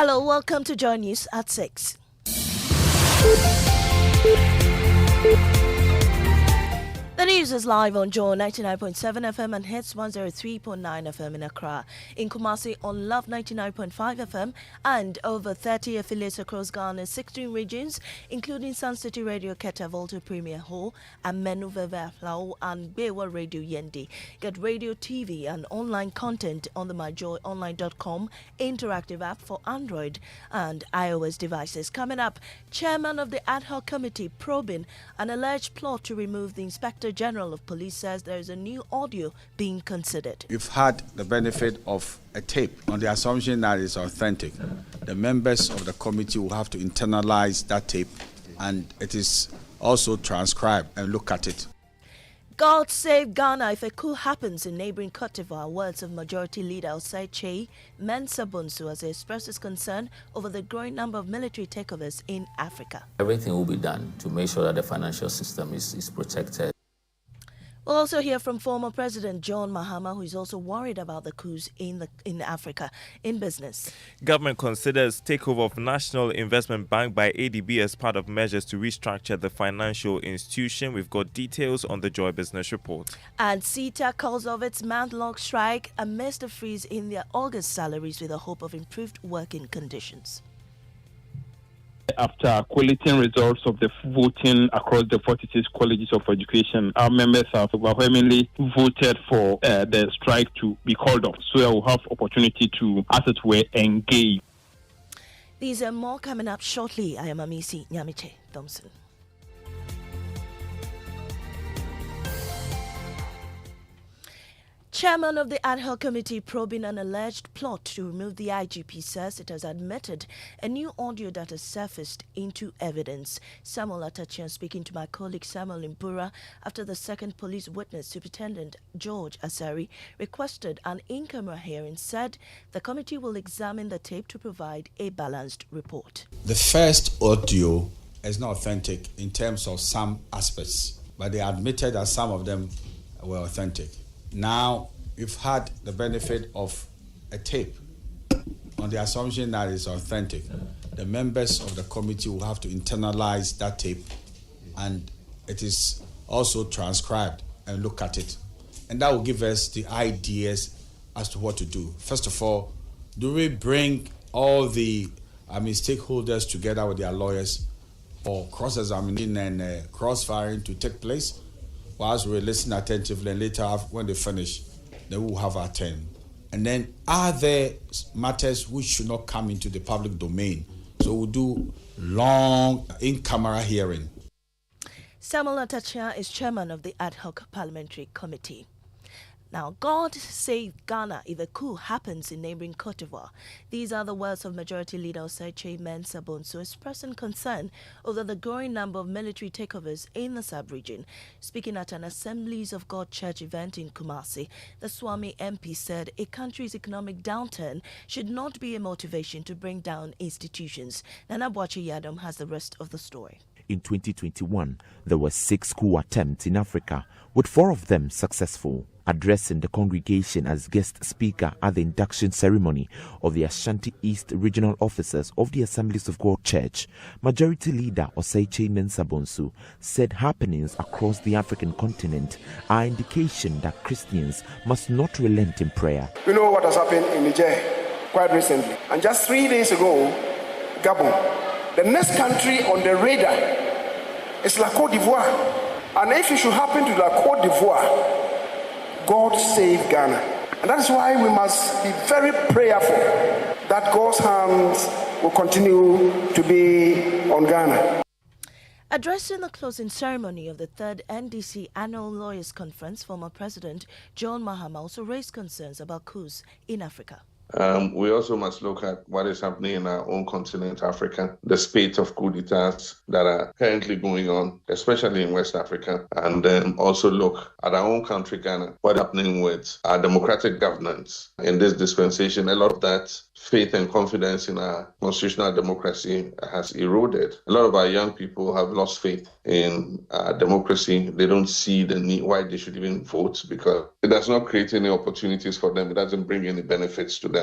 Hello, welcome to Joy News at 6. The news is live on Joy 99.7 FM and Hits 103.9 FM in Accra, in Kumasi on Love 99.5 FM, and over 30 affiliates across Ghana's 16 regions, including Sun City Radio, Keta Volta Premier Hall, and Menu Veve Flau and Bewa Radio Yendi. Get radio, TV, and online content on the myjoyonline.com interactive app for Android and iOS devices. Coming up, Chairman of the Ad Hoc Committee probing an alleged plot to remove the Inspector General of Police says there is a new audio being considered. You've had the benefit of a tape on the assumption that it's authentic. The members of the committee will have to internalize that tape, and it is also transcribed and look at it. God save Ghana if a coup happens in neighboring Cote d'Ivoire, words of Majority Leader Osei Mensah Bonsu as he expresses concern over the growing number of military takeovers in Africa. Everything will be done to make sure that the financial system is protected. We'll also hear from former President John Mahama, who is also worried about the coups in Africa in business. Government considers takeover of National Investment Bank by ADB as part of measures to restructure the financial institution. We've got details on the Joy Business Report. And CETA calls off its month-long strike amidst a freeze in their August salaries with the hope of improved working conditions. After collating results of the voting across the 46 colleges of education, our members have overwhelmingly voted for the strike to be called off. So I will have opportunity to, as it were, engage. These are more coming up shortly. I am Amisi Nyamiche Thompson. Chairman of the Ad Hoc Committee probing an alleged plot to remove the IGP says it has admitted a new audio that has surfaced into evidence. Samuel Atachian speaking to my colleague Samuel Impura after the second police witness, Superintendent George Asari, requested an in-camera hearing, said the committee will examine the tape to provide a balanced report. The first audio is not authentic in terms of some aspects, but they admitted that some of them were authentic. Now, you've had the benefit of a tape on the assumption that it's authentic. The members of the committee will have to internalize that tape, and it is also transcribed and look at it. And that will give us the ideas as to what to do. First of all, do we bring all the stakeholders together with their lawyers for cross-examination and cross-firing to take place? Whilst we listen attentively, and later when they finish, then we'll have our turn. And then, are there matters which should not come into the public domain? So we'll do long in-camera hearing. Samuel Atachia is chairman of the Ad Hoc Parliamentary Committee. Now, God save Ghana if a coup happens in neighboring Cote d'Ivoire. These are the words of Majority Leader Osei Mensah Bonsu expressing concern over the growing number of military takeovers in the sub-region. Speaking at an Assemblies of God Church event in Kumasi, the Swami MP said a country's economic downturn should not be a motivation to bring down institutions. Nana Boachi Yadom has the rest of the story. In 2021, there were 6 coup attempts in Africa, with 4 of them successful. Addressing the congregation as guest speaker at the induction ceremony of the Ashanti East Regional Officers of the Assemblies of God Church, Majority Leader Osei Mensah Bonsu said happenings across the African continent are indication that Christians must not relent in prayer. We know what has happened in Niger quite recently. And just 3 days ago, Gabon, the next country on the radar is La Côte d'Ivoire. And if it should happen to La Côte d'Ivoire, God save Ghana. And that is why we must be very prayerful that God's hands will continue to be on Ghana. Addressing the closing ceremony of the 3rd NDC Annual Lawyers Conference, former President John Mahama also raised concerns about coups in Africa. We also must look at what is happening in our own continent, Africa, the spate of coup d'etats that are currently going on, especially in West Africa, and then also look at our own country, Ghana, what's happening with our democratic governance in this dispensation. A lot of that faith and confidence in our constitutional democracy has eroded. A lot of our young people have lost faith in democracy. They don't see the need why they should even vote because it does not create any opportunities for them. It doesn't bring any benefits to them.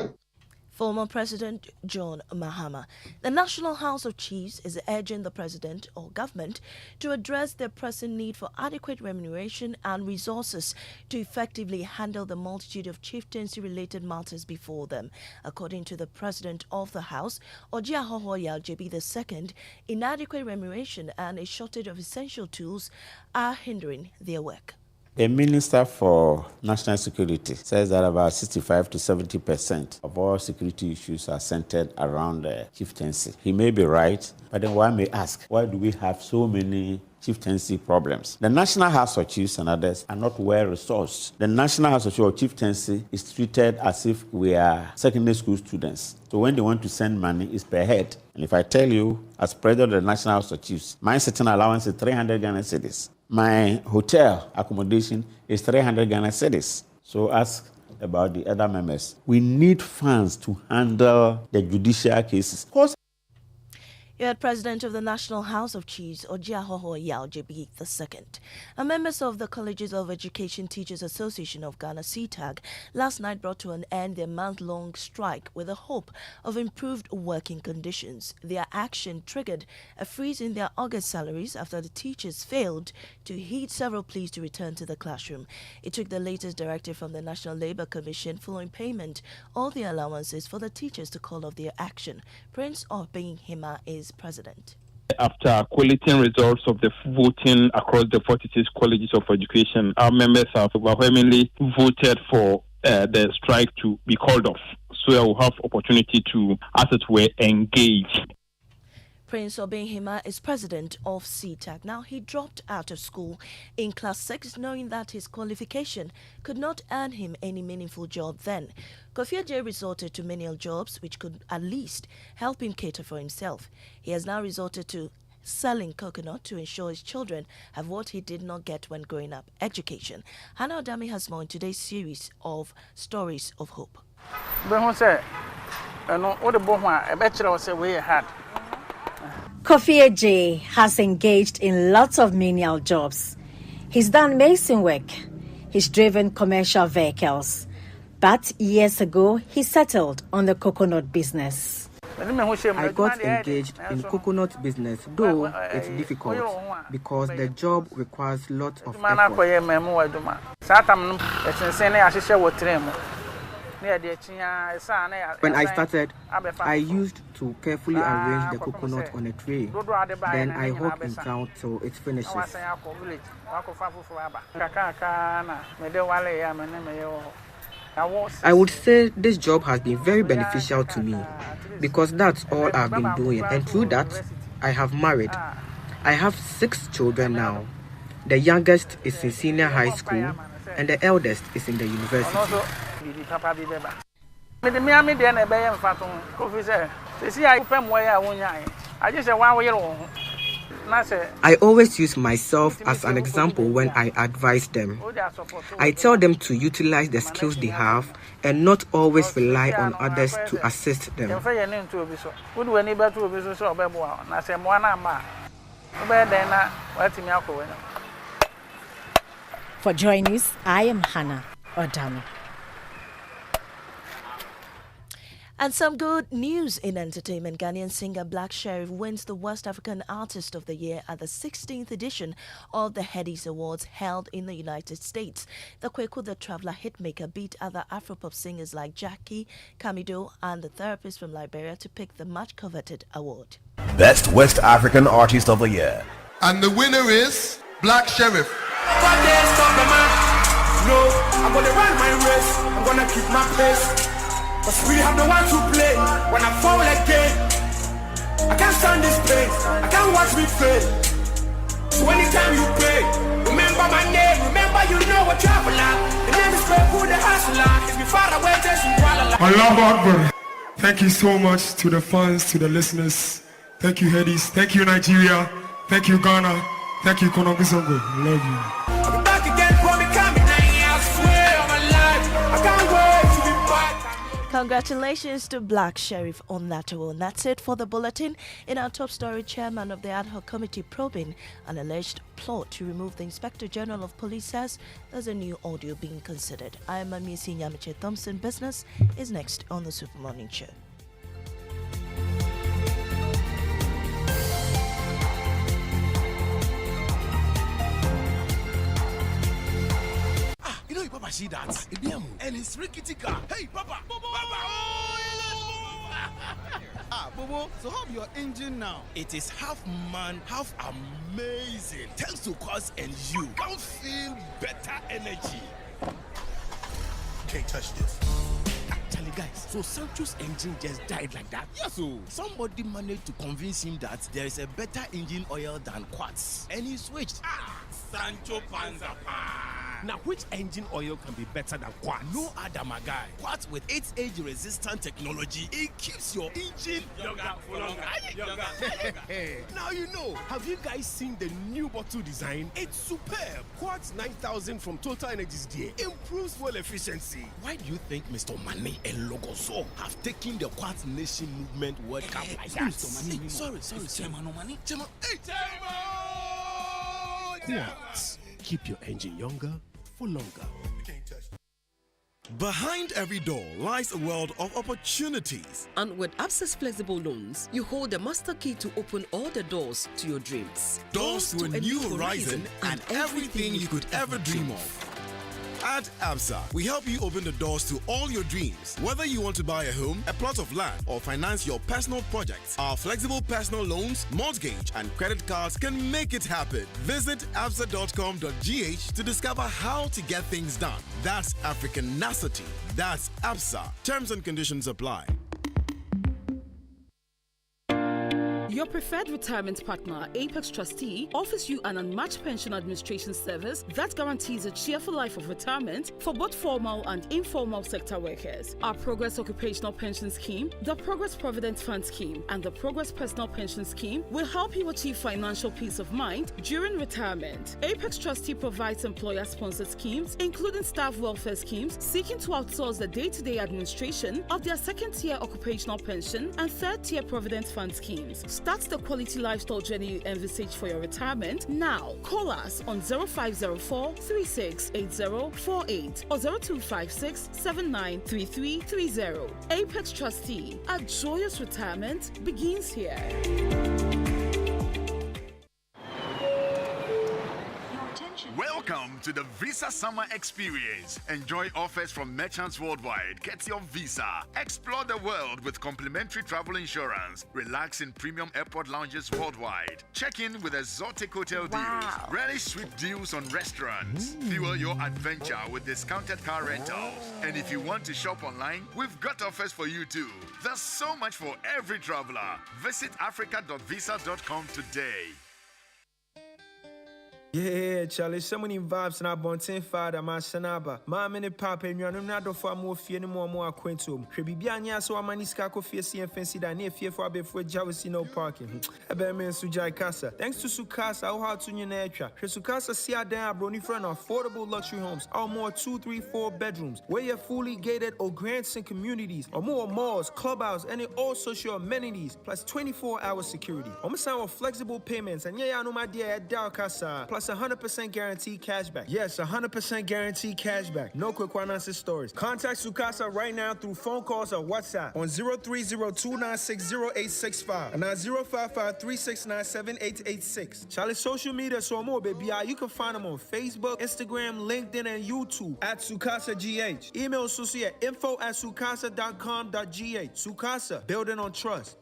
former President John Mahama. The National House of Chiefs is urging the President or government to address the pressing need for adequate remuneration and resources to effectively handle the multitude of chieftaincy-related matters before them. According to the President of the House, Ojiahoho Yaljebi II, inadequate remuneration and a shortage of essential tools are hindering their work. A minister for national security says that about 65 to 70% of all security issues are centered around the chieftaincy. He may be right, but then one may ask, why do we have so many chieftaincy problems? The National House of Chiefs and others are not well resourced. The National House of Chiefs or chieftaincy is treated as if we are secondary school students. So when they want to send money, it's per head. And if I tell you, as president of the National House of Chiefs, my sitting allowance is 300 Ghana cedis. My hotel accommodation is 300 Ghana cedis. So ask about the other members. We need funds to handle the judicial cases. You had President of the National House of Chiefs, Ojiahoho Yaljebi II, and members of the Colleges of Education Teachers Association of Ghana, CTAG, last night brought to an end their month-long strike with the hope of improved working conditions. Their action triggered a freeze in their August salaries after the teachers failed to heed several pleas to return to the classroom. It took the latest directive from the National Labour Commission following payment of the allowances for the teachers to call off their action. Prince Obinghima is president. After collating results of the voting across the 46 colleges of education, our members have overwhelmingly voted for the strike to be called off. So I will have opportunity to, as it were, engage. Prince Obinghima is president of CTAG. Now, he dropped out of school in class 6, knowing that his qualification could not earn him any meaningful job then. Kofi Adjei resorted to menial jobs, which could at least help him cater for himself. He has now resorted to selling coconut to ensure his children have what he did not get when growing up, education. Hannah Odami has more in today's series of Stories of Hope. Kofi Adjei has engaged in lots of menial jobs. He's done mason work. He's driven commercial vehicles. But years ago, he settled on the coconut business. I got engaged in coconut business, though it's difficult because the job requires lots of effort. When I started, I used to carefully arrange the coconut on a tray. Then I hop in town till it finishes. I would say this job has been very beneficial to me because that's all I've been doing, and through that, I have married. I have 6 children now. The youngest is in senior high school and the eldest is in the university. I always use myself as an example when I advise them. I tell them to utilize the skills they have and not always rely on others to assist them. For Joy News, I am Hannah Odami. And some good news in entertainment. Ghanaian singer Black Sheriff wins the West African Artist of the Year at the 16th edition of the Headies Awards held in the United States. The Kweku the Traveler hitmaker beat other Afropop singers like Jackie, Camido and The Therapist from Liberia to pick the much-coveted award. Best West African Artist of the Year. And the winner is Black Sheriff. No, I'm gonna run my race. I'm gonna keep my pace. Cause we have no one to play. When I fall again, I can't stand this pain. I can't watch me fail. So anytime you pray, remember my name. Remember you know what traveler. The name is Kweku the Hustler. If you far away, just you Kuala. Allah Akbar. Thank you so much to the fans, to the listeners. Thank you, Headies. Thank you, Nigeria. Thank you, Ghana. Thank you, Kono Bisongo. I love you. I'll be back again for me coming. I swear on my life. I can't wait to be back. Congratulations to Black Sheriff on that one. That's it for the bulletin. In our top story, chairman of the ad hoc committee probing an alleged plot to remove the Inspector General of Police says there's a new audio being considered. I am Amisi Nyamiche Thompson. Business is next on the Super Morning Show. You know, Papa, see that? And it's rickety car. Hey, Papa! Bobo, so how your engine now? It is half man, half amazing. Thanks to Quartz and you can feel better energy. Can't touch this. Actually, guys, so Sancho's engine just died like that? Yes, so somebody managed to convince him that there is a better engine oil than Quartz, and he switched. Sancho Panzapa. Now, which engine oil can be better than Quartz? No other, my guy. Quartz with its age-resistant technology, it keeps your engine younger for longer. Now you know. Have you guys seen the new bottle design? It's superb. Quartz 9000 from Total Energies there improves fuel efficiency. Why do you think Mr. Mane and Logoso have taken the Quartz Nation movement World Cup like that? Mr. Mane, sorry. Chairman Mane. Chairman. Hey, Quartz. Keep your engine younger for longer. Behind every door lies a world of opportunities. And with Access Flexible Loans, you hold the master key to open all the doors to your dreams. Doors to a new horizon and everything you could ever dream of. At ABSA, we help you open the doors to all your dreams. Whether you want to buy a home, a plot of land, or finance your personal projects, our flexible personal loans, mortgage, and credit cards can make it happen. Visit absa.com.gh to discover how to get things done. That's Africanacity. That's ABSA. Terms and conditions apply. Your preferred retirement partner, Apex Trustee, offers you an unmatched pension administration service that guarantees a cheerful life of retirement for both formal and informal sector workers. Our Progress Occupational Pension Scheme, the Progress Provident Fund Scheme, and the Progress Personal Pension Scheme will help you achieve financial peace of mind during retirement. Apex Trustee provides employer-sponsored schemes, including staff welfare schemes, seeking to outsource the day-to-day administration of their second-tier occupational pension and third-tier Provident Fund schemes. Start the quality lifestyle journey you envisage for your retirement now. Call us on 0504 368048 or 0256 793330. Apex Trustee, a joyous retirement begins here. Welcome to the Visa Summer Experience. Enjoy offers from merchants worldwide. Get your visa. Explore the world with complimentary travel insurance. Relax in premium airport lounges worldwide. Check in with exotic hotel deals. Relish sweet deals on restaurants. Fuel your adventure with discounted car rentals. And if you want to shop online, we've got offers for you too. There's so much for every traveler. Visit africa.visa.com today. Yeah, Charlie, so many vibes and I bought 10 father, my sanaba. My mini papa, and you're not for more fear no more acquaintum. Trebiania, so I'm Maniscaco Fiesi and Fancy that near fear for before Jawisi no parking. A bear man Sujai Casa. Thanks to Sukasa, how to your nature. Sukasa Sia Dan Brony friend affordable luxury homes, or more 2, 3, 4 bedrooms, where you're fully gated or grants and communities, or more malls, clubhouse, and all social amenities, plus 24-hour security. I'm sign with flexible payments, and yeah, I know my dear at Dow Casa, plus 100% guaranteed cashback. Yes, 100% guaranteed cashback. No quick one-answer stories. Contact Sukasa right now through phone calls or WhatsApp on 030-296-0865 and 055-369-7886. Charlie's social media so more, baby. You can find them on Facebook, Instagram, LinkedIn, and YouTube at Sukasa GH. Email Susi at info@sukasa.com.gh. Sukasa, building on trust.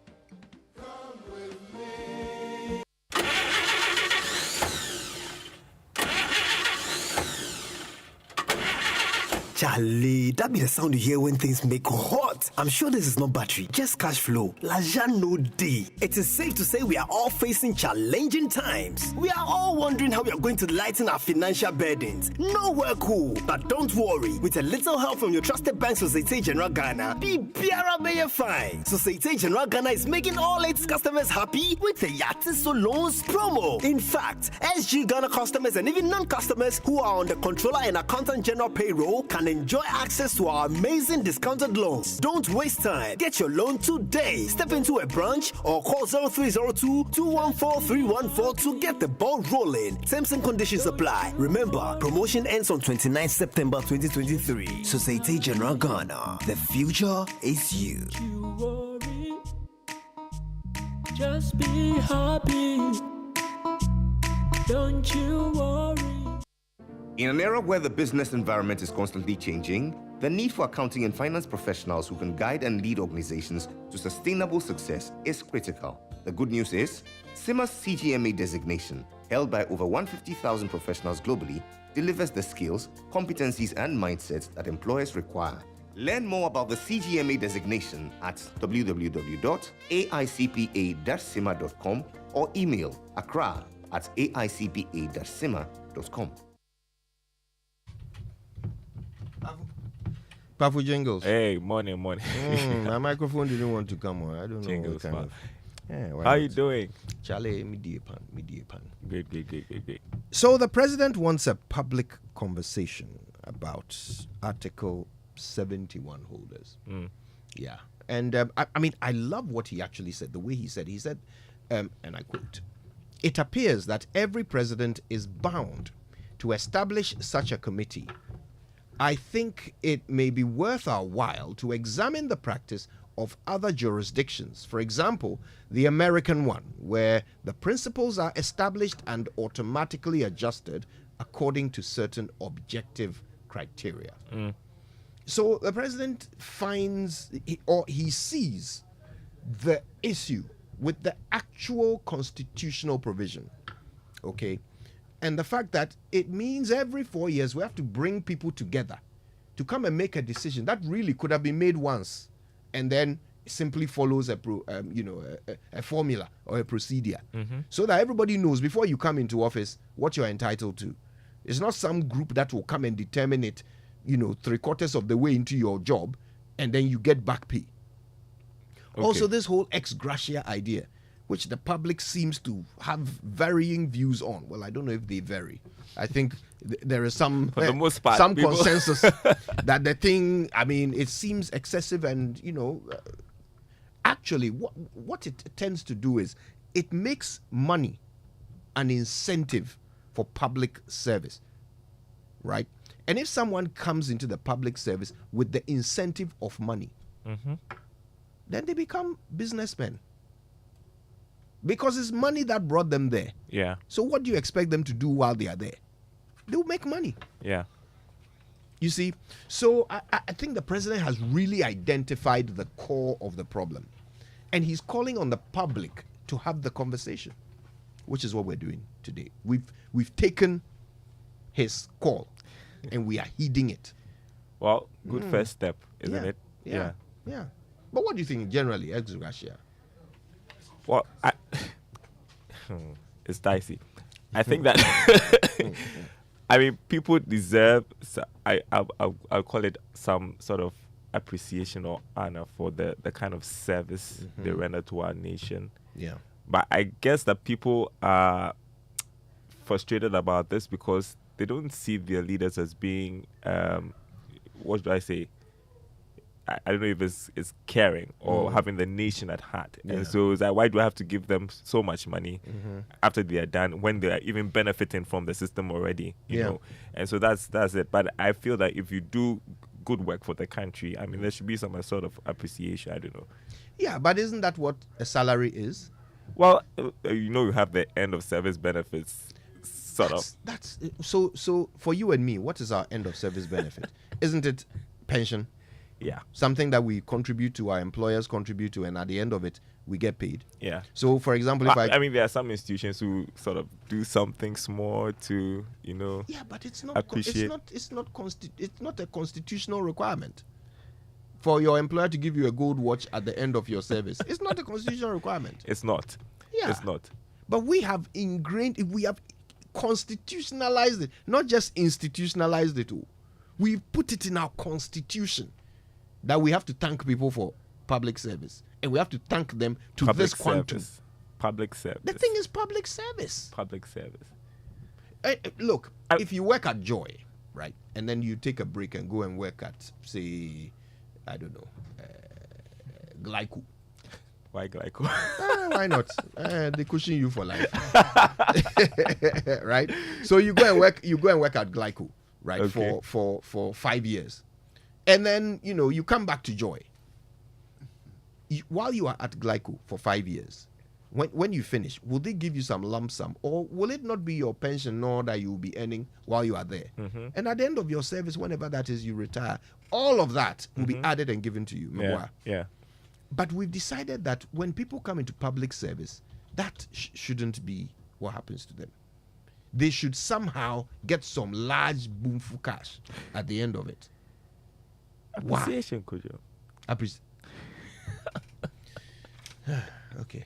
Charlie, that be the sound you hear when things make hot. I'm sure this is not battery, just cash flow. Laja no day. It is safe to say we are all facing challenging times. We are all wondering how we are going to lighten our financial burdens. Nowhere cool. But don't worry, with a little help from your trusted bank, Societe Generale Ghana, be Biara may fine. Societe Generale Ghana is making all its customers happy with the Yatiso Loans promo. In fact, SG Ghana customers and even non-customers who are on the controller and accountant general payroll can and enjoy access to our amazing discounted loans. Don't waste time. Get your loan today. Step into a branch or call 0302-214-3142 to get the ball rolling. Terms and conditions apply. Remember, promotion ends on 29 September 2023. Société Générale Ghana. The future is you. Just be happy. Don't you worry. In an era where the business environment is constantly changing, the need for accounting and finance professionals who can guide and lead organizations to sustainable success is critical. The good news is, CIMA's CGMA designation, held by over 150,000 professionals globally, delivers the skills, competencies, and mindsets that employers require. Learn more about the CGMA designation at www.aicpa-cima.com or email accra@aicpa-cima.com. Pafu Jingles. Hey, morning. My microphone didn't want to come on. I don't know Jingles, what kind of. Yeah, how you doing? Charlie, media pan. Great. So the president wants a public conversation about Article 71 holders. Yeah. And I mean, I love what he actually said, the way he said, and I quote, "It appears that every president is bound to establish such a committee. I think it may be worth our while to examine the practice of other jurisdictions. For example, the American one, where the principles are established and automatically adjusted according to certain objective criteria." So the president he sees the issue with the actual constitutional provision, okay? And the fact that it means every 4 years we have to bring people together to come and make a decision that really could have been made once and then simply follows a formula or a procedure, so that everybody knows before you come into office what you're entitled to. It's not some group that will come and determine it, 3/4 of the way into your job, and then you get back pay. Okay. Also, this whole ex gratia idea, which the public seems to have varying views on. Well, I don't know if they vary. I think there is some, for the most part, some consensus that the thing, I mean, it seems excessive, and, actually what it tends to do is it makes money an incentive for public service, right? And if someone comes into the public service with the incentive of money, then they become businessmen. Because it's money that brought them there. Yeah. So what do you expect them to do while they are there? They'll make money. Yeah. You see? So I think the president has really identified the core of the problem. And he's calling on the public to have the conversation, which is what we're doing today. We've taken his call and we are heeding it. Well, good first step, isn't it? Yeah. But what do you think generally, ex gratia? Well, it's dicey. I think that I mean, people deserve. I'll call it some sort of appreciation or honor for the kind of service they render to our nation. Yeah. But I guess that people are frustrated about this because they don't see their leaders as being, what do I say? I don't know if it's caring or having the nation at heart. Yeah. And so it's like, why do I have to give them so much money after they are done when they are even benefiting from the system already? You know? And so that's it. But I feel that if you do good work for the country, I mean, there should be some sort of appreciation. I don't know. Yeah, but isn't that what a salary is? Well, you have the end of service benefits. That's so for you and me, what is our end of service benefit? Isn't it pension? Yeah. Something that we contribute to, our employers contribute to, and at the end of it, we get paid. Yeah. So, for example, if I mean, there are some institutions who sort of do something small to, Yeah, but it's not. Appreciate. It's not a constitutional requirement for your employer to give you a gold watch at the end of your service. It's not a constitutional requirement. It's not. Yeah. It's not. But we have constitutionalized it, not just institutionalized it. We've put it in our constitution that we have to thank people for public service, and we have to thank them to Public this quantum. Public service. The thing is public service. Public service. Look, if you work at Joy, right? And then you take a break and go and work at, say, I don't know, Glyco. Why Glyco? Why not? They cushion you for life, right? So you go and work. You go and work at Glyco, right? Okay. For 5 years, and then you come back to Joy. While you are at Glyco for 5 years, when you finish, will they give you some lump sum, or will it not be your pension nor that you will be earning while you are there? Mm-hmm. And at the end of your service, whenever that is, you retire. All of that will be added and given to you. Yeah. But we've decided that when people come into public service, that shouldn't be what happens to them. They should somehow get some large boomful cash at the end of it. Appreciation, could you? Okay.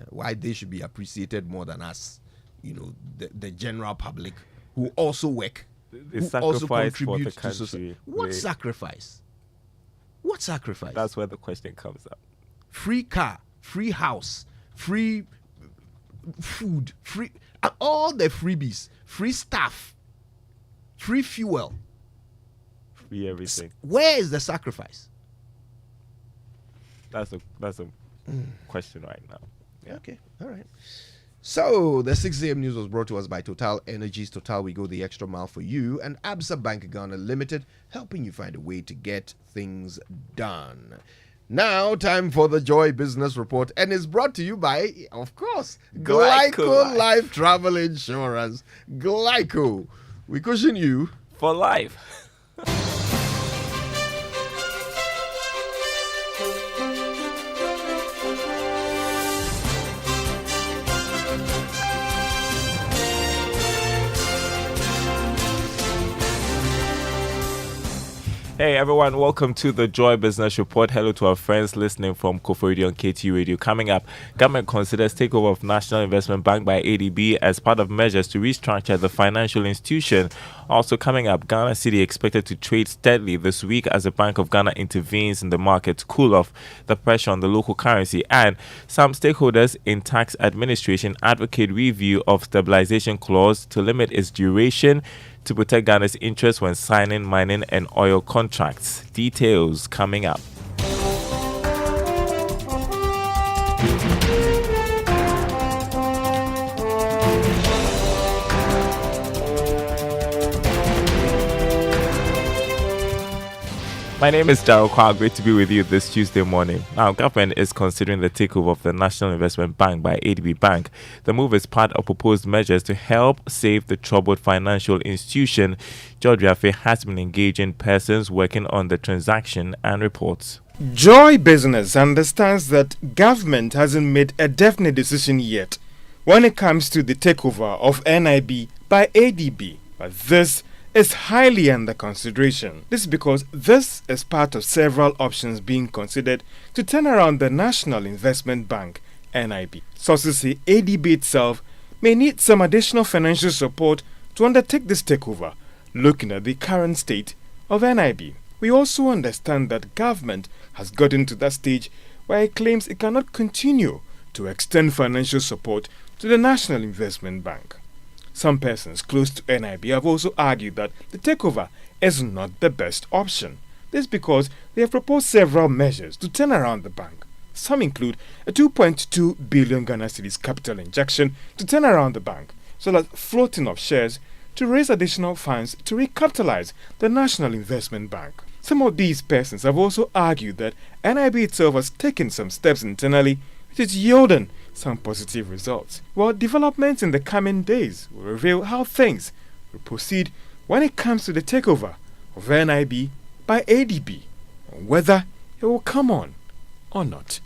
Why they should be appreciated more than us, the general public who also work, They who also sacrifice for contribute the to country. society. What sacrifice? What sacrifice? That's where the question comes up. Free car, free house, free food, free all the freebies, free staff, free fuel. Free everything. Where is the sacrifice? That's a question right now. Yeah. Okay, all right. So the 6 a.m. news was brought to us by Total Energies. Total, we go the extra mile for you, and Absa Bank Ghana Limited, helping you find a way to get things done. Now, time for the Joy Business Report, and it's brought to you by, of course, Glyco Life Travel Insurance. Glyco, we cushion you for life. Hey everyone, welcome to the Joy Business Report. Hello to our friends listening from Kofo Radio and KTU Radio. Coming up, government considers takeover of National Investment Bank by ADB as part of measures to restructure the financial institution. Also coming up, Ghana Cedi expected to trade steadily this week as the Bank of Ghana intervenes in the market to cool off the pressure on the local currency. And some stakeholders in tax administration advocate review of stabilization clause to limit its duration to protect Ghana's interests when signing mining and oil contracts. Details coming up. My name is Daryl Kwao. Great to be with you this Tuesday morning. Now, government is considering the takeover of the National Investment Bank by ADB Bank. The move is part of proposed measures to help save the troubled financial institution. George Yafe has been engaging persons working on the transaction and reports. Joy Business understands that government hasn't made a definite decision yet when it comes to the takeover of NIB by ADB, but this is highly under consideration. This is because this is part of several options being considered to turn around the National Investment Bank, NIB. Sources say ADB itself may need some additional financial support to undertake this takeover, looking at the current state of NIB. We also understand that government has gotten to that stage where it claims it cannot continue to extend financial support to the National Investment Bank. Some persons close to NIB have also argued that the takeover is not the best option. This is because they have proposed several measures to turn around the bank. Some include a 2.2 billion Ghana cedis capital injection to turn around the bank, so that floating of shares to raise additional funds to recapitalize the National Investment Bank. Some of these persons have also argued that NIB itself has taken some steps internally which is yielding some positive results. Well, developments in the coming days will reveal how things will proceed when it comes to the takeover of NIB by ADB, and whether it will come on or not.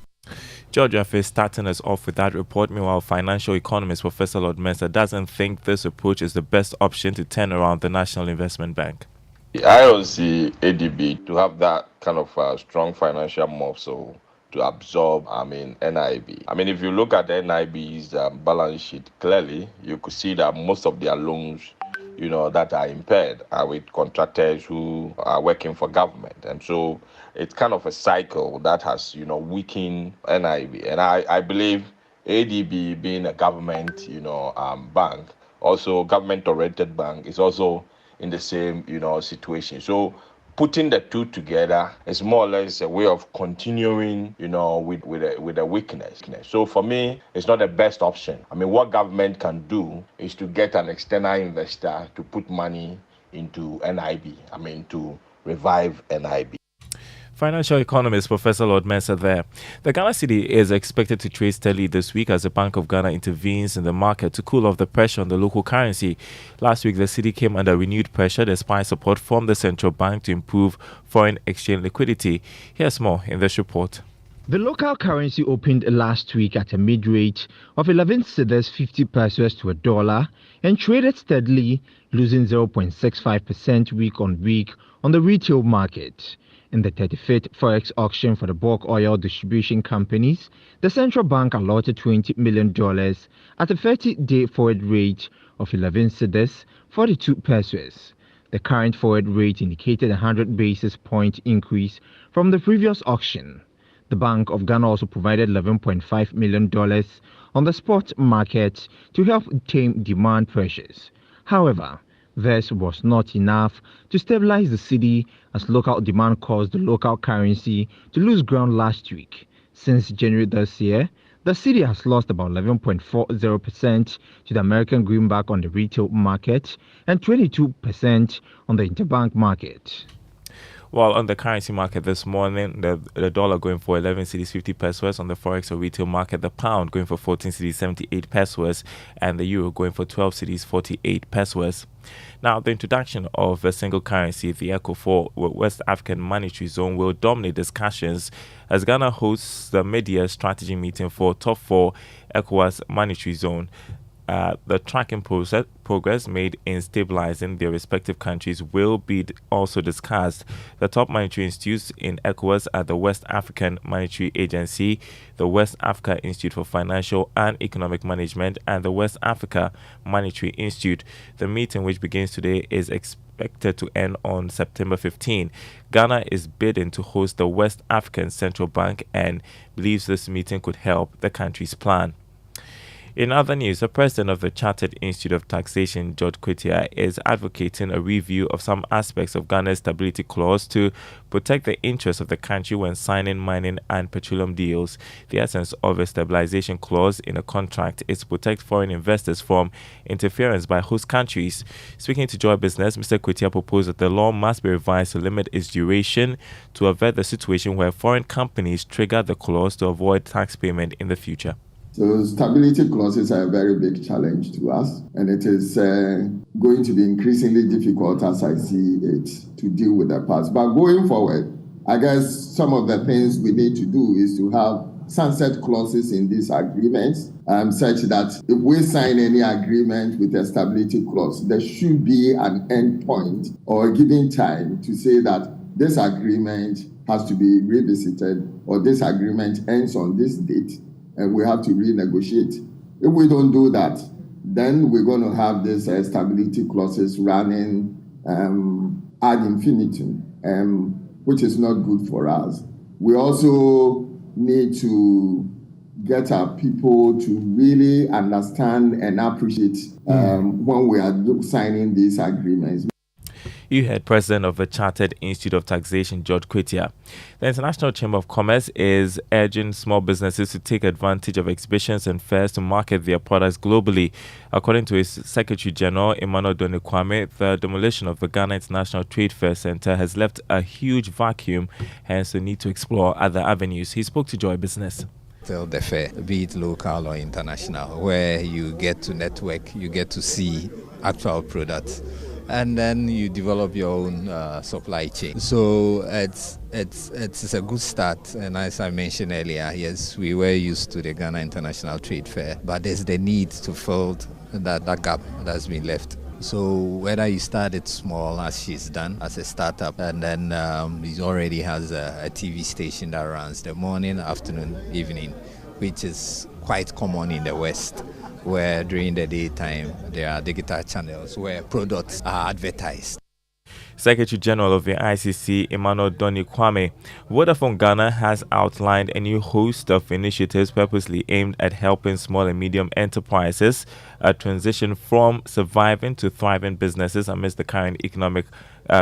George Yafe starting us off with that report. Meanwhile, financial economist Professor Lord Mensah doesn't think this approach is the best option to turn around the National Investment Bank. I don't see ADB to have that kind of strong financial muscle to absorb, NIB. If you look at the NIB's balance sheet, clearly, you could see that most of their loans, that are impaired are with contractors who are working for government. And so it's kind of a cycle that has, weakened NIB. And I believe ADB being a government, bank, also government-oriented bank, is also in the same, situation. So putting the two together is more or less a way of continuing, with a weakness. So for me, it's not the best option. I mean, what government can do is to get an external investor to put money into NIB. I mean, to revive NIB. Financial economist Professor Lord Mensah there. The Ghana cedi is expected to trade steadily this week as the Bank of Ghana intervenes in the market to cool off the pressure on the local currency. Last week, the cedi came under renewed pressure despite support from the central bank to improve foreign exchange liquidity. Here's more in this report. The local currency opened last week at a mid-rate of 11 cedis 50 pesos to a dollar and traded steadily, losing 0.65% week on week on the retail market. In the 35th Forex auction for the bulk oil distribution companies, the central bank allotted $20 million at a 30-day forward rate of 11 cedis 42 pesos. The current forward rate indicated a 100 basis point increase from the previous auction. The Bank of Ghana also provided $11.5 million on the spot market to help tame demand pressures. However, this was not enough to stabilize the cedi as local demand caused the local currency to lose ground last week. Since January this year, the cedi has lost about 11.40% to the American greenback on the retail market and 22% on the interbank market. While on the currency market this morning, the dollar going for 11 cedis 50 pesos. On the forex or retail market, the pound going for 14 cedis 78 pesos and the euro going for 12 cedis 48 pesos. Now, the introduction of a single currency, the ECO for West African Monetary Zone, will dominate discussions as Ghana hosts the mid-year strategy meeting for top 4 ECOWAS Monetary Zone. The tracking progress made in stabilizing their respective countries will be also discussed. The top monetary institutes in ECOWAS are the West African Monetary Agency, the West Africa Institute for Financial and Economic Management, and the West Africa Monetary Institute. The meeting, which begins today, is expected to end on September 15. Ghana is bidding to host the West African Central Bank and believes this meeting could help the country's plan. In other news, the president of the Chartered Institute of Taxation, George Kwetia, is advocating a review of some aspects of Ghana's stability clause to protect the interests of the country when signing mining and petroleum deals. The essence of a stabilization clause in a contract is to protect foreign investors from interference by host countries. Speaking to Joy Business, Mr. Kwetia proposed that the law must be revised to limit its duration to avert the situation where foreign companies trigger the clause to avoid tax payment in the future. So stability clauses are a very big challenge to us, and it is going to be increasingly difficult as I see it to deal with the past. But going forward, I guess some of the things we need to do is to have sunset clauses in these agreements, such that if we sign any agreement with a stability clause, there should be an end point or a given time to say that this agreement has to be revisited or this agreement ends on this date. And we have to renegotiate. If we don't do that, then we're going to have these stability clauses running ad infinitum, which is not good for us. We also need to get our people to really understand and appreciate when we are signing these agreements. You heard President of the Chartered Institute of Taxation, George Kwetia. The International Chamber of Commerce is urging small businesses to take advantage of exhibitions and fairs to market their products globally. According to its Secretary General, Emmanuel Donikwame, the demolition of the Ghana International Trade Fair Center has left a huge vacuum, hence the need to explore other avenues. He spoke to Joy Business. The fair, be it local or international, where you get to network, you get to see actual products, and then you develop your own supply chain. So it's a good start. And as I mentioned earlier, yes, we were used to the Ghana International Trade Fair, but there's the need to fill that gap that's been left. So whether you started small, as she's done, as a startup, and then he already has a TV station that runs the morning, afternoon, evening, which is quite common in the West, where during the daytime there are digital channels where products are advertised. Secretary General of the ICC, Emmanuel Doni Kwame. Vodafone Ghana has outlined a new host of initiatives purposely aimed at helping small and medium enterprises transition from surviving to thriving businesses amidst the current economic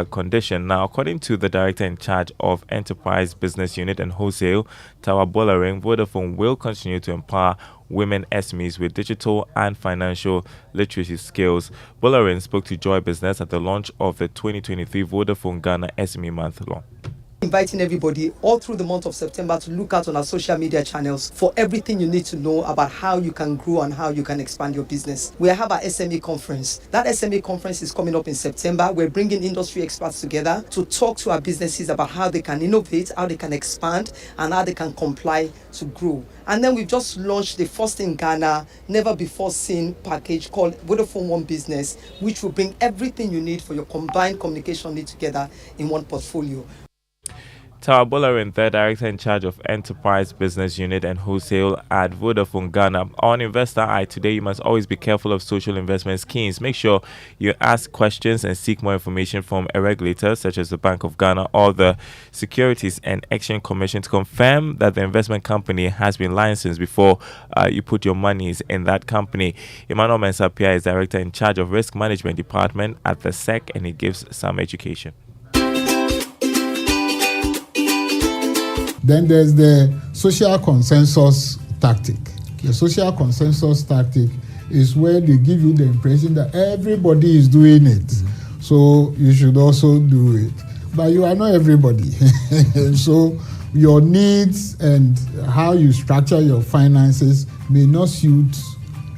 condition. Now, according to the director in charge of Enterprise Business Unit and Wholesale, Tawa Bolaring, Vodafone will continue to empower women SMEs with digital and financial literacy skills. Bolaring spoke to Joy Business at the launch of the 2023 Vodafone Ghana SME Month Long. Inviting everybody all through the month of September to look out on our social media channels for everything you need to know about how you can grow and how you can expand your business. We have our SME conference. That SME conference is coming up in September. We're bringing industry experts together to talk to our businesses about how they can innovate, how they can expand, and how they can comply to grow. And then we've just launched the first in Ghana, never before seen package called Vodafone One Business, which will bring everything you need for your combined communication need together in one portfolio. Tawa Bolarin, the director in charge of Enterprise Business Unit and Wholesale at Vodafone Ghana. On Investor Eye today, you must always be careful of social investment schemes. Make sure you ask questions and seek more information from a regulator such as the Bank of Ghana or the Securities and Exchange Commission to confirm that the investment company has been licensed before you put your monies in that company. Emmanuel Mensapia is director in charge of Risk Management Department at the SEC, and he gives some education. Then there's the social consensus tactic. The social consensus tactic is where they give you the impression that everybody is doing it. So you should also do it. But you are not everybody. And so your needs and how you structure your finances may not suit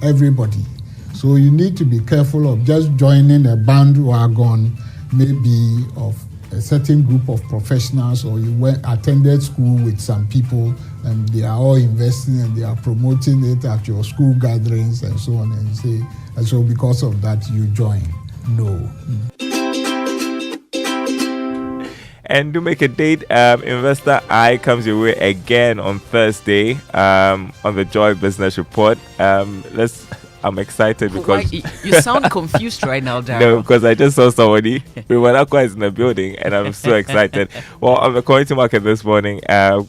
everybody. So you need to be careful of just joining a bandwagon, maybe of a certain group of professionals, or you attended school with some people and they are all investing and they are promoting it at your school gatherings and so on, and so because of that you join. No. And to make a date, Investor Eye comes your way again on Thursday on the Joy Business Report. I'm excited because you sound confused right now, Darryl. No, because I just saw somebody. We were not quite in the building, and I'm so excited. Well, on the commodity market this morning,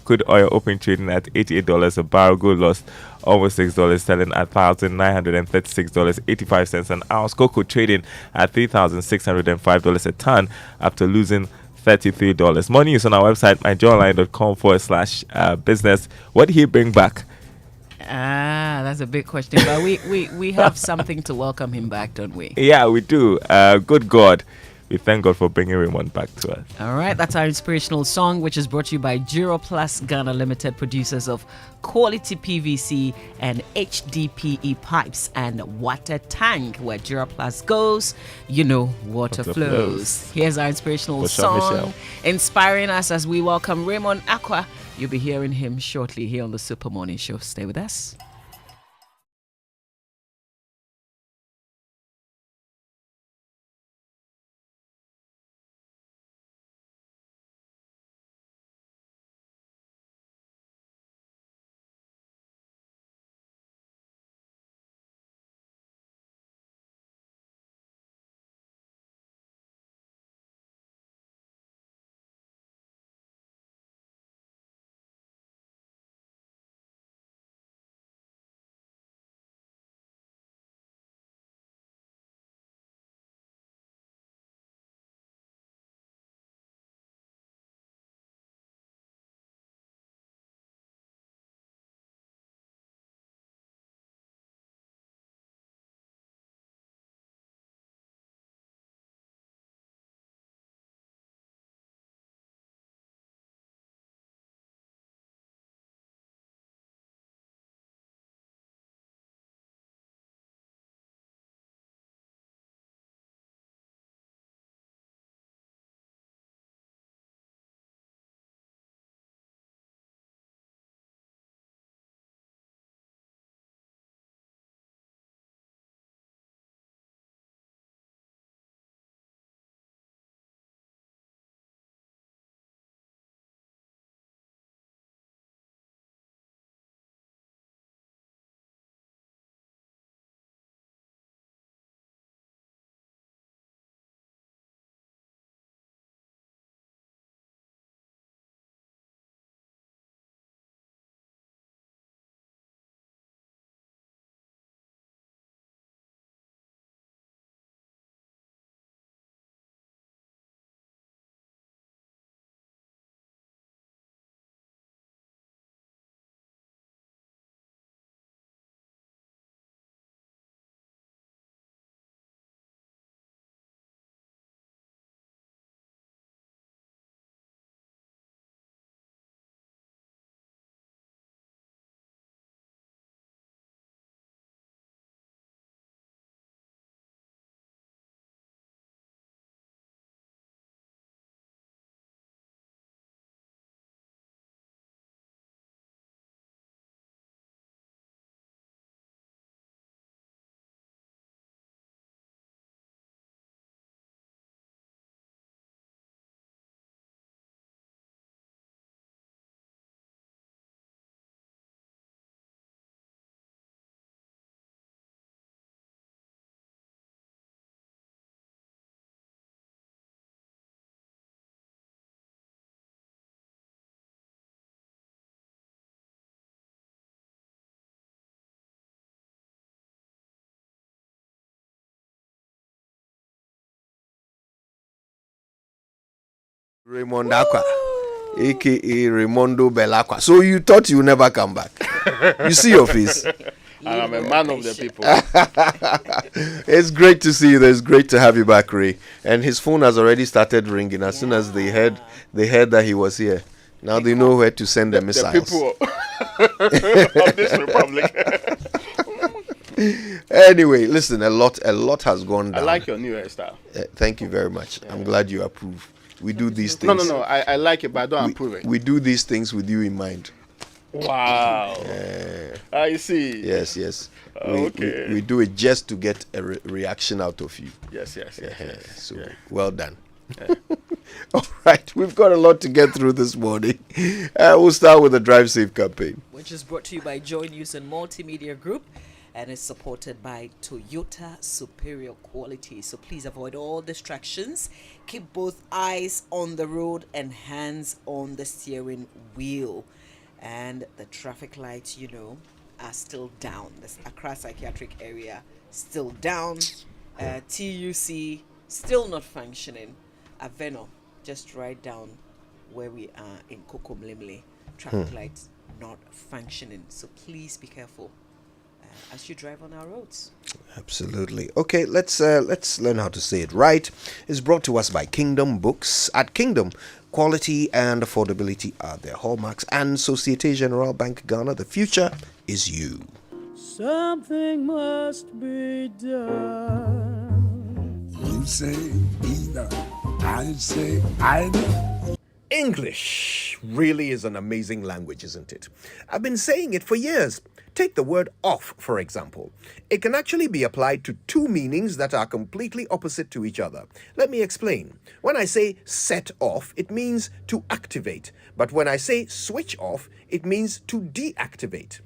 crude oil open trading at $88 a barrel. Gold lost almost $6, selling at $1,936.85 an ounce. Cocoa trading at $3,605 a ton after losing $33. More news on our website, myjoyline.com/business. What did he bring back? That's a big question, but we have something to welcome him back, don't we? Yeah, we do. Good God. We thank God for bringing Raymond back to us. All right, that's our inspirational song, which is brought to you by Duroplus Ghana Limited, producers of quality PVC and HDPE pipes and water tank. Where Duroplus goes, you know water flows. Here's our inspirational song, inspiring us as we welcome Raymond Aqua. You'll be hearing him shortly here on the Super Morning Show. Stay with us. Raymond Aqua, aka Raymondo Belacqua. So you thought you would never come back? You see your face. And I'm a man of the people. It's great to see you. It's great to have you back, Ray. And his phone has already started ringing as soon as they heard that he was here. Now they know where to send the missiles. The people of this republic. Anyway, listen, a lot has gone down. I like your new hairstyle. Thank you very much. I'm glad you approve. We do these things. No. I like it, but I don't approve it. We do these things with you in mind. Wow. I see. Yes. Okay. We do it just to get a reaction out of you. Yes. So, well done. All right, we've got a lot to get through this morning. We'll start with the Drive Safe campaign, which is brought to you by Joy News and Multimedia Group and is supported by Toyota Superior Quality. So please avoid all distractions. Keep both eyes on the road and hands on the steering wheel. And the traffic lights, are still down. This Accra Psychiatric Area still down. TUC still not functioning. Aveno, just right down where we are in Kokomlemle, traffic lights not functioning. So please be careful as you drive on our roads. Absolutely. Okay, let's learn how to say it right. It's brought to us by Kingdom Books. At Kingdom, quality and affordability are their hallmarks. And Societe Generale Bank Ghana, the future is you. Something must be done. You say either, I say either. English really is an amazing language, isn't it? I've been saying it for years. Take the word off, for example. It can actually be applied to two meanings that are completely opposite to each other. Let me explain. When I say set off, it means to activate. But when I say switch off, it means to deactivate.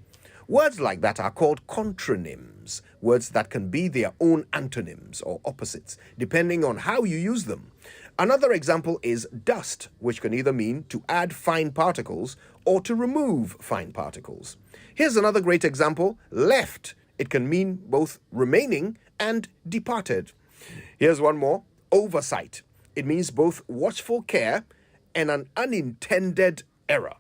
Words like that are called contronyms, words that can be their own antonyms or opposites, depending on how you use them. Another example is dust, which can either mean to add fine particles or to remove fine particles. Here's another great example, left. It can mean both remaining and departed. Here's one more, oversight. It means both watchful care and an unintended error.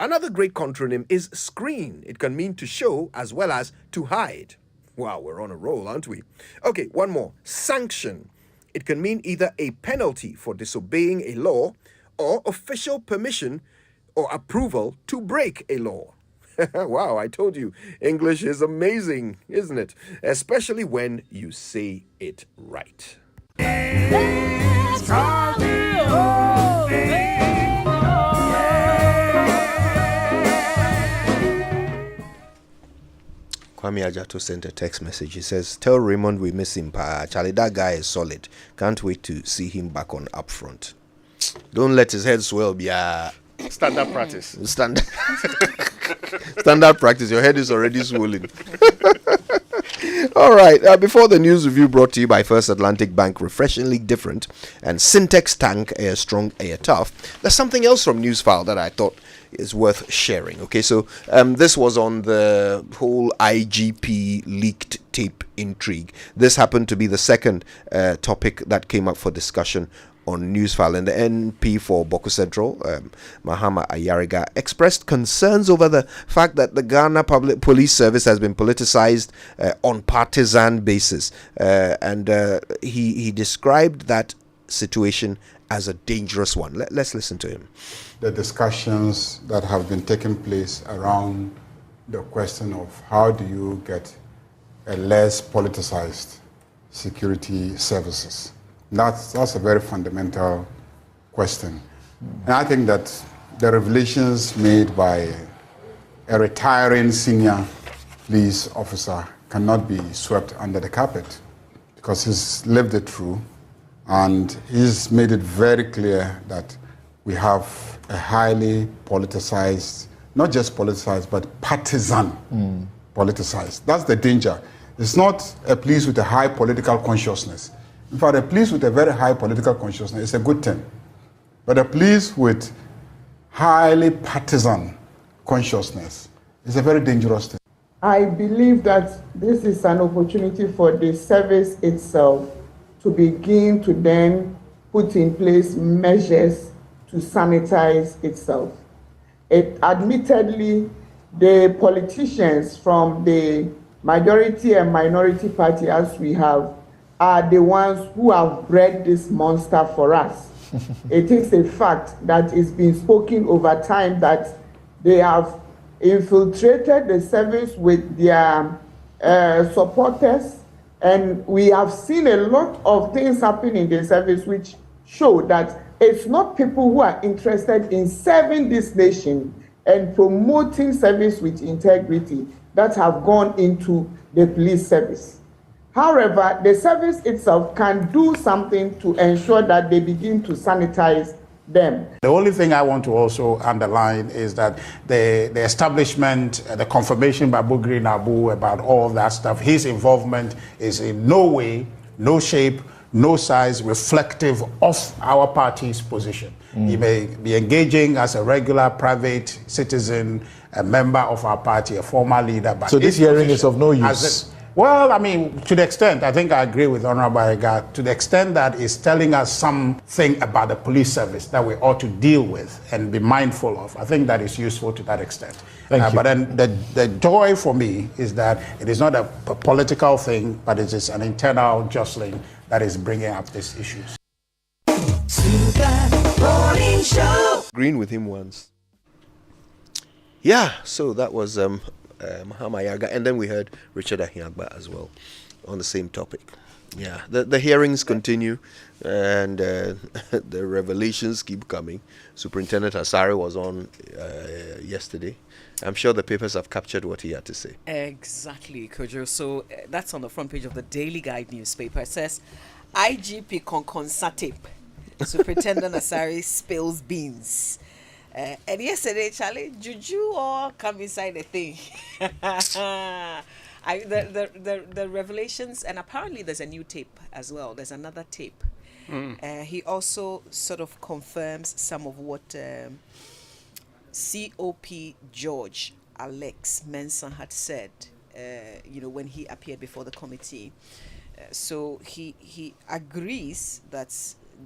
Another great contronym is screen. It can mean to show as well as to hide. Wow, we're on a roll, aren't we? Okay, one more, sanction. It can mean either a penalty for disobeying a law or official permission or approval to break a law. Wow, I told you, English is amazing, isn't it? Especially when you say it right. Kwame Ajato sent a text message. He says, tell Raymond we miss him. Charlie, that guy is solid. Can't wait to see him back on Upfront. Don't let his head swell. Standard practice. Standard practice. Your head is already swollen. All right. Before the news review brought to you by First Atlantic Bank, refreshingly different, and Syntex Tank, air strong, air tough. There's something else from Newsfile that I thought is worth sharing. Okay, so this was on the whole IGP leaked tape intrigue. This happened to be the second topic that came up for discussion on Newsfile, and the NP for Boko Central, Mahama Ayariga, expressed concerns over the fact that the Ghana Public Police Service has been politicized on partisan basis, and he described that situation as a dangerous one. Let's listen to him. The discussions that have been taking place around the question of how do you get a less politicized security services. That's a very fundamental question. And I think that the revelations made by a retiring senior police officer cannot be swept under the carpet because he's lived it through and he's made it very clear that we have a highly politicized, not just politicized, but partisan politicized. That's the danger. It's not a police with a high political consciousness. In fact, a police with a very high political consciousness is a good thing. But a police with highly partisan consciousness is a very dangerous thing. I believe that this is an opportunity for the service itself to begin to then put in place measures to sanitize itself. Admittedly, the politicians from the majority and minority party, as we have, are the ones who have bred this monster for us. It is a fact that is being spoken over time that they have infiltrated the service with their supporters, and we have seen a lot of things happen in the service which show that it's not people who are interested in serving this nation and promoting service with integrity that have gone into the police service. However, the service itself can do something to ensure that they begin to sanitize them. The only thing I want to also underline is that the establishment, the confirmation by Bugri Nabu about all that stuff, his involvement is in no way, no shape, no size reflective of our party's position. He may be engaging as a regular private citizen, a member of our party, a former leader. But so this hearing is of no use? Well, I mean, to the extent, I think I agree with Honorable Ega, to the extent that it's telling us something about the police service that we ought to deal with and be mindful of. I think that is useful to that extent. Thank you. But then the joy for me is that it is not a political thing, but it is an internal jostling that is bringing up these issues. Morning Show. Green with him once. Yeah, so that was Mahama Yaga, and then we heard Richard Ahiagba as well on the same topic. Yeah, the hearings continue, and the revelations keep coming. Superintendent Asare was on yesterday. I'm sure the papers have captured what he had to say. Exactly, Kojo. So that's on the front page of the Daily Guide newspaper. It says, IGP Conconsatip, Superintendent Asare spills beans. And yesterday, Charlie, juju all come inside the thing. The revelations, and apparently there's a new tape as well. There's another tape. He also sort of confirms some of what COP George Alex Mensah had said, when he appeared before the committee. So he agrees that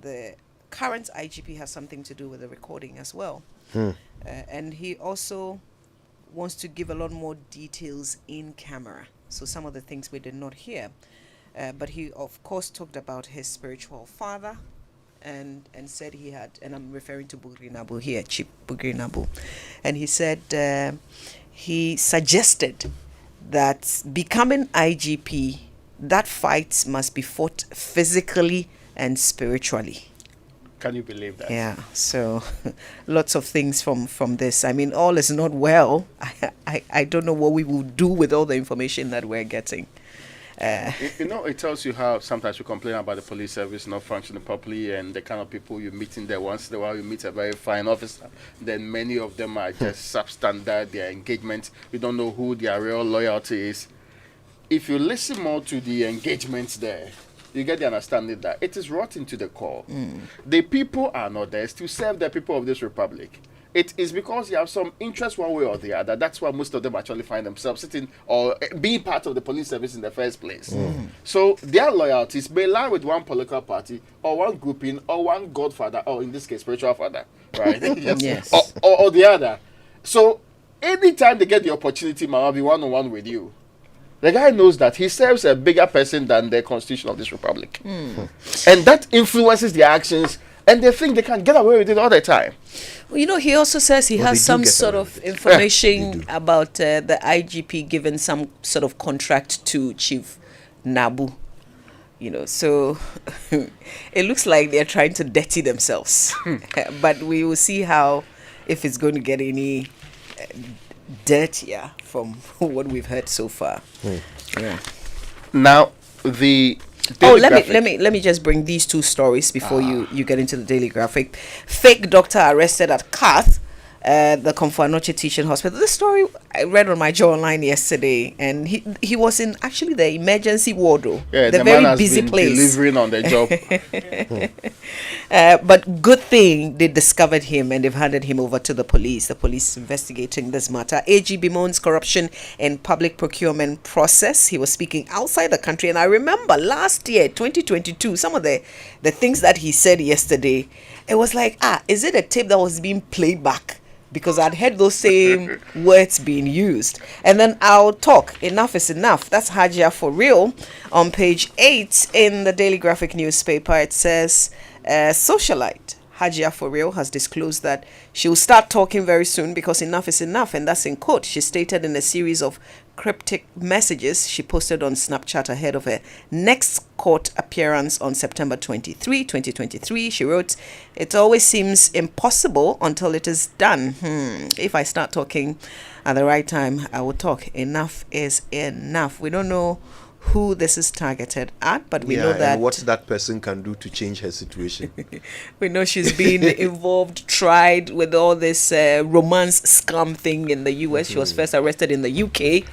the current IGP has something to do with the recording as well. And he also wants to give a lot more details in camera. So some of the things we did not hear. But he, of course, talked about his spiritual father and said he had, and I'm referring to Bugri Nabu here, Chief Bugri Nabu. And he said he suggested that becoming IGP, that fight must be fought physically and spiritually. Can you believe that? Yeah, so lots of things from this. I mean, all is not well. I don't know what we will do with all the information that we're getting. It tells you how sometimes we complain about the police service not functioning properly and the kind of people you meet in there. Once in a while you meet a very fine officer, then many of them are just substandard, their engagement. We don't know who their real loyalty is. If you listen more to the engagements there, you get the understanding that it is rotten to the core. The people are not there to serve the people of this republic. It is because you have some interest one way or the other. That's why most of them actually find themselves sitting or being part of the police service in the first place. So their loyalties may lie with one political party or one grouping or one godfather, or in this case, spiritual father, right? Yes. or the other. So anytime they get the opportunity, man, I'll be one-on-one with you. The guy knows that he serves a bigger person than the constitution of this republic. And that influences their actions, and they think they can get away with it all the time. Well, he also says he has some sort of information about the IGP giving some sort of contract to Chief Nabu. So it looks like they're trying to dirty themselves. But we will see if it's going to get any dirtier from what we've heard so far. Yeah. Now the let me just bring these two stories before you get into the Daily Graphic. Fake doctor arrested at Kath, the Komfo-Anokye Teaching Hospital. This story I read on my Joe Online yesterday, and he was in actually the emergency ward, the very man has busy been place, delivering on the job. But good thing they discovered him and they've handed him over to the police. The police investigating this matter. AG bemoans corruption in public procurement process. He was speaking outside the country, and I remember last year, 2022, some of the things that he said yesterday. it was like, is it a tape that was being played back? Because I'd heard those same words being used. And then I'll talk. Enough is enough. That's Hajia for real. On page 8 in the Daily Graphic newspaper, it says, socialite Hajia for real has disclosed that she will start talking very soon because enough is enough. And that's in quote. She stated in a series of cryptic messages she posted on Snapchat ahead of her next court appearance on September 23, 2023. She wrote, "It always seems impossible until it is done. If I start talking at the right time, I will talk. Enough is enough." We don't know who this is targeted at, but we know that... and what that person can do to change her situation. We know she's been involved, tried with all this romance scam thing in the US. She was first arrested in the UK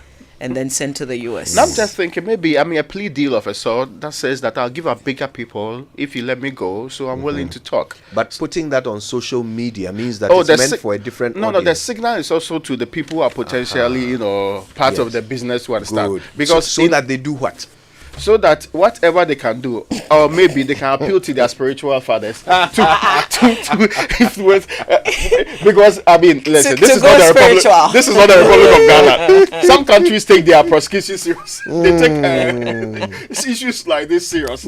and then sent to the US. Now I'm just thinking, maybe, a plea deal of a sort that says that I'll give up bigger people if you let me go, so I'm willing to talk. But putting that on social media means that it's meant for a different audience. No, the signal is also to the people who are potentially, part of the business who understand. Because so that they do what? So that whatever they can do, or maybe they can appeal to their spiritual fathers to influence. Because listen, this is not the Republic. This is not the Republic of Ghana. Some countries take their prosecution serious. They take issues like this serious.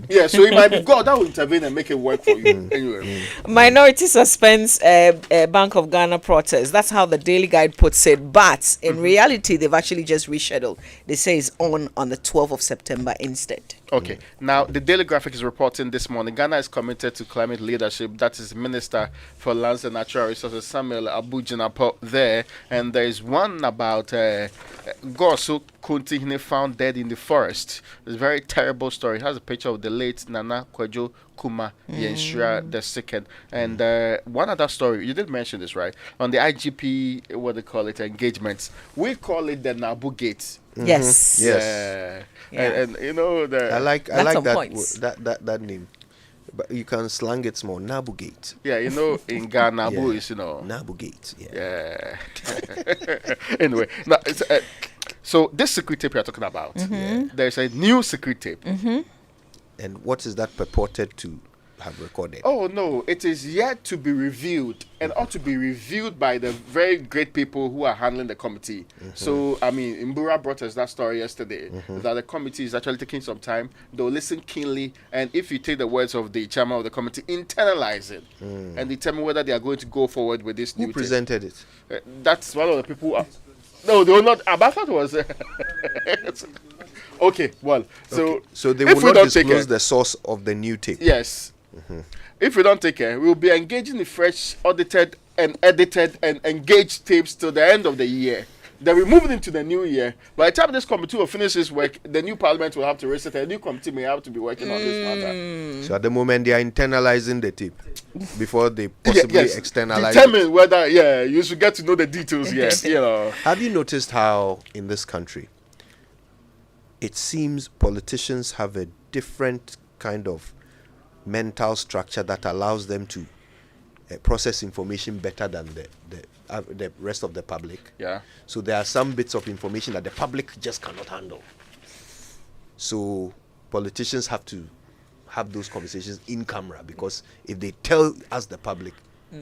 Yeah, so it might be God that will intervene and make it work for you. Anyway, minority suspends Bank of Ghana protest. That's how the Daily Guide puts it. But in reality, they've actually just rescheduled. They say it's on the 12th of September instead. Okay. Now, the Daily Graphic is reporting this morning, Ghana is committed to climate leadership. That is Minister for Lands and Natural Resources, Samuel Abu-Jinapo there. And there is one about Gosu Kuntihine found dead in the forest. It's a very terrible story. It has a picture of the late Nana Kwejo Kuma Yenshira the second. And one other story, you did mention this, right? On the IGP, what they call it, engagements. We call it the Nabu Gate. Yes. Yes. And I like that name. But you can slang it small. Nabu Gate. Yeah, in Ghana, Nabu is, Nabu Gate. Yeah. Anyway, now, so this secret tape you're talking about, there's a new secret tape. And what is that purported to have recorded? Oh, no, it is yet to be reviewed and ought to be reviewed by the very great people who are handling the committee. So, Mbura brought us that story yesterday, that the committee is actually taking some time. They'll listen keenly, and if you take the words of the chairman of the committee, internalize it and determine whether they are going to go forward with this new Who presented it? That's one of the people who no, they were not. Abathat was... Okay, well, so they will not disclose the source of the new tape. Yes. If we don't take care, we'll be engaging in fresh, audited, and edited, and engaged tapes till the end of the year. Then we move into the new year. By the time this committee will finish its work, the new parliament will have to reset. A new committee may have to be working on this matter. So at the moment, they are internalizing the tape before they possibly externalize determine it. Whether, you should get to know the details yet. Have you noticed how in this country, it seems politicians have a different kind of mental structure that allows them to process information better than the rest of the public. Yeah. So there are some bits of information that the public just cannot handle. So politicians have to have those conversations in camera, because if they tell us, the public,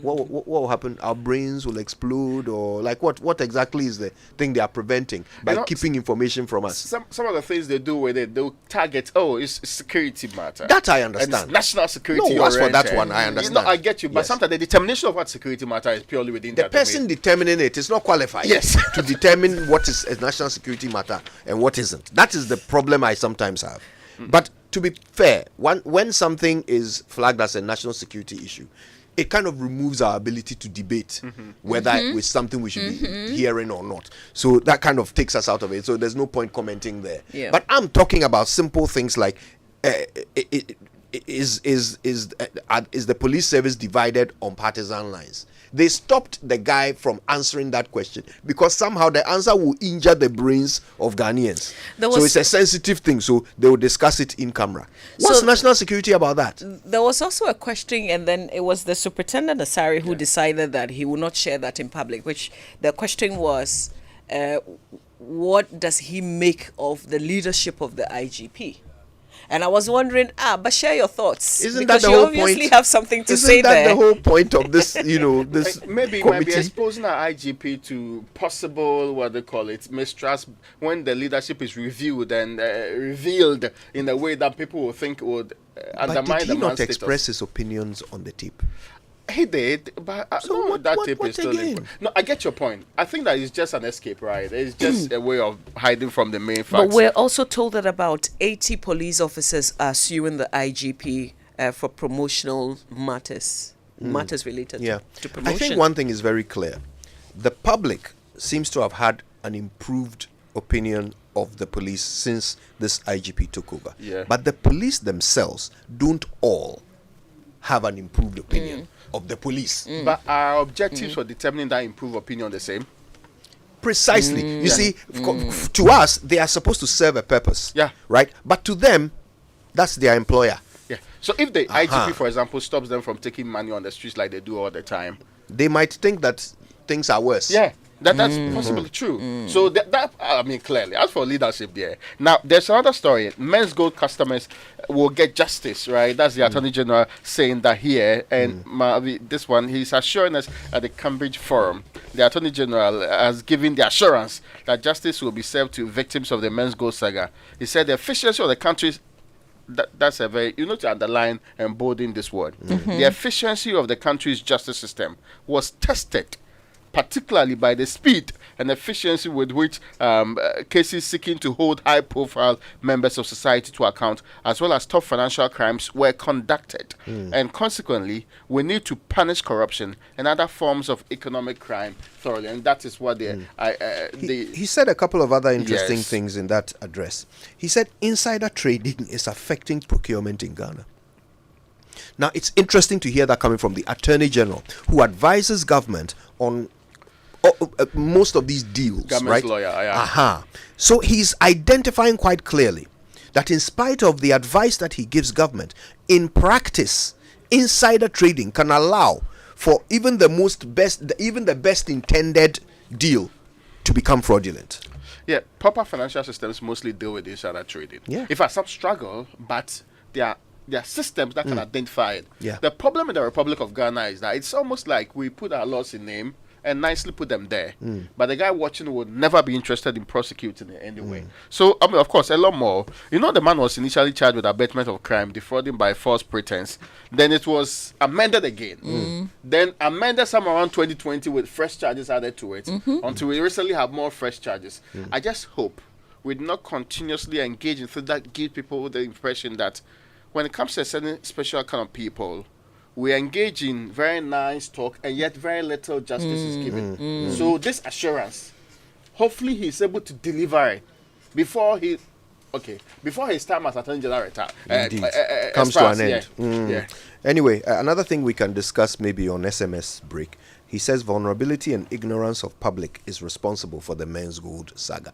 what will happen? Our brains will explode, or like what exactly is the thing they are preventing by keeping information from us? Some of the things they do with it, they'll target, it's security matter. That I understand. And it's national security. No, as for that one, I understand. I get you, but sometimes the determination of what security matter is purely within the person determining it is not qualified. Yes. To determine what is a national security matter and what isn't. That is the problem I sometimes have. But to be fair, when something is flagged as a national security issue, it kind of removes our ability to debate whether it was something we should be hearing or not. So that kind of takes us out of it. So there's no point commenting there. Yeah. But I'm talking about simple things like, is the police service divided on partisan lines? They stopped the guy from answering that question because somehow the answer will injure the brains of Ghanaians. So it's a sensitive thing, so they will discuss it in camera. What's national security about that? There was also a question, and then it was the Superintendent Asari who decided that he would not share that in public, which the question was, what does he make of the leadership of the IGP? And I was wondering, but share your thoughts. Isn't because that the you whole obviously point? have something to Isn't say that there. the whole point of this, this maybe it might be exposing our IGP to possible, what they call it, mistrust when the leadership is reviewed and revealed in a way that people will think would undermine but did the he man's not express status. his opinions on the tape? He did, but no, that tape is still again? No, I get your point. I think that it's just an escape, right? It's just a way of hiding from the main facts. But we're also told that about 80 police officers are suing the IGP for promotional matters related to promotion. I think one thing is very clear. The public seems to have had an improved opinion of the police since this IGP took over. Yeah. But the police themselves don't all have an improved opinion of the police. But are objectives for determining that improved opinion the same? Precisely. You see, to us, they are supposed to serve a purpose. Yeah. Right? But to them, that's their employer. Yeah. So if the IGP, for example, stops them from taking money on the streets like they do all the time, they might think that things are worse. Yeah. That's possibly true. So that I mean, clearly, as for leadership there. Now, there's another story. Men's Gold customers will get justice, right? That's the Attorney General saying that here. And this one, he's assuring us at the Cambridge Forum. The Attorney General has given the assurance that justice will be served to victims of the Men's Gold saga. He said the efficiency of the country's that's a very, to underline and bolding this word. The efficiency of the country's justice system was tested, particularly by the speed and efficiency with which cases seeking to hold high-profile members of society to account, as well as top financial crimes, were conducted. And consequently, we need to punish corruption and other forms of economic crime thoroughly. And that is what he said a couple of other interesting things in that address. He said insider trading is affecting procurement in Ghana. Now, it's interesting to hear that coming from the Attorney General, who advises government on most of these deals, Government's right? lawyer, So he's identifying quite clearly that in spite of the advice that he gives government, in practice, insider trading can allow for even the best intended deal to become fraudulent. Yeah, proper financial systems mostly deal with insider trading. Yeah. In fact, some struggle, but there are systems that can identify it. Yeah. The problem in the Republic of Ghana is that it's almost like we put our laws in name and nicely put them there. But the guy watching would never be interested in prosecuting it anyway. So, I mean, of course, a lot more. The man was initially charged with abetment of crime, defrauding by false pretense. Then it was amended again. Then amended some around 2020 with fresh charges added to it until we recently have more fresh charges. I just hope we do not continuously engage in things that give people the impression that when it comes to a certain special kind of people, we engage in very nice talk and yet very little justice is given. So this assurance, hopefully he's able to deliver it before his time as Attorney General comes to an end. Yeah. Anyway, another thing we can discuss maybe on SMS break. He says vulnerability and ignorance of public is responsible for the Men's Gold saga.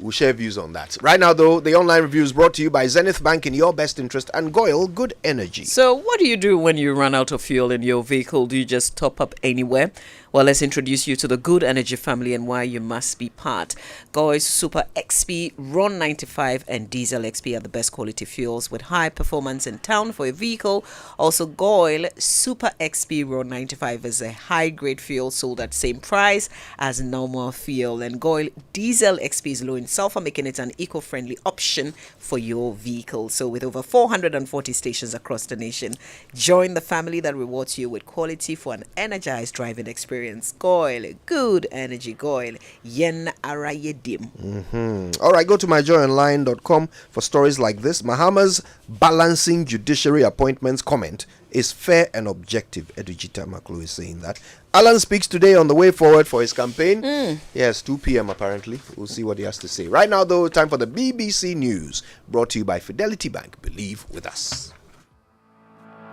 We'll share views on that. Right now, though, the online review is brought to you by Zenith Bank in your best interest and Goyle Good Energy. So what do you do when you run out of fuel in your vehicle? Do you just top up anywhere? Well, let's introduce you to the Good Energy family and why you must be part. Goyle Super XP, Ron 95 and Diesel XP are the best quality fuels with high performance in town for your vehicle. Also, Goyle Super XP Ron 95 is a high-grade fuel sold at the same price as normal fuel. And Goyle Diesel XP is low in sulfur, making it an eco-friendly option for your vehicle. So with over 440 stations across the nation, join the family that rewards you with quality for an energized driving experience. Goyle Good Energy. Goyle Yen Arayedim. All right, go to myjoyonline.com for stories like this. Mahama's balancing judiciary appointments comment is fair and objective. Edujita Maklu is saying that. Alan speaks today on the way forward for his campaign. Yes, 2 p.m. apparently. We'll see what he has to say. Right now, though, time for the BBC News, brought to you by Fidelity Bank. Believe with us.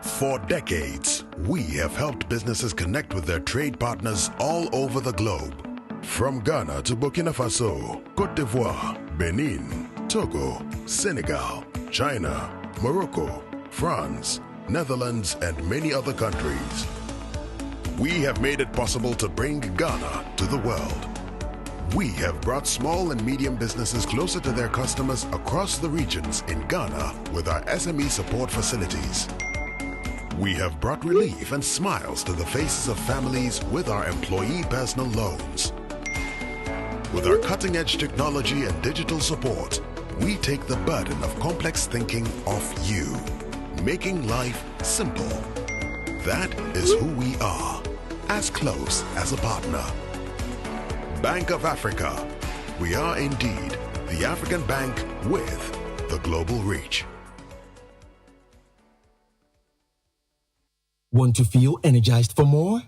For decades, we have helped businesses connect with their trade partners all over the globe. From Ghana to Burkina Faso, Côte d'Ivoire, Benin, Togo, Senegal, China, Morocco, France, Netherlands, and many other countries. We have made it possible to bring Ghana to the world. We have brought small and medium businesses closer to their customers across the regions in Ghana with our SME support facilities. We have brought relief and smiles to the faces of families with our employee personal loans. With our cutting-edge technology and digital support, we take the burden of complex thinking off you, making life simple. That is who we are, as close as a partner. Bank of Africa. We are indeed the African bank with the global reach. Want to feel energized for more?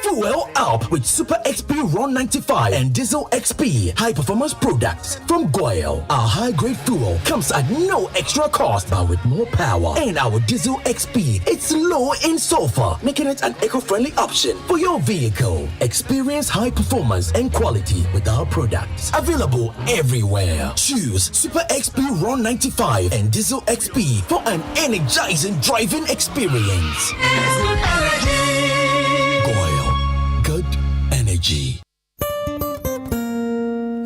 Fuel up with Super XP Ron 95 and Diesel XP high performance products from Goyle. Our high grade fuel comes at no extra cost, but with more power. And our Diesel XP, it's low in sulfur, making it an eco-friendly option for your vehicle. Experience high performance and quality with our products. Available everywhere. Choose Super XP Ron 95 and Diesel XP for an energizing driving experience. Good energy.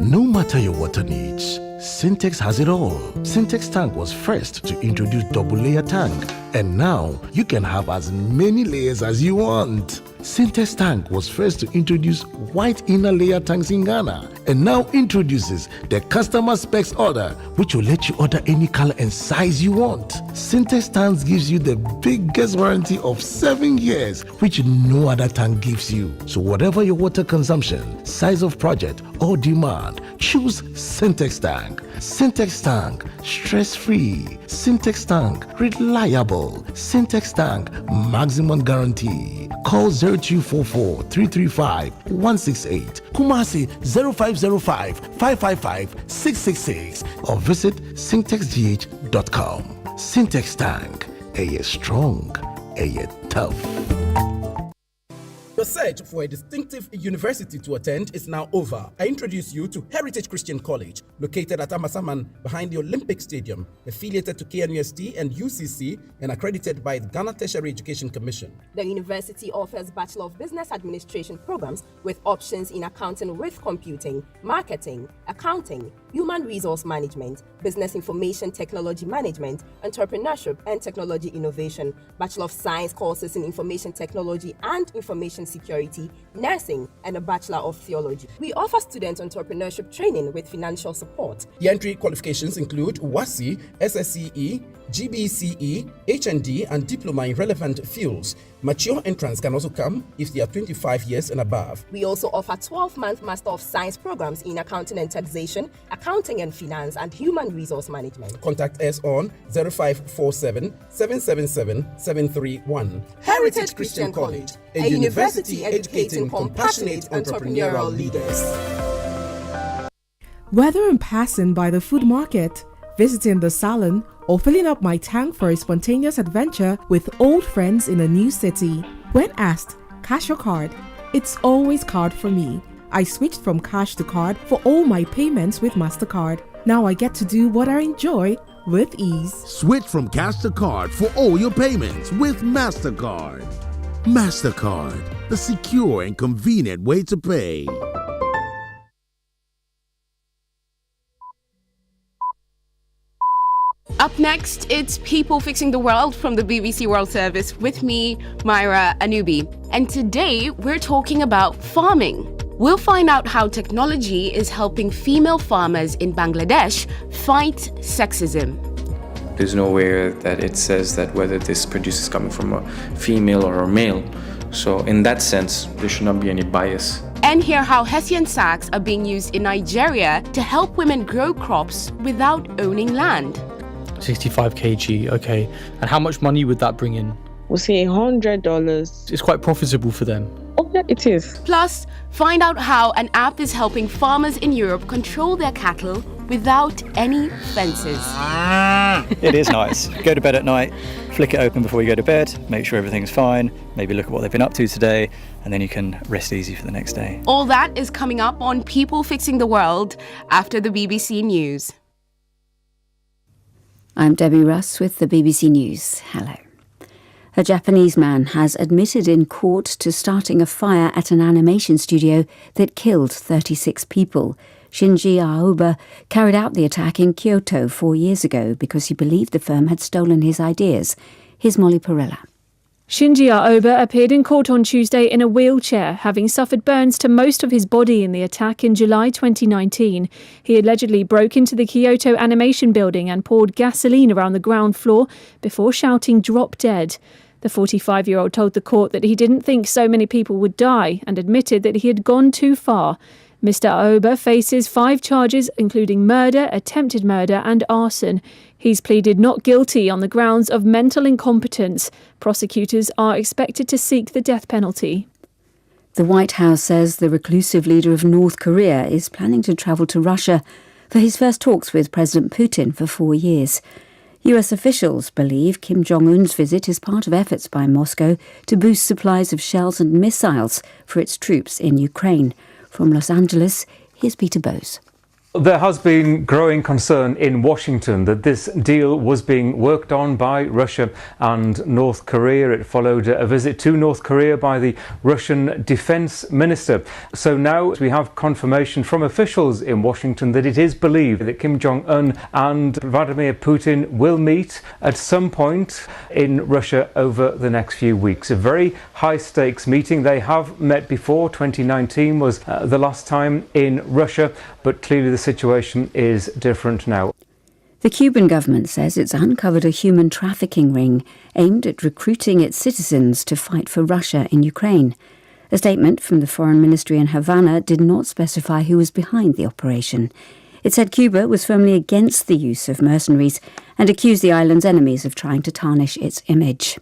No matter your water needs, Syntex has it all. Syntex tank was first to introduce double layer tank, and now you can have as many layers as you want. Syntex tank was first to introduce white inner layer tanks in Ghana, and now introduces the customer specs order, which will let you order any color and size you want. Syntex tanks gives you the biggest warranty of 7 years, which no other tank gives you. So whatever your water consumption, size of project, or demand, choose Syntex tank. Syntex tank, stress-free. Syntex tank, reliable. Syntex tank, maximum guarantee. Call 0244 335 168, Kumasi 0505 555 666, or visit syntexgh.com. Syntex tank, strong, tough. Your search for a distinctive university to attend is now over. I introduce you to Heritage Christian College, located at Amasaman behind the Olympic Stadium, affiliated to KNUST and UCC, and accredited by the Ghana Tertiary Education Commission. The university offers Bachelor of Business Administration programs with options in accounting with computing, marketing, accounting, human resource management, business information technology management, entrepreneurship and technology innovation, Bachelor of Science courses in information technology and information security, nursing, and a Bachelor of Theology. We offer student entrepreneurship training with financial support. The entry qualifications include WASI, SSCE, GBCE, HND, and diploma in relevant fields. Mature entrants can also come if they are 25 years and above. We also offer 12-month Master of Science programs in accounting and taxation, accounting and finance, and human resource management. Contact us on 0547 777 731. Heritage Christian College, a university educating compassionate entrepreneurial leaders. Whether I'm passing by the food market, visiting the salon, or filling up my tank for a spontaneous adventure with old friends in a new city. When asked, cash or card? It's always card for me. I switched from cash to card for all my payments with MasterCard. Now I get to do what I enjoy with ease. Switch from cash to card for all your payments with MasterCard. MasterCard, the secure and convenient way to pay. Up next, it's People Fixing the World from the BBC World Service with me, Myra Anubi. And today, we're talking about farming. We'll find out how technology is helping female farmers in Bangladesh fight sexism. There's nowhere that it says that whether this produce is coming from a female or a male. So in that sense, there should not be any bias. And hear how Hessian sacks are being used in Nigeria to help women grow crops without owning land. 65 kg, okay. And how much money would that bring in? We'll say $100. It's quite profitable for them. Oh, yeah, it is. Plus, find out how an app is helping farmers in Europe control their cattle without any fences. It is nice. Go to bed at night, flick it open before you go to bed, make sure everything's fine, maybe look at what they've been up to today, and then you can rest easy for the next day. All that is coming up on People Fixing the World after the BBC News. I'm Debbie Russ with the BBC News. Hello. A Japanese man has admitted in court to starting a fire at an animation studio that killed 36 people. Shinji Aoba carried out the attack in Kyoto 4 years ago because he believed the firm had stolen his ideas. Here's Molly Perella. Shinji Aoba appeared in court on Tuesday in a wheelchair, having suffered burns to most of his body in the attack in July 2019. He allegedly broke into the Kyoto Animation Building and poured gasoline around the ground floor before shouting "drop dead." The 45-year-old told the court that he didn't think so many people would die and admitted that he had gone too far. Mr. Aoba faces 5 charges, including murder, attempted murder and arson. He's pleaded not guilty on the grounds of mental incompetence. Prosecutors are expected to seek the death penalty. The White House says the reclusive leader of North Korea is planning to travel to Russia for his first talks with President Putin for 4 years. US officials believe Kim Jong-un's visit is part of efforts by Moscow to boost supplies of shells and missiles for its troops in Ukraine. From Los Angeles, here's Peter Bose. There has been growing concern in Washington that this deal was being worked on by Russia and North Korea. It followed a visit to North Korea by the Russian defense minister. So now we have confirmation from officials in Washington that it is believed that Kim Jong-un and Vladimir Putin will meet at some point in Russia over the next few weeks. A very high stakes meeting. They have met before. 2019 was the last time in Russia, but clearly the situation is different now. The Cuban government says it's uncovered a human trafficking ring aimed at recruiting its citizens to fight for Russia in Ukraine. A statement from the Foreign Ministry in Havana did not specify who was behind the operation. It said Cuba was firmly against the use of mercenaries and accused the island's enemies of trying to tarnish its image.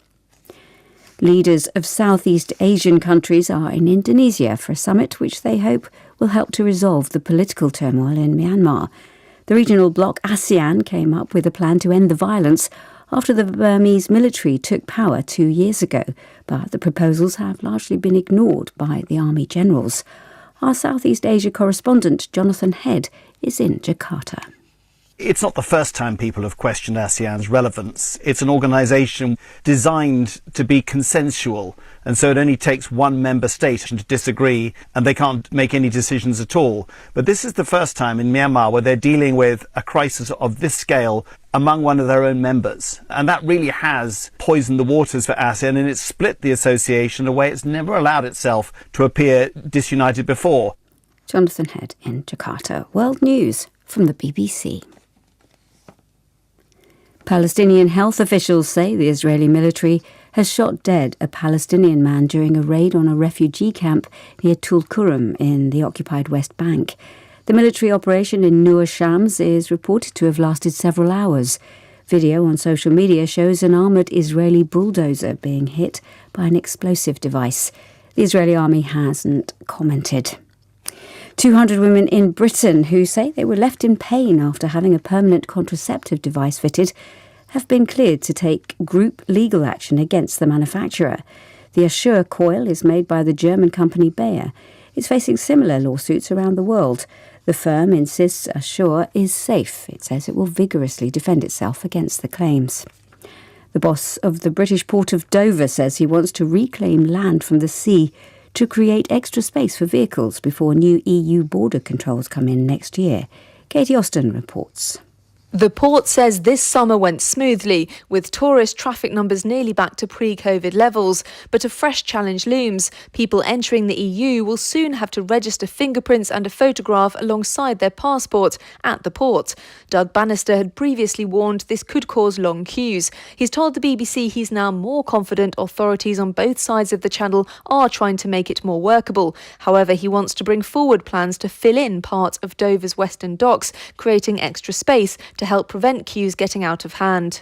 Leaders of Southeast Asian countries are in Indonesia for a summit which they hope will help to resolve the political turmoil in Myanmar. The regional bloc ASEAN came up with a plan to end the violence after the Burmese military took power 2 years ago, but the proposals have largely been ignored by the army generals. Our Southeast Asia correspondent Jonathan Head is in Jakarta. It's not the first time people have questioned ASEAN's relevance. It's an organisation designed to be consensual, and so it only takes one member state to disagree, and they can't make any decisions at all. But this is the first time in Myanmar where they're dealing with a crisis of this scale among one of their own members. And that really has poisoned the waters for ASEAN, and it's split the association in a way it's never allowed itself to appear disunited before. Jonathan Head in Jakarta. World News from the BBC. Palestinian health officials say the Israeli military has shot dead a Palestinian man during a raid on a refugee camp near Tulkurum in the occupied West Bank. The military operation in Nur Shams is reported to have lasted several hours. Video on social media shows an armoured Israeli bulldozer being hit by an explosive device. The Israeli army hasn't commented. 200 women in Britain who say they were left in pain after having a permanent contraceptive device fitted have been cleared to take group legal action against the manufacturer. The Assure coil is made by the German company Bayer. It's facing similar lawsuits around the world. The firm insists Assure is safe. It says it will vigorously defend itself against the claims. The boss of the British port of Dover says he wants to reclaim land from the sea to create extra space for vehicles before new EU border controls come in next year. Katie Austin reports. The port says this summer went smoothly, with tourist traffic numbers nearly back to pre-COVID levels. But a fresh challenge looms. People entering the EU will soon have to register fingerprints and a photograph alongside their passport at the port. Doug Bannister had previously warned this could cause long queues. He's told the BBC he's now more confident authorities on both sides of the channel are trying to make it more workable. However, he wants to bring forward plans to fill in part of Dover's western docks, creating extra space to help prevent queues getting out of hand.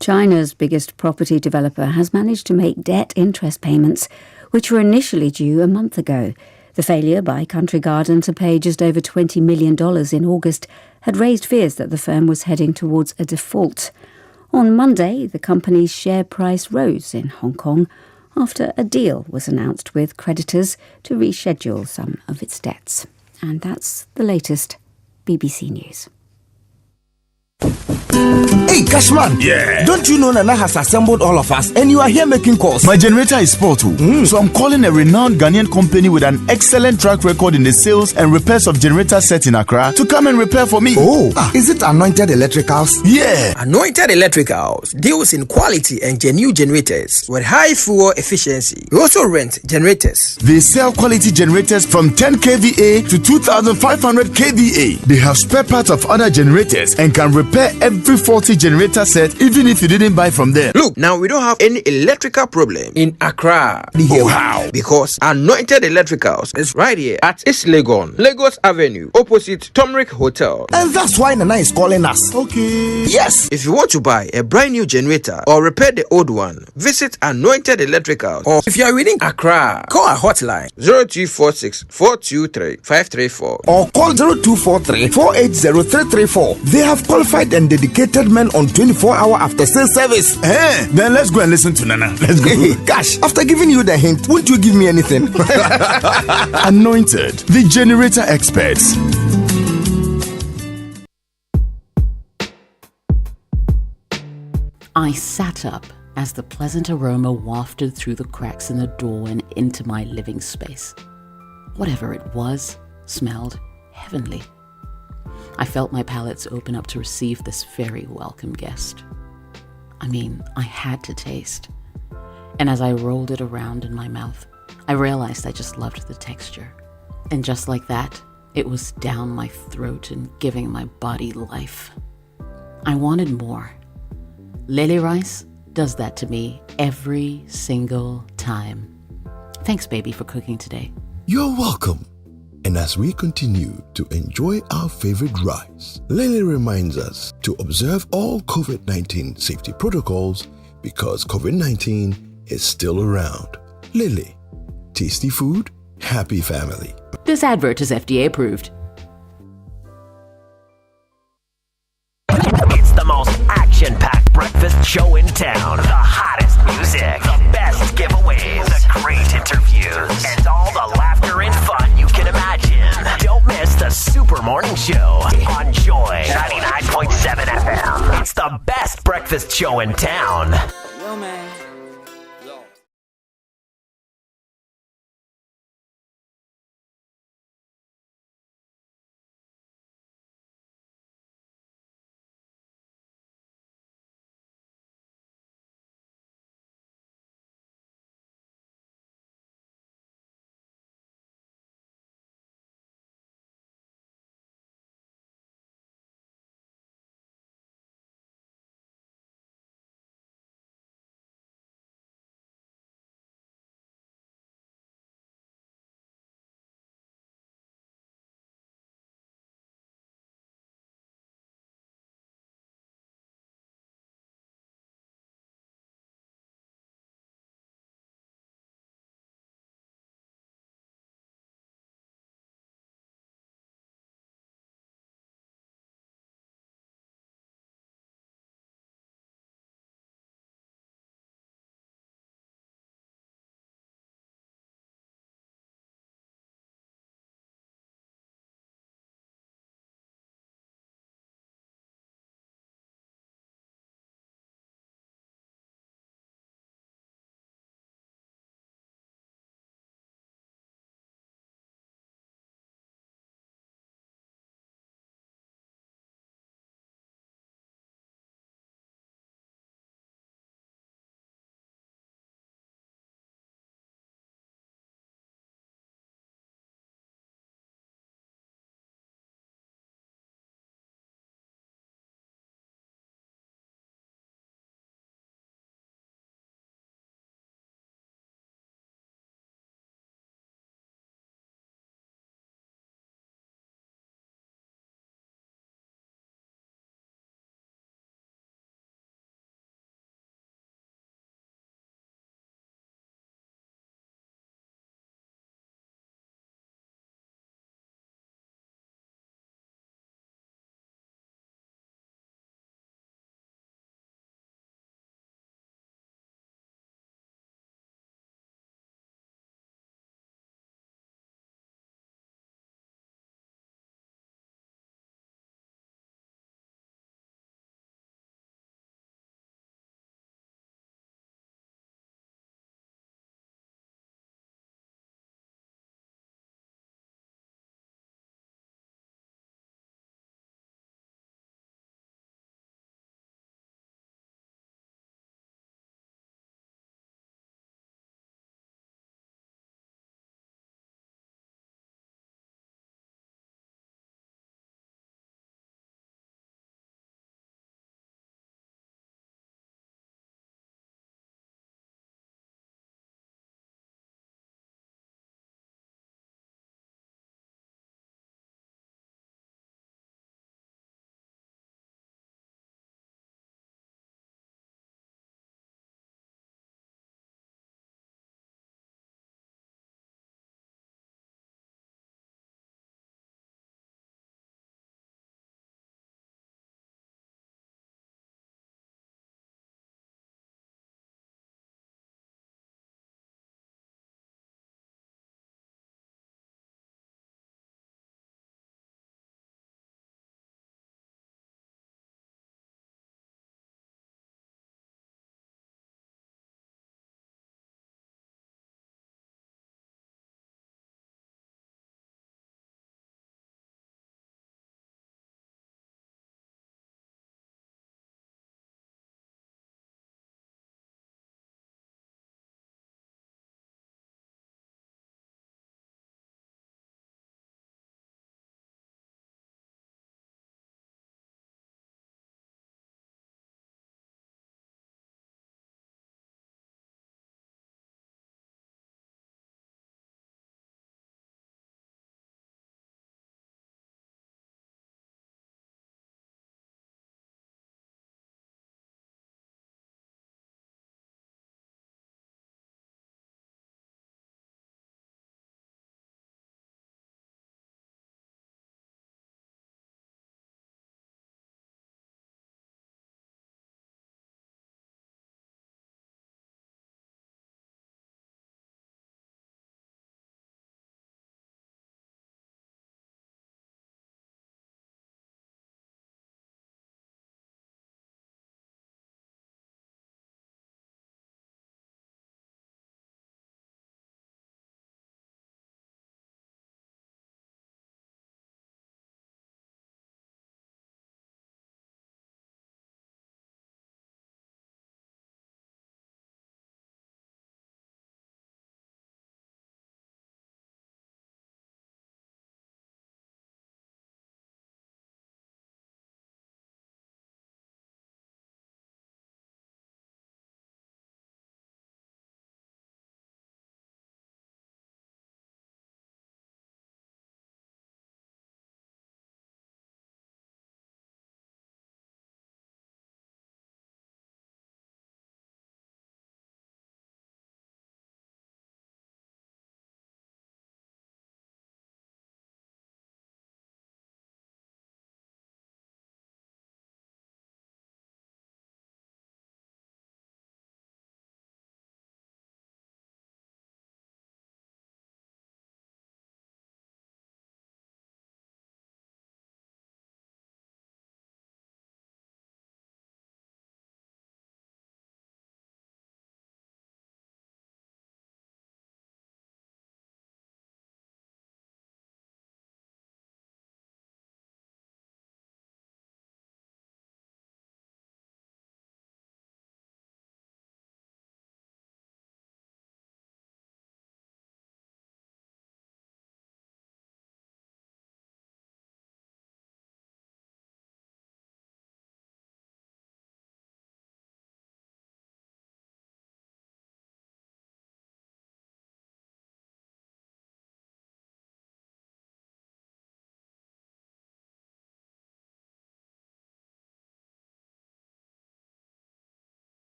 China's biggest property developer has managed to make debt interest payments, which were initially due a month ago. The failure by Country Garden to pay just over $20 million in August had raised fears that the firm was heading towards a default. On Monday, the company's share price rose in Hong Kong after a deal was announced with creditors to reschedule some of its debts. And that's the latest BBC News. Hey, Cashman. Yeah. Don't you know Nana has assembled all of us and you are here making calls? My generator is spoiled too. So I'm calling a renowned Ghanaian company with an excellent track record in the sales and repairs of generator sets in Accra to come and repair for me. Is it Anointed Electricals? Yeah. Anointed Electricals deals in quality and genuine generators with high fuel efficiency. We also rent generators. They sell quality generators from 10 kVA to 2500 kVA. They have spare parts of other generators and can repair every faulty generator set even if you didn't buy from them. Look, now we don't have any electrical problem in Accra. How? Because Anointed Electricals is right here at East Legon, Lagos Avenue, opposite Tomric Hotel. And that's why Nana is calling us. Okay. Yes. If you want to buy a brand new generator or repair the old one, visit Anointed Electricals. Or if you are within Accra, call our hotline 0246 423 534 or call 0243 480 334. They have qualified and dedicated men on 24-hour after sales service. Then let's go and listen to Nana. Let's go. Gosh, after giving you the hint, won't you give me anything? Anointed, the generator experts. I sat up as the pleasant aroma wafted through the cracks in the door and into my living space. Whatever it was, smelled heavenly. I felt my palates open up to receive this very welcome guest. I mean, I had to taste. And as I rolled it around in my mouth, I realized I just loved the texture. And just like that, it was down my throat and giving my body life. I wanted more. Lily rice does that to me every single time. Thanks, baby, for cooking today. You're welcome. And as we continue to enjoy our favorite rice, Lily reminds us to observe all COVID-19 safety protocols because COVID-19 is still around. Lily, tasty food, happy family. This advert is FDA approved. It's the most action-packed breakfast show in town. The hottest music, the best giveaways, the great interviews, and all the laughter and fun you can imagine. Don't miss the Super Morning Show on Joy 99.7 FM. It's the best breakfast show in town. Yo, man.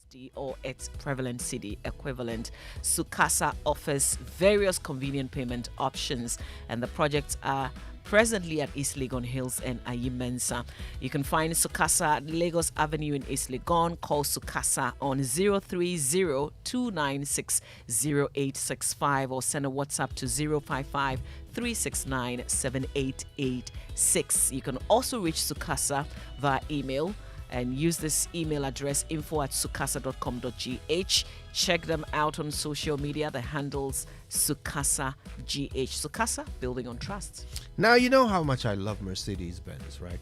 USD or its prevalent cedi equivalent. Sukasa offers various convenient payment options, and the projects are presently at East Legon Hills and Ayimensa. You can find Sukasa at Lagos Avenue in East Legon. Call Sukasa on 030-296-0865 or send a WhatsApp to 055-369-7886. You can also reach Sukasa via email and use this email address info@sukasa.com.gh. Check them out on social media. The handles Sukasa GH. Sukasa, building on trust. Now you know how much I love Mercedes-Benz, right?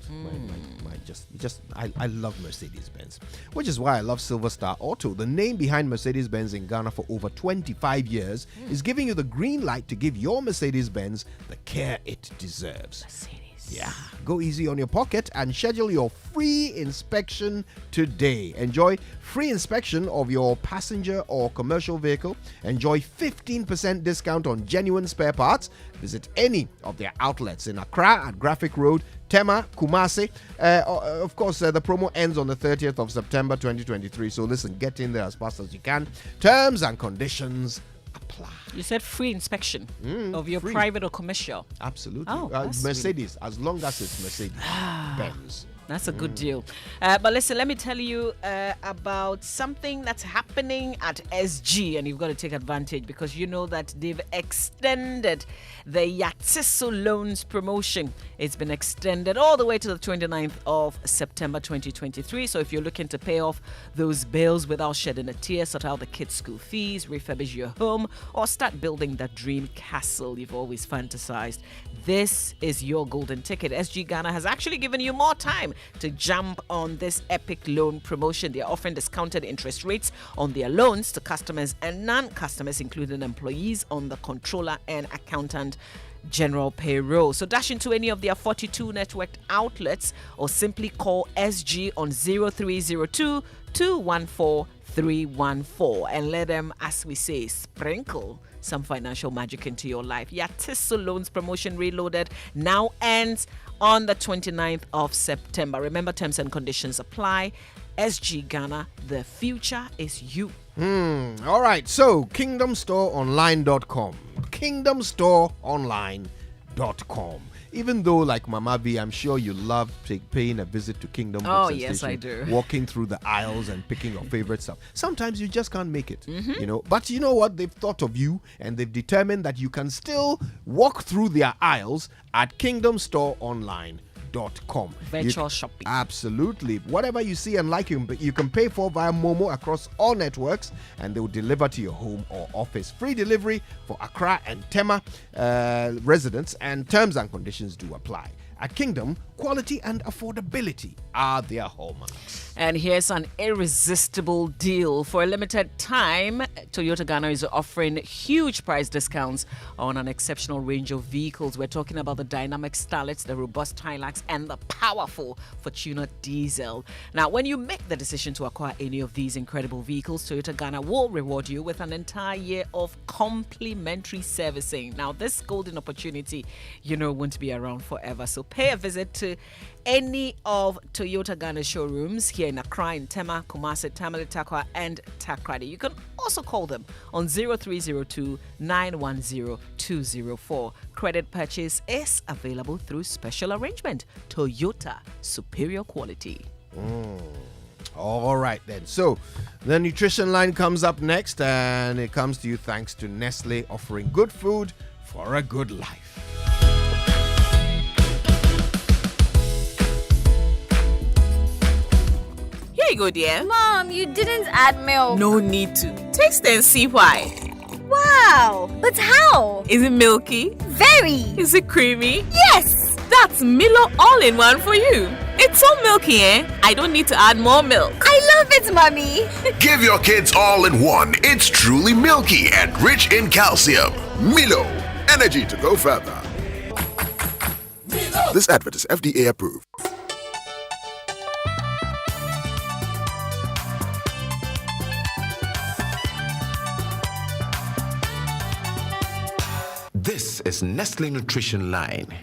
I love Mercedes-Benz, which is why I love Silver Star Auto. The name behind Mercedes-Benz in Ghana for over 25 years is giving you the green light to give your Mercedes-Benz the care it deserves. Yeah, go easy on your pocket and schedule your free inspection today. Enjoy free inspection of your passenger or commercial vehicle. Enjoy 15% discount on genuine spare parts. Visit any of their outlets in Accra at Graphic Road, Tema, Kumasi. Of course, the promo ends on the 30th of September 2023. So listen, get in there as fast as you can. Terms and conditions apply. You said free inspection of your private or commercial. Absolutely. Oh, Mercedes, as long as it's Mercedes-Benz. That's a good deal. But listen, let me tell you about something that's happening at SG, and you've got to take advantage because you know that they've extended the Yatiso loans promotion. It's been extended all the way to the 29th of September 2023. So if you're looking to pay off those bills without shedding a tear, sort out the kids' school fees, refurbish your home, or start building that dream castle you've always fantasized, this is your golden ticket. SG Ghana has actually given you more time to jump on this epic loan promotion. They are offering discounted interest rates on their loans to customers and non-customers, including employees on the controller and accountant general payroll. So dash into any of their 42 networked outlets or simply call SG on 0302 214 314 and let them, as we say, sprinkle some financial magic into your life. Yatiso Loans Promotion Reloaded now ends on the 29th of September. Remember, terms and conditions apply. SG Ghana, the future is you. All right, so kingdomstoreonline.com. Kingdomstoreonline.com. Even though, like Mama V, I'm sure you love paying a visit to Kingdom Books and yes, Station, I do. walking through the aisles and picking your favorite stuff. Sometimes you just can't make it, you know. But you know what? They've thought of you and they've determined that you can still walk through their aisles at kingdomstoreonline.com. Virtual shopping. Absolutely. Whatever you see and like, you can pay for via Momo across all networks and they will deliver to your home or office. Free delivery for Accra and Tema residents, and terms and conditions do apply. At Kingdom, quality and affordability are their hallmarks. And here's an irresistible deal. For a limited time, Toyota Ghana is offering huge price discounts on an exceptional range of vehicles. We're talking about the dynamic Starlets, the robust Hilux, and the powerful Fortuner diesel. Now, when you make the decision to acquire any of these incredible vehicles, Toyota Ghana will reward you with an entire year of complimentary servicing. Now, this golden opportunity, won't be around forever. So pay a visit to any of Toyota Ghana showrooms here in Accra, in Tema, Kumasi, Tamale, Takwa, and Takrady. You can also call them on 0302 910 204. Credit purchase is available through special arrangement. Toyota, superior quality. All right then. So the nutrition line comes up next, and it comes to you thanks to Nestle, offering good food for a good life. Here you go, dear. Mom, you didn't add milk. No need to. Taste and see why. Wow, but how? Is it milky? Very. Is it creamy? Yes. That's Milo all-in-one for you. It's so milky, I don't need to add more milk. I love it, Mommy. Give your kids all-in-one. It's truly milky and rich in calcium. Milo, energy to go further. Milo. This advert is FDA approved. This is Nestle Nutrition Line.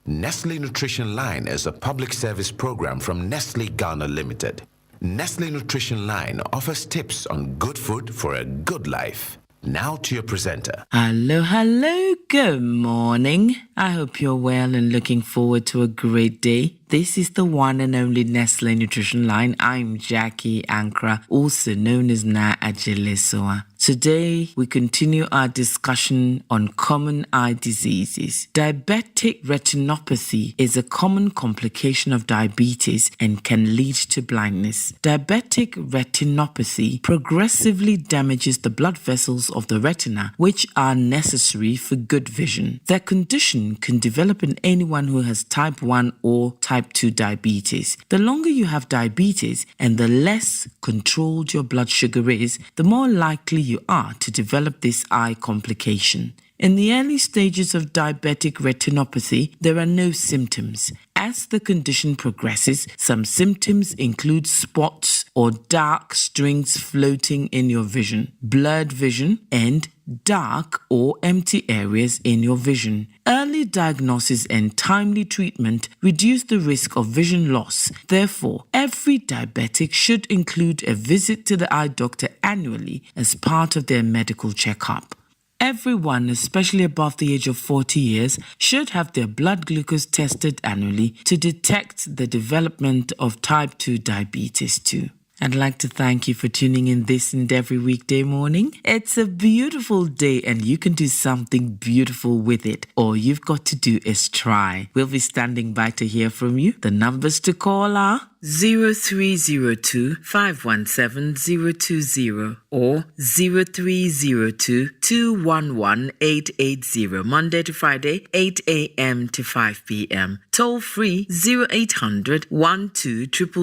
Nestle Nutrition Line is a public service program from Nestle Ghana Limited. Nestle Nutrition line offers tips on good food for a good life. Now to your presenter. Hello, good morning. I hope you're well and looking forward to a great day. This is the one and only Nestle Nutrition Line. I'm Jackie Ankra, also known as Na Ajelesoa. Today, we continue our discussion on common eye diseases. Diabetic retinopathy is a common complication of diabetes and can lead to blindness. Diabetic retinopathy progressively damages the blood vessels of the retina, which are necessary for good vision. The condition can develop in anyone who has type 1 or type 2 diabetes. The longer you have diabetes and the less controlled your blood sugar is, the more likely you are to develop this eye complication. In the early stages of diabetic retinopathy, there are no symptoms. As the condition progresses, some symptoms include spots or dark strings floating in your vision, blurred vision, and dark or empty areas in your vision. Early diagnosis and timely treatment reduce the risk of vision loss. Therefore, every diabetic should include a visit to the eye doctor annually as part of their medical checkup. Everyone, especially above the age of 40 years, should have their blood glucose tested annually to detect the development of type 2 diabetes too. I'd like to thank you for tuning in this and every weekday morning. It's a beautiful day and you can do something beautiful with it. All you've got to do is try. We'll be standing by to hear from you. The numbers to call are 0302 517 020 or 0302 211 880. Monday to Friday, 8 a.m. to 5 p.m. Toll free 0800 12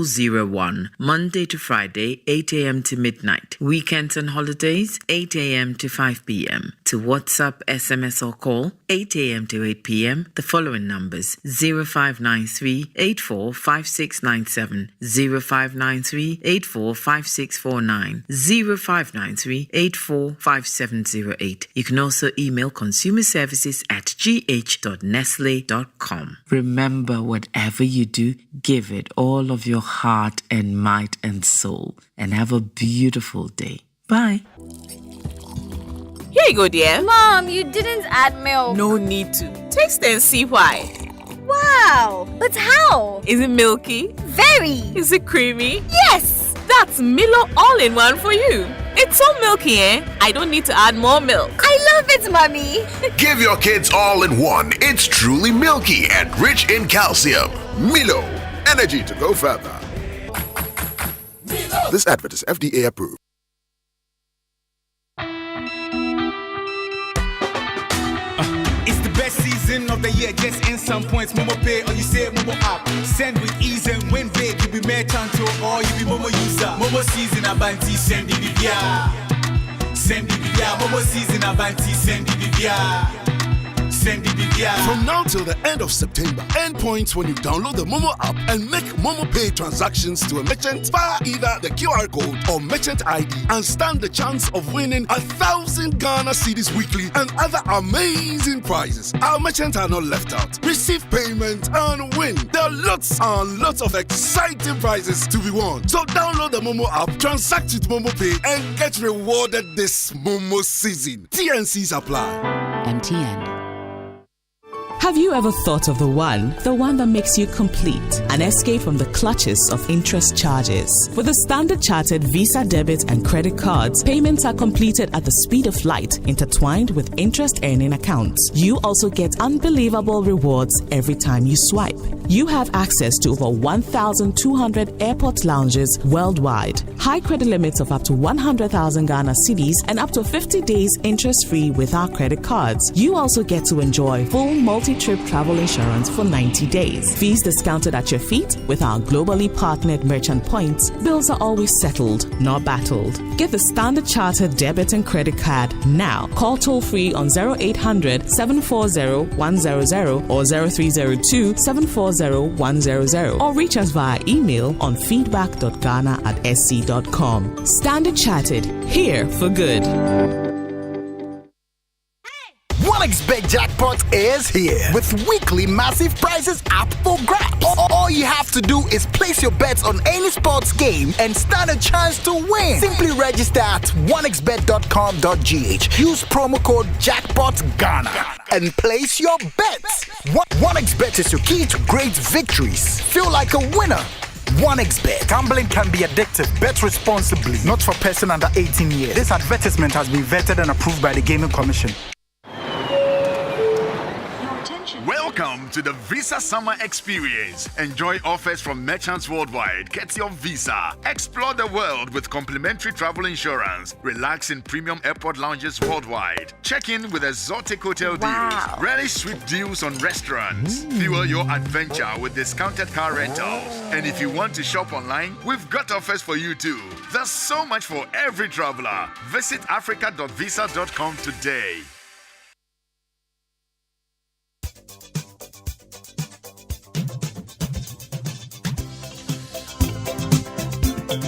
0001. Monday to Friday, 8 a.m. to midnight. Weekends and holidays, 8 a.m. to 5 p.m. To WhatsApp, SMS or call, 8 a.m. to 8 p.m. The following numbers: 0593 845697, 0593 845649, 0593 845708. You can also email consumerservices@gh.nestle.com. Remember, whatever you do, give it all of your heart and might and soul, and have a beautiful day. Bye. Here you go, dear. Mom, you didn't add milk. No need to. Taste and see why. Wow, but how? Is it milky? Very. Is it creamy? Yes. That's Milo all-in-one for you. It's so milky, eh? I don't need to add more milk. I love it, Mommy. Give your kids all in one. It's truly milky and rich in calcium. Milo, energy to go further. Milo. This advert is FDA approved. It's the best season of the year, just in some points. Momo pay or you say Momo app. Send with ease and win big. You be merchant or you be Momo user. Momo season abanti send the BBR. Send the BBR. Momo season abanti send the BBR. Send the BBR. From now till the end of September, earn points when you download the Momo app and make Momo Pay transactions to a merchant via either the QR code or merchant ID and stand the chance of winning 1,000 Ghana cedis weekly and other amazing prizes. Our merchants are not left out. Receive payment and win. There are lots and lots of exciting prizes to be won. So download the Momo app, transact with Momo Pay and get rewarded this Momo season. TNCs apply. MTN. Have you ever thought of the one that makes you complete? An escape from the clutches of interest charges. With the Standard Chartered Visa debit and credit cards, payments are completed at the speed of light, intertwined with interest-earning accounts. You also get unbelievable rewards every time you swipe. You have access to over 1,200 airport lounges worldwide, high credit limits of up to 100,000 Ghana cedis, and up to 50 days interest-free with our credit cards. You also get to enjoy full multi-trip travel insurance for 90 days. Fees discounted at your feet with our globally partnered merchant points. Bills are always settled, not battled. Get the Standard Chartered debit and credit card now. Call toll-free on 0800 740 100 or 0302 740 100 or reach us via email on feedback.ghana@sc.com. Standard Chartered, here for good. OneXBet jackpot is here with weekly massive prizes up for grabs. All you have to do is place your bets on any sports game and stand a chance to win. Simply register at onexbet.com.gh. Use promo code JackpotGhana and place your bets. 1xBet is your key to great victories. Feel like a winner. 1xBet. Gambling can be addictive. Bet responsibly. Not for person under 18 years. This advertisement has been vetted and approved by the Gaming Commission. Welcome to the Visa Summer Experience. Enjoy offers from merchants worldwide. Get your visa. Explore the world with complimentary travel insurance. Relax in premium airport lounges worldwide. Check in with exotic hotel deals. Relish sweet deals on restaurants. Fuel your adventure with discounted car rentals. And if you want to shop online, we've got offers for you too. There's so much for every traveler. Visit africa.visa.com today.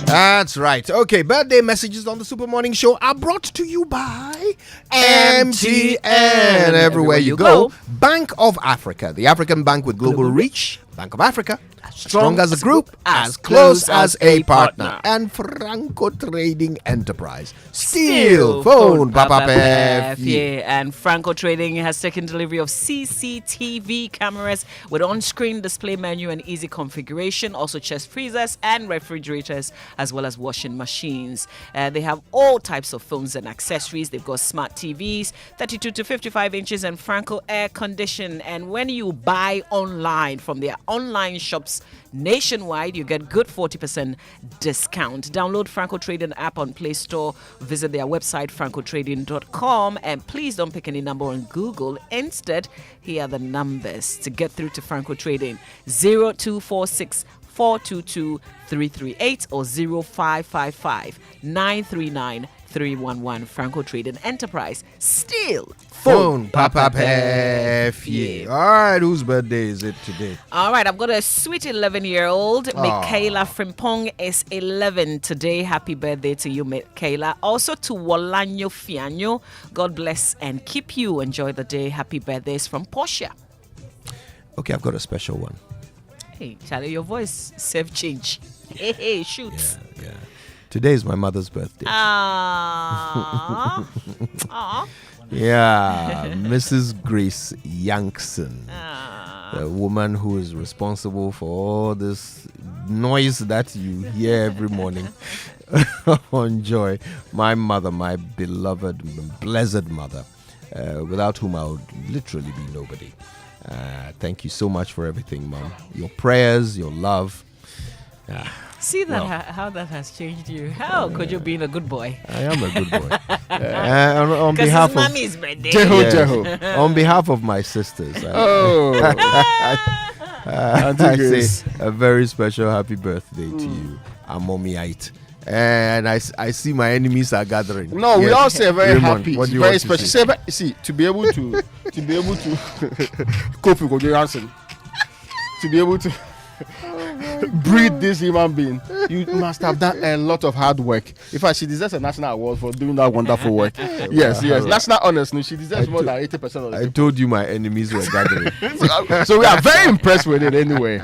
That's right. Okay, birthday messages on the Super Morning Show are brought to you by MTN. Everywhere you go. Bank of Africa, the African bank with global reach. Bank of Africa, strong as a group, as close as a partner. And Franco Trading Enterprise. Still phone, Papa Pef. Yeah, and Franco Trading has taken delivery of CCTV cameras with on-screen display menu and easy configuration, also chest freezers and refrigerators, as well as washing machines. They have all types of phones and accessories. They've got smart TVs, 32 to 55 inches, and Franco air condition. And when you buy online from their online shops nationwide, you get good 40% discount. Download Franco Trading app on Play Store. Visit their website francotrading.com, and please don't pick any number on Google. Instead, here are the numbers to get through to Franco Trading: 0246 422 338 or 0555 939 311. Franco Trading Enterprise. Still phone, Papa Pef. Yeah. All right, whose birthday is it today? All right, I've got a sweet 11-year-old. Michaela Frimpong is 11 today. Happy birthday to you, Michaela. Also to Wolanyo Fianyo. God bless and keep you. Enjoy the day. Happy birthdays from Portia. Okay, I've got a special one. Hey, Charlie, your voice self change. Hey, shoot. Yeah. Today is my mother's birthday. Aww. Yeah, Mrs. Grace Yankson, the woman who is responsible for all this noise that you hear every morning on Joy. My mother, my beloved, blessed mother, without whom I would literally be nobody. Thank you so much for everything, Mom. Your prayers, your love. See that how that has changed you. How could you be a good boy? I am a good boy. On behalf of mommy's birthday. Jeho. On behalf of my sisters, I say a very special happy birthday to you, Amomiite. And I see my enemies are gathering. No, we all say very Raymond, happy, what do you very want to special. say? See, to be able to cope with Johansson, to be able to breed this human being, you must have done a lot of hard work. In fact, she deserves a national award for doing that wonderful work. Yes. That's not honest. No, she deserves more than 80% of it. I told you my enemies were gathering. So we are very impressed with it anyway.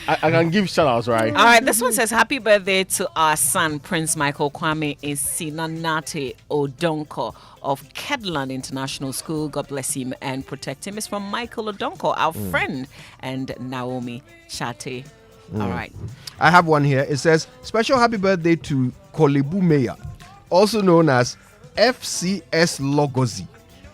I can give shout outs, right? All right, this one says happy birthday to our son Prince Michael Kwame Isinanate Odonko of Kedland International School. God bless him and protect him. It's from Michael Odonko, our friend, and Naomi Chate. All right. I have one here. It says, special happy birthday to Kolebu Meya, also known as FCS Logozi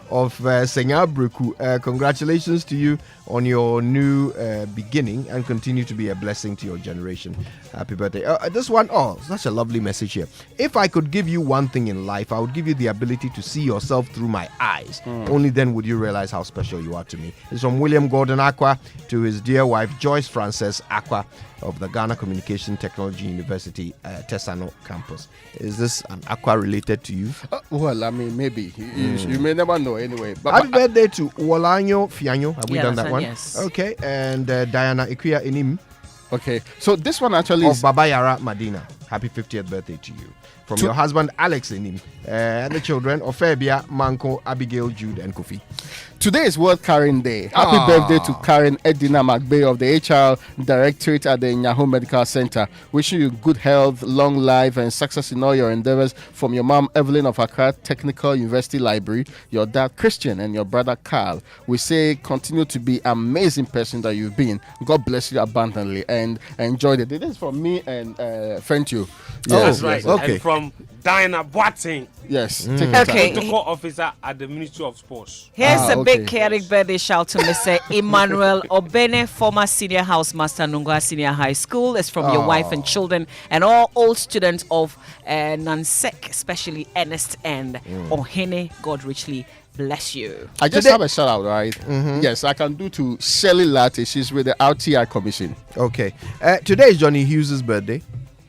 of Senyabreku. Congratulations to you on your new beginning, and continue to be a blessing to your generation. Happy birthday. This one, such a lovely message here. If I could give you one thing in life, I would give you the ability to see yourself through my eyes. Only then would you realize how special you are to me. It's from William Gordon Aqua to his dear wife Joyce Frances Aqua of the Ghana Communication Technology University Tesano campus. Is this an Aqua related to you? Well, I mean, maybe. You may never know anyway. But happy birthday to Wolanyo Fianyo. Have we done that one? Yes. Okay. And Diana Ikuya Enim. Okay. So this one actually of Baba Yara Madina. Happy 50th birthday to you. From your husband, Alex Enim, and the children, Ofebia, Manko, Abigail, Jude, and Kofi. Today is World Karen Day. Happy birthday to Karen Edina McBay of the HR Directorate at the Nyaho Medical Center. Wishing you good health, long life, and success in all your endeavors from your mom, Evelyn of Accra Technical University Library, your dad, Christian, and your brother, Carl. We say continue to be amazing person that you've been. God bless you abundantly and enjoy it. This is from me and friend you. That's right. Yes. Okay. And from Diana Boateng. Yes. Okay. Officer at the Ministry of Sports. Here's a big chaotic birthday shout to Mr. Emmanuel Obene, former senior housemaster Nungwa Senior High School. It's from your wife and children and all old students of Nansek, especially Ernest and Ohene. God richly bless you. I just have a shout out, right? Yes, I can do to Shelley Latte. She's with the RTI Commission. Okay. Today is Johnny Hughes' birthday.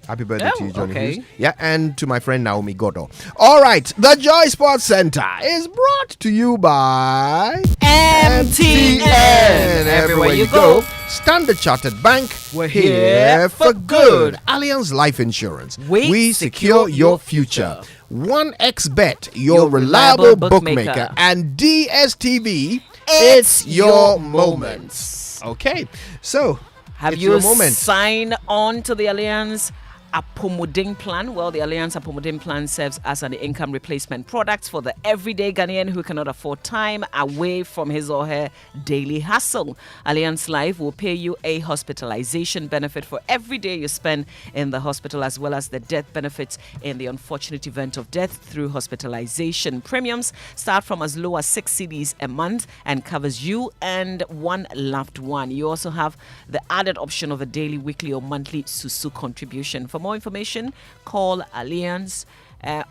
Happy birthday to you, Johnny Hughes. Yeah, and to my friend Naomi Godo. All right, the Joy Sports Center is brought to you by MTN. Everywhere you go, Standard Chartered Bank. We're here for good. Allianz Life Insurance. We secure your future. 1xBet, your reliable bookmaker. And DSTV, it's your moments. Okay, so have you signed on to the Allianz Apomoding Plan? Well, the Allianz Apomoding Plan serves as an income replacement product for the everyday Ghanaian who cannot afford time away from his or her daily hustle. Allianz Life will pay you a hospitalization benefit for every day you spend in the hospital, as well as the death benefits in the unfortunate event of death through hospitalization. Premiums start from as low as 6 cedis a month and covers you and one loved one. You also have the added option of a daily, weekly, or monthly SUSU contribution. For more information, call Allianz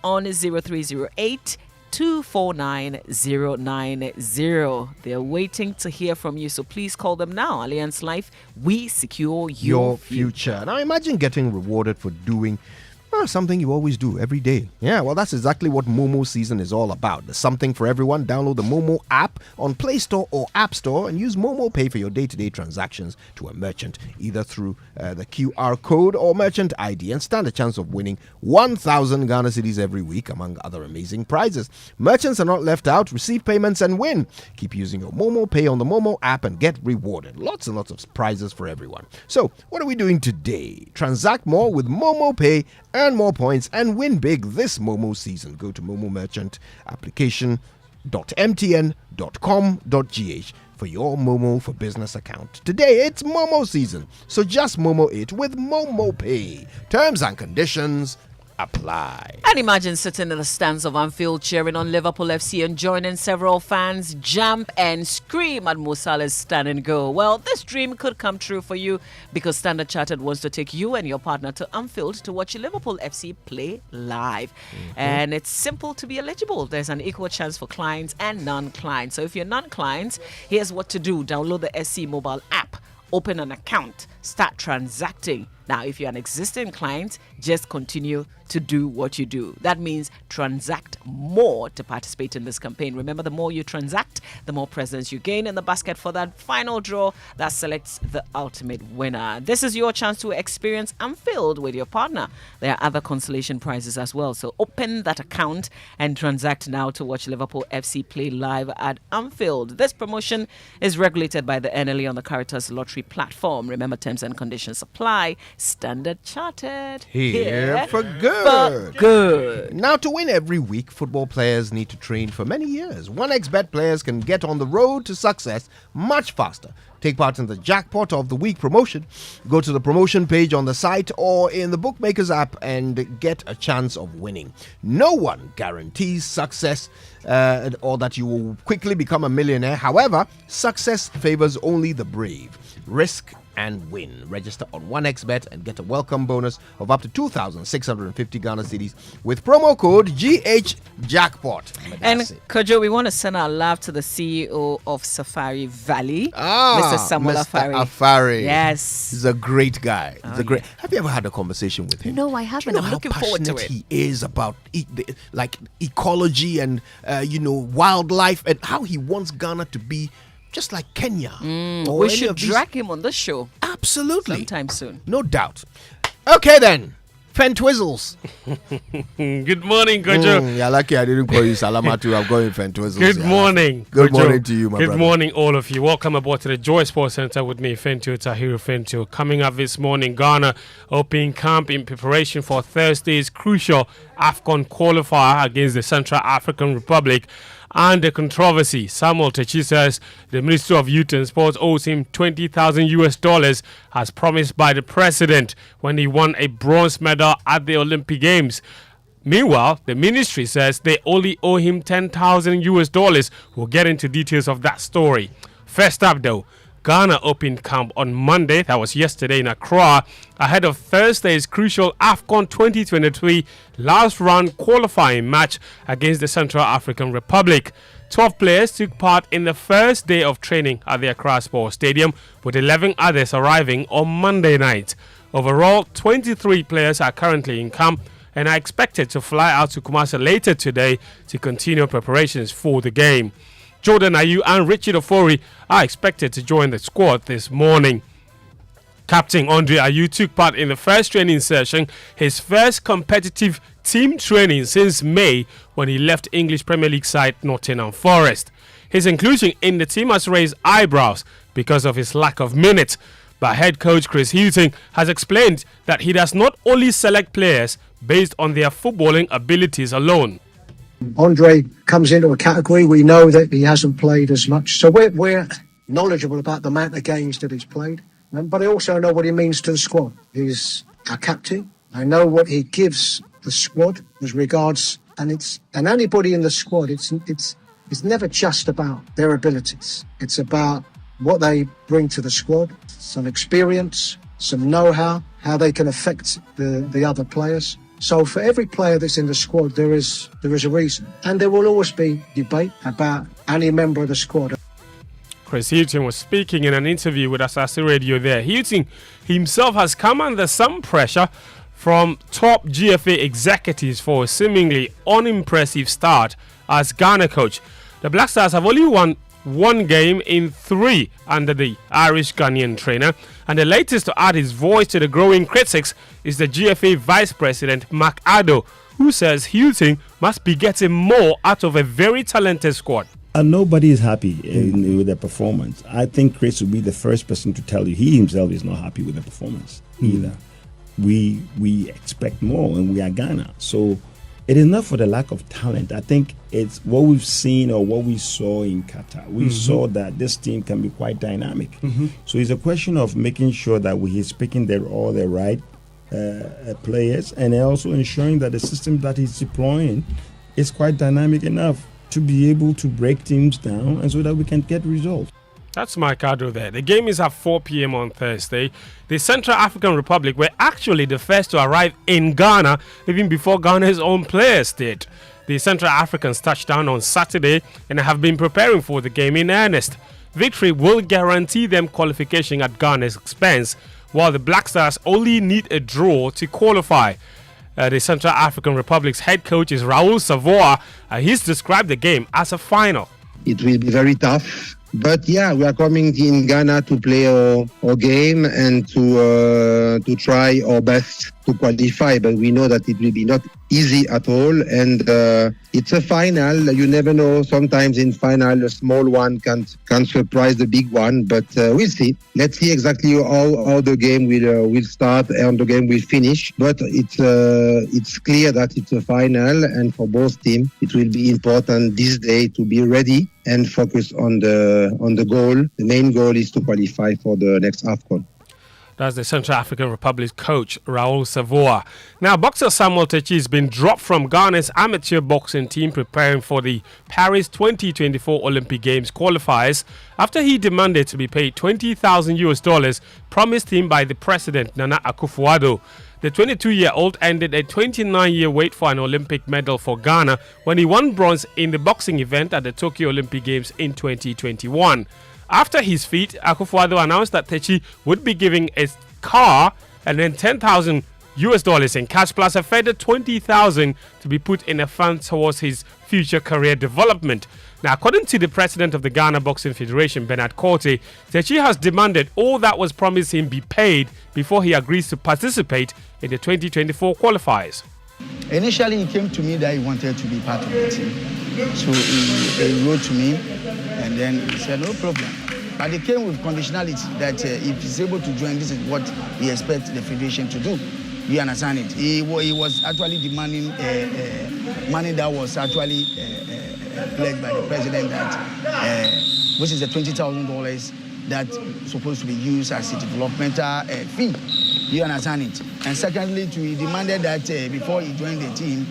on 0308 249 090. They're waiting to hear from you, so please call them now. Allianz Life, we secure your future. Now imagine getting rewarded for doing something you always do every day. Yeah, well, that's exactly what Momo season is all about. There's something for everyone. Download the Momo app on Play Store or App Store and use Momo Pay for your day-to-day transactions to a merchant, either through the QR code or merchant ID, and stand a chance of winning 1,000 Ghana cedis every week, among other amazing prizes. Merchants are not left out. Receive payments and win. Keep using your Momo Pay on the Momo app and get rewarded. Lots and lots of prizes for everyone. So, what are we doing today? Transact more with Momo Pay, earn more points, and win big this Momo season. Go to Momo Merchant application.mtn.com.gh for your Momo for Business account. Today, it's Momo season, so just Momo it with Momo Pay. Terms and conditions apply. And imagine sitting in the stands of Anfield cheering on Liverpool FC and joining several fans jump and scream at Mo Salah's stand and go. Well, this dream could come true for you because Standard Chartered wants to take you and your partner to Anfield to watch Liverpool FC play live. And it's simple to be eligible. There's an equal chance for clients and non-clients. So if you're non-clients, here's what to do. Download the SC mobile app, open an account, start transacting. Now, if you're an existing client, just continue to do what you do. That means transact more to participate in this campaign. Remember, the more you transact, the more presents you gain in the basket for that final draw that selects the ultimate winner. This is your chance to experience Anfield with your partner. There are other consolation prizes as well. So open that account and transact now to watch Liverpool FC play live at Anfield. This promotion is regulated by the NLA on the Caritas Lottery platform. Remember, terms and conditions apply. Standard Chartered. Here for good. Now, to win every week, football players need to train for many years. 1xBet players can get on the road to success much faster. Take part in the Jackpot of the Week promotion. Go to the promotion page on the site or in the Bookmakers app and get a chance of winning. No one guarantees success or that you will quickly become a millionaire. However, success favors only the brave. Risk and win. Register on 1xBet and get a welcome bonus of up to 2,650 Ghana cedis with promo code GHJackpot. And Kojo, we want to send our love to the CEO of Safari Valley, Mr. Samuel Afari. Yes. He's a great guy. Have you ever had a conversation with him? No, I haven't. I'm looking forward to it. He is about ecology and wildlife and how he wants Ghana to be just like Kenya. We should drag him on this show. Absolutely. Sometime soon. No doubt. Okay then. Fentwizzles. Good morning, Kojo. You're lucky I didn't call you Salamatu. I'm going Fentwizzles. Good morning. Good Kojo. morning to you, my Good brother. morning, all of you. Welcome aboard to the Joy Sports Center with me, Fentio Tahiru Fentio. Coming up this morning, Ghana opening camp in preparation for Thursday's crucial AFCON qualifier against the Central African Republic. And the controversy. Samuel Techi says the Ministry of Youth and Sports owes him $20,000 as promised by the president when he won a bronze medal at the Olympic Games. Meanwhile, the ministry says they only owe him $10,000. We'll get into details of that story. First up, though, Ghana opened camp on Monday, that was yesterday in Accra, ahead of Thursday's crucial AFCON 2023 last round qualifying match against the Central African Republic. 12 players took part in the first day of training at the Accra Sports Stadium, with 11 others arriving on Monday night. Overall, 23 players are currently in camp and are expected to fly out to Kumasi later today to continue preparations for the game. Jordan Ayew and Richard Ofori are expected to join the squad this morning. Captain Andre Ayew took part in the first training session, his first competitive team training since May when he left English Premier League side Nottingham Forest. His inclusion in the team has raised eyebrows because of his lack of minutes, but head coach Chris Hughton has explained that he does not only select players based on their footballing abilities alone. Andre comes into a category we know that he hasn't played as much, so we're knowledgeable about the amount of games that he's played, but I also know what he means to the squad. He's our captain. I know what he gives the squad as regards, and anybody in the squad. It's never just about their abilities. It's about what they bring to the squad, some experience, some know-how, how they can affect the other players. So for every player that's in the squad, there is a reason. And there will always be debate about any member of the squad. Chris Hughton was speaking in an interview with Asasi Radio there. Hughton himself has come under some pressure from top GFA executives for a seemingly unimpressive start as Ghana coach. The Black Stars have only won one game in 3 under the Irish Ghanaian trainer, and the latest to add his voice to the growing critics is the GFA Vice President Mark Addo, who says Hughton must be getting more out of a very talented squad. And nobody is happy with their performance. I think Chris will be the first person to tell you he himself is not happy with the performance either. We expect more, and we are Ghana, so it is not for the lack of talent. I think it's what we've seen or what we saw in Qatar. We saw that this team can be quite dynamic. So it's a question of making sure that he's picking all the right players, and also ensuring that the system that he's deploying is quite dynamic enough to be able to break teams down, and so that we can get results. That's Mike Addo there. The game is at 4 p.m. on Thursday. The Central African Republic were actually the first to arrive in Ghana, even before Ghana's own players did. The Central Africans touched down on Saturday and have been preparing for the game in earnest. Victory will guarantee them qualification at Ghana's expense, while the Black Stars only need a draw to qualify. The Central African Republic's head coach is Raul Savoa. He's described the game as a final. It will be very tough. But yeah, we are coming in Ghana to play our game and to try our best to qualify. But we know that it will be not easy at all. And it's a final. You never know. Sometimes in final, a small one can surprise the big one. But we'll see. Let's see exactly how the game will start and the game will finish. But it's clear that it's a final, and for both teams, it will be important this day to be ready and focus on the goal. The main goal is to qualify for the next AFCON. That's the Central African Republic's coach, Raul Savoa. Now, boxer Samuel Techi has been dropped from Ghana's amateur boxing team preparing for the Paris 2024 Olympic Games qualifiers after he demanded to be paid $20,000 promised him by the president, Nana Akufo-Addo. The 22-year-old ended a 29-year wait for an Olympic medal for Ghana when he won bronze in the boxing event at the Tokyo Olympic Games in 2021. After his feat, Akufo-Addo announced that Techi would be giving a car and then $10,000 in cash plus a further $20,000 to be put in a fund towards his future career development. Now, according to the president of the Ghana Boxing Federation, Bernard Korte, Techi has demanded all that was promised him be paid before he agrees to participate in the 2024 qualifiers. Initially, he came to me that he wanted to be part of the team. So he wrote to me, and then he said, no problem. But he came with conditionality that if he's able to join, this is what he expects the federation to do. You understand it? He was actually demanding money that was actually pledged by the president, that which is the $20,000 that's supposed to be used as a developmental fee. You understand it? And secondly, he demanded that before he joined the team,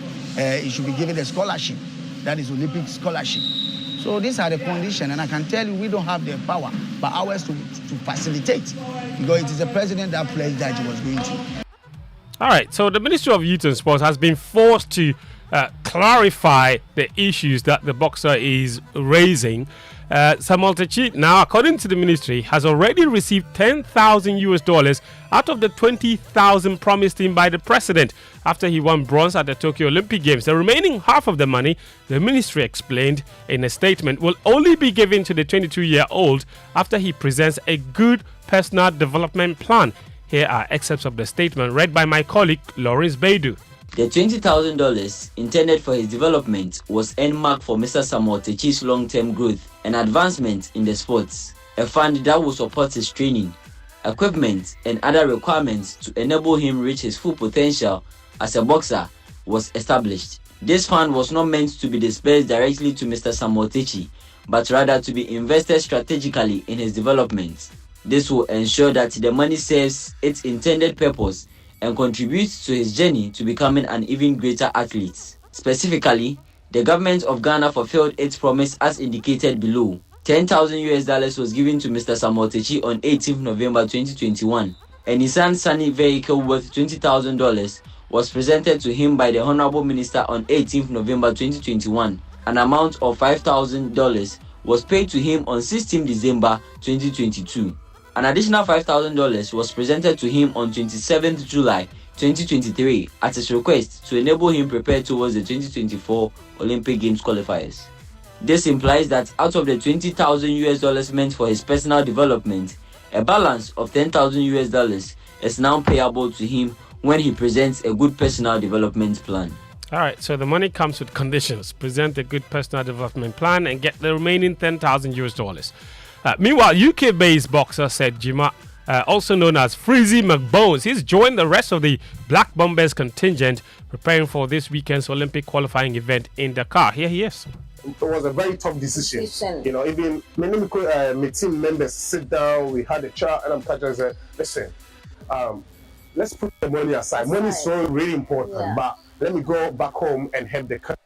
he should be given a scholarship, that is Olympic scholarship. So these are the conditions, and I can tell you we don't have the power, but ours to facilitate, because it is the president that pledged that he was going to. All right, so the Ministry of Youth and Sports has been forced to clarify the issues that the boxer is raising. Samuel Techi, now according to the ministry, has already received $10,000 out of the $20,000 promised him by the president after he won bronze at the Tokyo Olympic Games. The remaining half of the money, the ministry explained in a statement, will only be given to the 22-year-old after he presents a good personal development plan. Here are excerpts of the statement read by my colleague Lawrence Baidu. The $20,000 intended for his development was earmarked for Mr. Samuel Techi's long-term growth and advancement in the sports, a fund that will support his training, equipment, and other requirements to enable him reach his full potential as a boxer was established. This fund was not meant to be dispersed directly to Mr. Samuel Techi, but rather to be invested strategically in his development. This will ensure that the money serves its intended purpose and contributes to his journey to becoming an even greater athlete. Specifically, the government of Ghana fulfilled its promise as indicated below. $10,000 was given to Mr. Samuel Techi on 18th November 2021. A Nissan Sunny vehicle worth $20,000 was presented to him by the Honorable Minister on 18th November 2021. An amount of $5,000 was paid to him on 16th December 2022. An additional $5,000 was presented to him on 27th July 2023 at his request to enable him prepare towards the 2024 Olympic Games qualifiers. This implies that out of the $20,000 meant for his personal development, a balance of $10,000 is now payable to him when he presents a good personal development plan. All right, so the money comes with conditions. Present a good personal development plan and get the remaining $10,000. Meanwhile, UK-based boxer Seth Jima, also known as Freezy McBones, he's joined the rest of the Black Bombers contingent preparing for this weekend's Olympic qualifying event in Dakar. Here he is. It was a very tough decision. You know, even my team members sit down, we had a chat, and I'm catching and said, listen, let's put the money aside. Money is so really important, but let me go back home and help the country.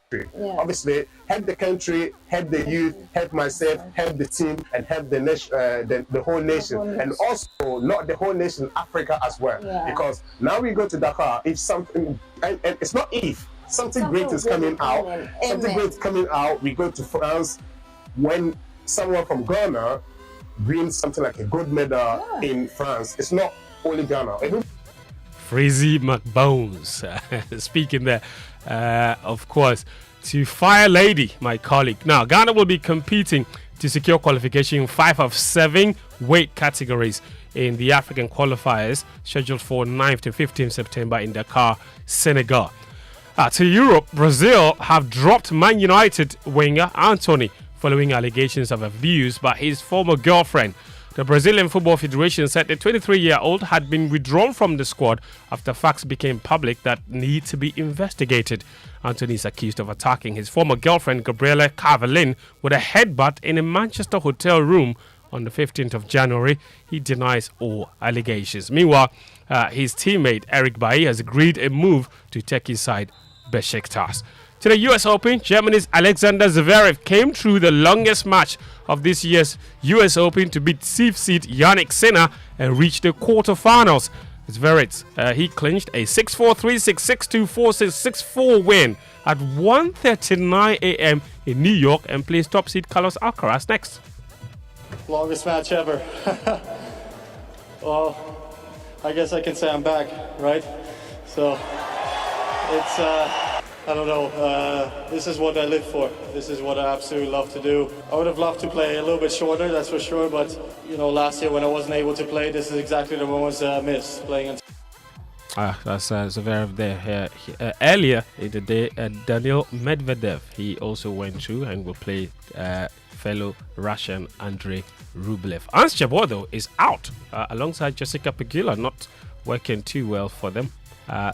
Obviously, help the country, help the youth, help myself, help the team, and help the nation, the whole nation, and also not the whole nation, Africa as well. Because now we go to Dakar, if something, and it's not if, something great is coming out. Something great is coming out. We go to France when someone from Ghana wins something like a gold medal in France. It's not only Ghana. Freezy McBones speaking there, of course, to Fire Lady, my colleague. Now, Ghana will be competing to secure qualification in 5 of 7 weight categories in the African qualifiers scheduled for 9th to 15th September in Dakar, Senegal. To Europe, Brazil have dropped Man United winger Anthony following allegations of abuse by his former girlfriend. The Brazilian Football Federation said the 23-year-old had been withdrawn from the squad after facts became public that need to be investigated. Anthony is accused of attacking his former girlfriend Gabriela Carvalhin with a headbutt in a Manchester hotel room on the 15th of January. He denies all allegations. Meanwhile, his teammate Eric Bailly has agreed a move to Turkey's side Besiktas. To the US Open, Germany's Alexander Zverev came through the longest match of this year's US Open to beat 7th seed Jannik Sinner and reach the quarterfinals. Zverev, he clinched a 6-4, 3-6, 6-2, 4-6, 6-4 win at 1:39 a.m. in New York and plays top seed Carlos Alcaraz next. Longest match ever. Well, I guess I can say I'm back, right? So I don't know, this is what I live for. This is what I absolutely love to do. I would have loved to play a little bit shorter, that's for sure, but last year when I wasn't able to play, this is exactly the moments I missed playing. That's Zverev there. Earlier in the day, Daniil Medvedev, he also went through and will play fellow Russian Andrei Rublev. Ans Jabor, is out alongside Jessica Pegula, not working too well for them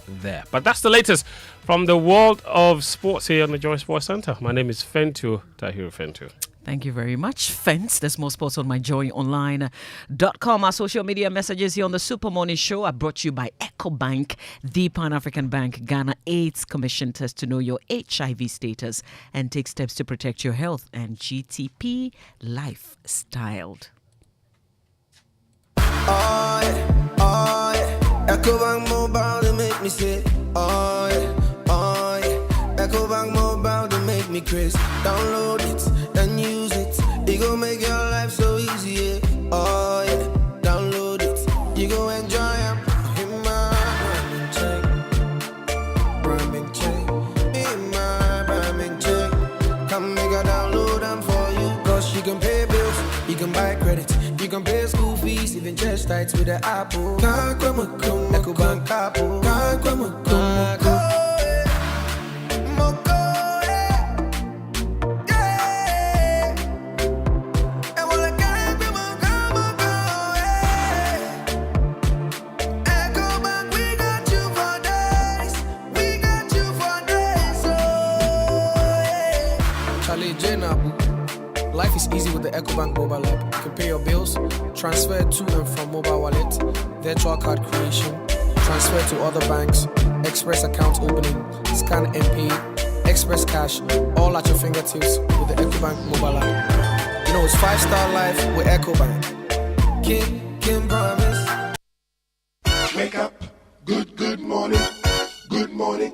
there. But that's the latest from the world of sports here on the Joy Sports Centre. My name is Fentu Tahiru Fentu. Thank you very much, Fence. There's more sports on myjoyonline.com. Our social media messages here on the Super Morning Show are brought to you by EcoBank, the Pan-African Bank. Ghana AIDS Commission test to know your HIV status and take steps to protect your health. And GTP Lifestyled. EcoBank Mobile, they make me say, oh yeah. EcoBank Mobile, they make me crazy. Download it and use it. It gon' make your life so easy, yeah. Oh yeah, download it. You gon' enjoy it. In my Brahmin chain. In my Brahmin chain. Come make a download them for you. Cause you can pay bills, you can buy credit, you can pay school fees, even chest tights with the Apple. EcoBank Apple. Life is easy with the EcoBank mobile app. You can pay your bills, transfer to and from mobile wallet, virtual card creation, transfer to other banks, express account opening, scan and pay, express cash, all at your fingertips with the EcoBank mobile app. You know it's 5-star life with EcoBank. Kim promise. Wake up. Good morning. Good morning.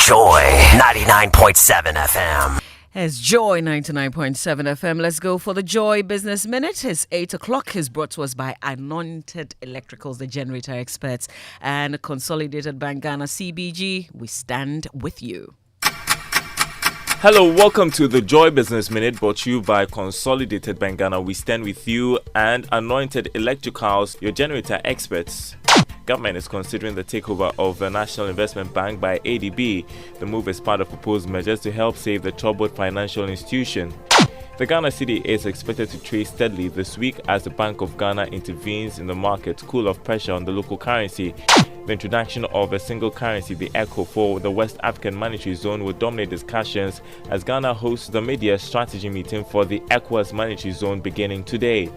Joy 99.7 FM. It's Joy 99.7 FM. Let's go for the Joy Business Minute. It's 8 o'clock. It's brought to us by Anointed Electricals, the generator experts, and Consolidated Bank Ghana CBG. We stand with you. Hello, welcome to the Joy Business Minute, brought to you by Consolidated Bank Ghana. We stand with you, and Anointed Electricals, your generator experts. Government is considering the takeover of the National Investment Bank by ADB. The move is part of proposed measures to help save the troubled financial institution. The Ghana cedi is expected to trade steadily this week as the Bank of Ghana intervenes in the market to cool off pressure on the local currency. The introduction of a single currency, the ECHO, for the West African Monetary Zone will dominate discussions as Ghana hosts the media strategy meeting for the ECOWAS Monetary Zone beginning today.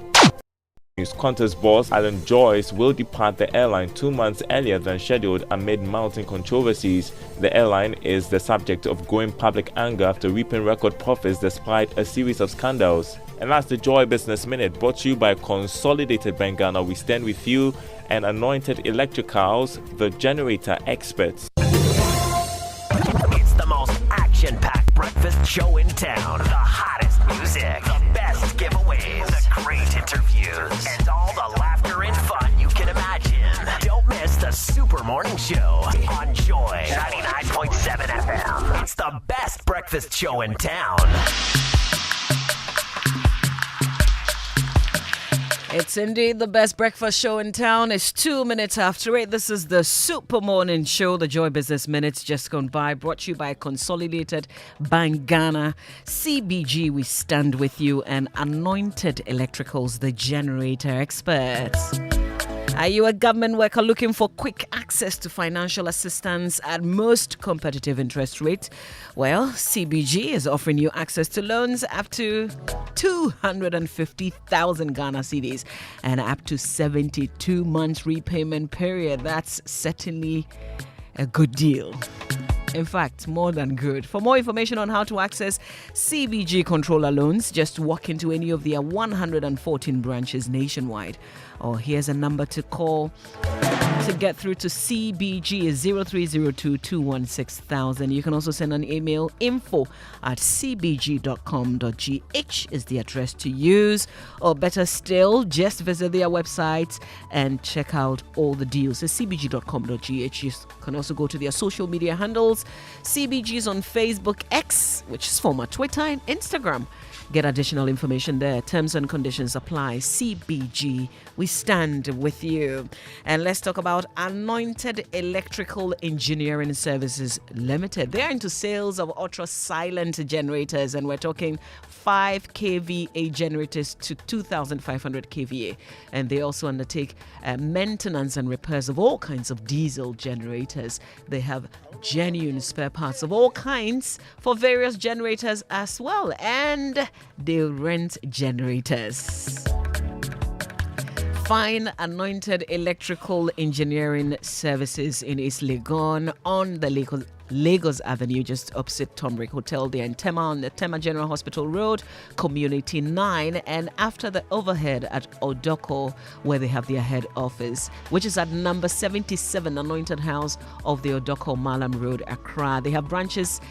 Qantas boss Alan Joyce will depart the airline 2 months earlier than scheduled amid mounting controversies. The airline is the subject of growing public anger after reaping record profits despite a series of scandals. And that's the Joy Business Minute, brought to you by Consolidated Bank Ghana. We stand with you, and Anointed Electricals, the generator experts. It's the most action-packed breakfast show in town. The hottest music, the best giveaways, the great interviews, and all the laughter and fun you can imagine. Don't miss the Super Morning Show on Joy 99.7 FM. It's the best breakfast show in town. It's indeed the best breakfast show in town. It's 2 minutes after 8. This is the Super Morning Show, the Joy Business Minutes just gone by, brought to you by Consolidated Bank Ghana, CBG, we stand with you, and Anointed Electricals, the generator experts. Are you a government worker looking for quick access to financial assistance at most competitive interest rates? Well, CBG is offering you access to loans up to 250,000 Ghana cedis and up to 72 months repayment period. That's certainly a good deal. In fact, more than good. For more information on how to access CBG controller loans, just walk into any of their 114 branches nationwide. Or here's a number to call to get through to CBG is 0302216000. You can also send an email, info@cbg.com.gh is the address to use. Or better still, just visit their website and check out all the deals. It's cbg.com.gh. You can also go to their social media handles. CBG is on Facebook, X, which is former Twitter, and Instagram. Get additional information there. Terms and conditions apply. CBG, we stand with you. And let's talk about Anointed Electrical Engineering Services Limited. They're into sales of ultra-silent generators, and we're talking 5 kVA generators to 2,500 kVA. And they also undertake maintenance and repairs of all kinds of diesel generators. They have genuine spare parts of all kinds for various generators as well, and they rent generators. Find Anointed Electrical Engineering Services in East Legon on the Lagos Avenue, just opposite Tomrick Hotel there in Tema, on the Tema General Hospital Road, Community 9, and after the overhead at Odoko, where they have their head office, which is at number 77 Anointed House of the Odoko Malam Road, Accra. They have branches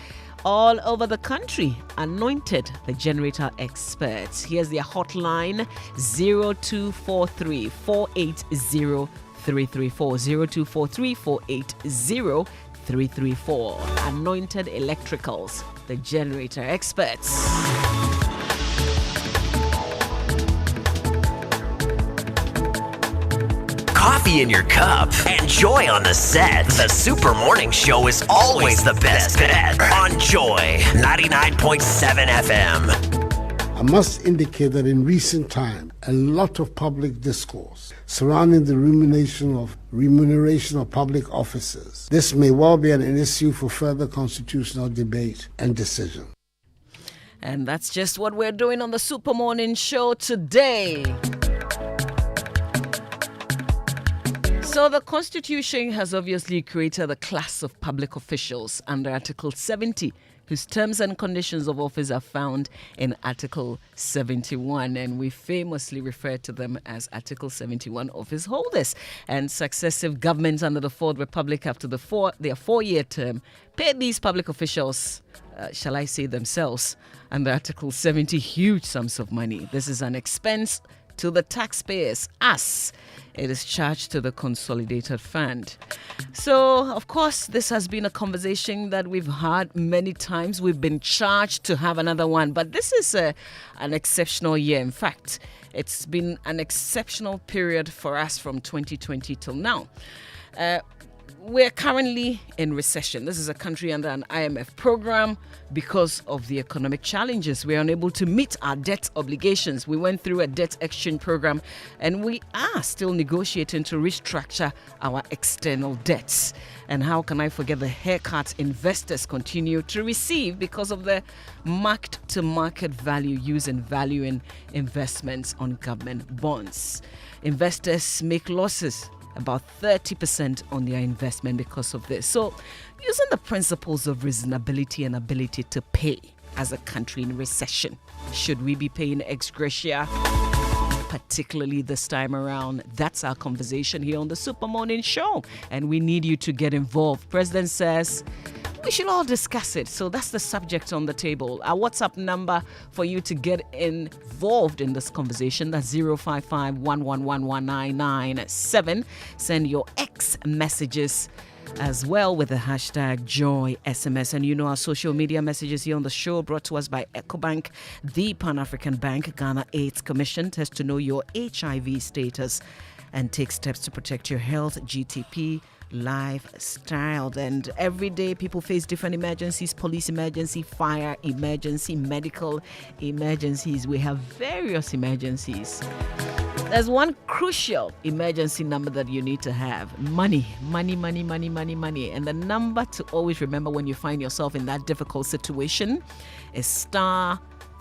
all over the country. Anointed, the generator experts. Here's their hotline, 0243 480 334, 0243 480 334. Anointed Electricals, the generator experts. Coffee in your cup and joy on the set. The Super Morning Show is always the best bet on Joy 99.7 FM. I must indicate that in recent time, a lot of public discourse surrounding the remuneration of public officers. This may well be an issue for further constitutional debate and decision. And that's just what we're doing on the Super Morning Show today. So the Constitution has obviously created a class of public officials under Article 70, whose terms and conditions of office are found in Article 71, and we famously refer to them as Article 71 office holders. And successive governments under the Fourth Republic, after their 4-year term, paid these public officials, shall I say themselves, under Article 70, huge sums of money. This is an expense to the taxpayers, us. It is charged to the consolidated fund. So, of course, this has been a conversation that we've had many times. We've been charged to have another one, but this is an exceptional year. In fact, it's been an exceptional period for us from 2020 till now. We're currently in recession. This is a country under an IMF program. Because of the economic challenges, we're unable to meet our debt obligations. We went through a debt exchange program, and we are still negotiating to restructure our external debts. And how can I forget the haircuts investors continue to receive because of the mark-to-market value used in valuing investments on government bonds? Investors make losses, about 30% on their investment because of this. So, using the principles of reasonability and ability to pay as a country in recession, should we be paying ex gratia, particularly this time around? That's our conversation here on the Super Morning Show, and we need you to get involved. President says we should all discuss it. So that's the subject on the table. Our WhatsApp number for you to get involved in this conversation, that's 055-111-1997. Send your X messages as well with the hashtag JoySMS. And you know our social media messages here on the show brought to us by EcoBank, the Pan-African Bank. Ghana AIDS Commission test to know your HIV status and take steps to protect your health. GTP lifestyle. And every day people face different emergencies: police emergency, fire emergency, medical emergencies. We have various emergencies. There's one crucial emergency number that you need to have: money. And the number to always remember when you find yourself in that difficult situation is star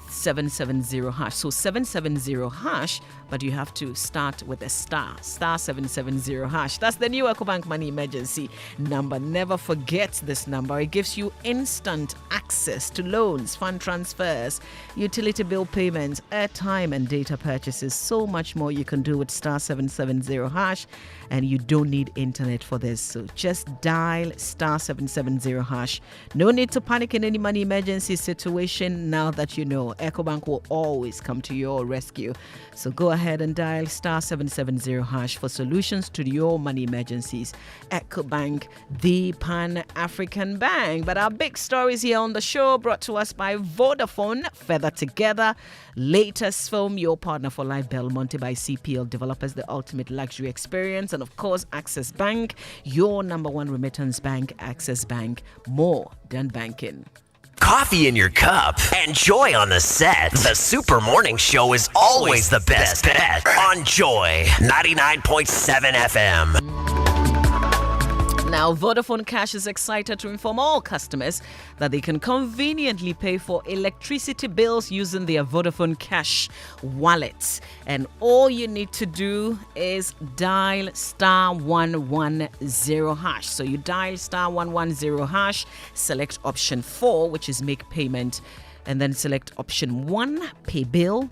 770 hash. So 770 hash, but you have to start with a star 770 hash. That's the new EcoBank Money Emergency number. Never forget this number. It gives you instant access to loans, fund transfers, utility bill payments, airtime and data purchases. So much more you can do with star 770 hash, and you don't need internet for this. So just dial star 770 hash. No need to panic in any money emergency situation. Now that you know, EcoBank will always come to your rescue. So go ahead and dial star 770 hash for solutions to your money emergencies. EcoBank, the Pan-African Bank. But our big stories here on the show brought to us by Vodafone. Feather Together, latest film, your partner for life, Belmonte by CPL Developers, the ultimate luxury experience. And of course, Access Bank, your number one remittance bank. Access Bank, more than banking. Coffee in your cup and Joy on the set. The Super Morning Show is always the best bet on Joy 99.7 FM. Now, Vodafone Cash is excited to inform all customers that they can conveniently pay for electricity bills using their Vodafone Cash wallets. And all you need to do is dial star 110 hash. So you dial star 110 hash, select option 4, which is make payment, and then select option 1, pay bill.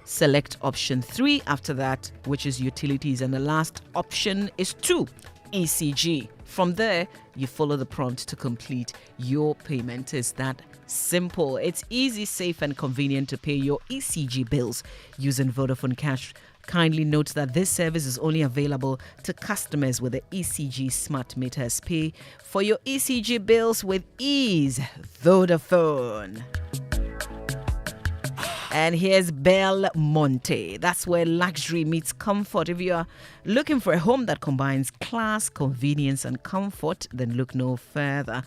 Select option 3 after that, which is utilities, and the last option is 2, ECG. From there, you follow the prompt to complete your payment. It's that simple. It's easy, safe, and convenient to pay your ECG bills using Vodafone Cash. Kindly note that this service is only available to customers with the ECG smart meters. Pay for your ECG bills with ease. Vodafone. And here's Belmonte. That's where luxury meets comfort. If you're looking for a home that combines class, convenience, and comfort, then look no further,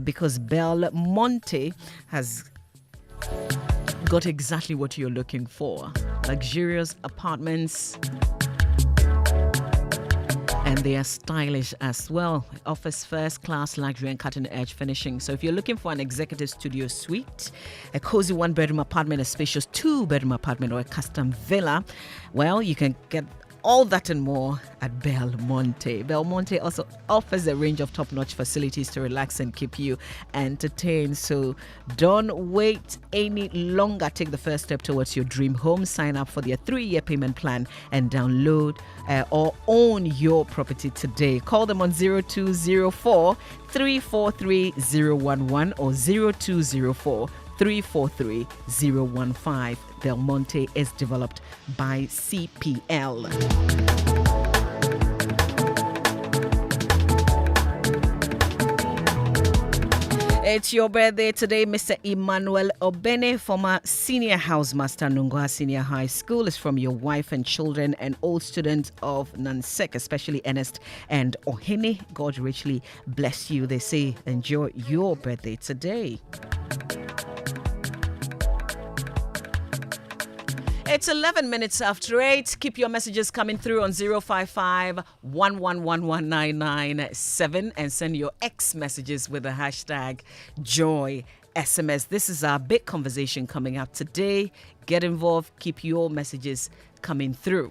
because Belmonte has got exactly what you're looking for. Luxurious apartments. And they are stylish as well. It offers first-class luxury and cutting-edge finishing. So if you're looking for an executive studio suite, a cozy one-bedroom apartment, a spacious two-bedroom apartment, or a custom villa, well, you can get all that and more at Belmonte. Belmonte also offers a range of top-notch facilities to relax and keep you entertained. So don't wait any longer. Take the first step towards your dream home. Sign up for their 3-year payment plan and download or own your property today. Call them on 0204 343 011 or 0204 343 015. Belmonte is developed by CPL. It's your birthday today, Mr. Emmanuel Obene, former senior housemaster, Nungoha Senior High School, is from your wife and children and old students of Nansek, especially Ernest and Ohene. God richly bless you. They say enjoy your birthday today. It's 11 minutes after 8. Keep your messages coming through on 055 1111997 and send your X messages with the hashtag JoySMS. This is our big conversation coming up today. Get involved. Keep your messages coming through.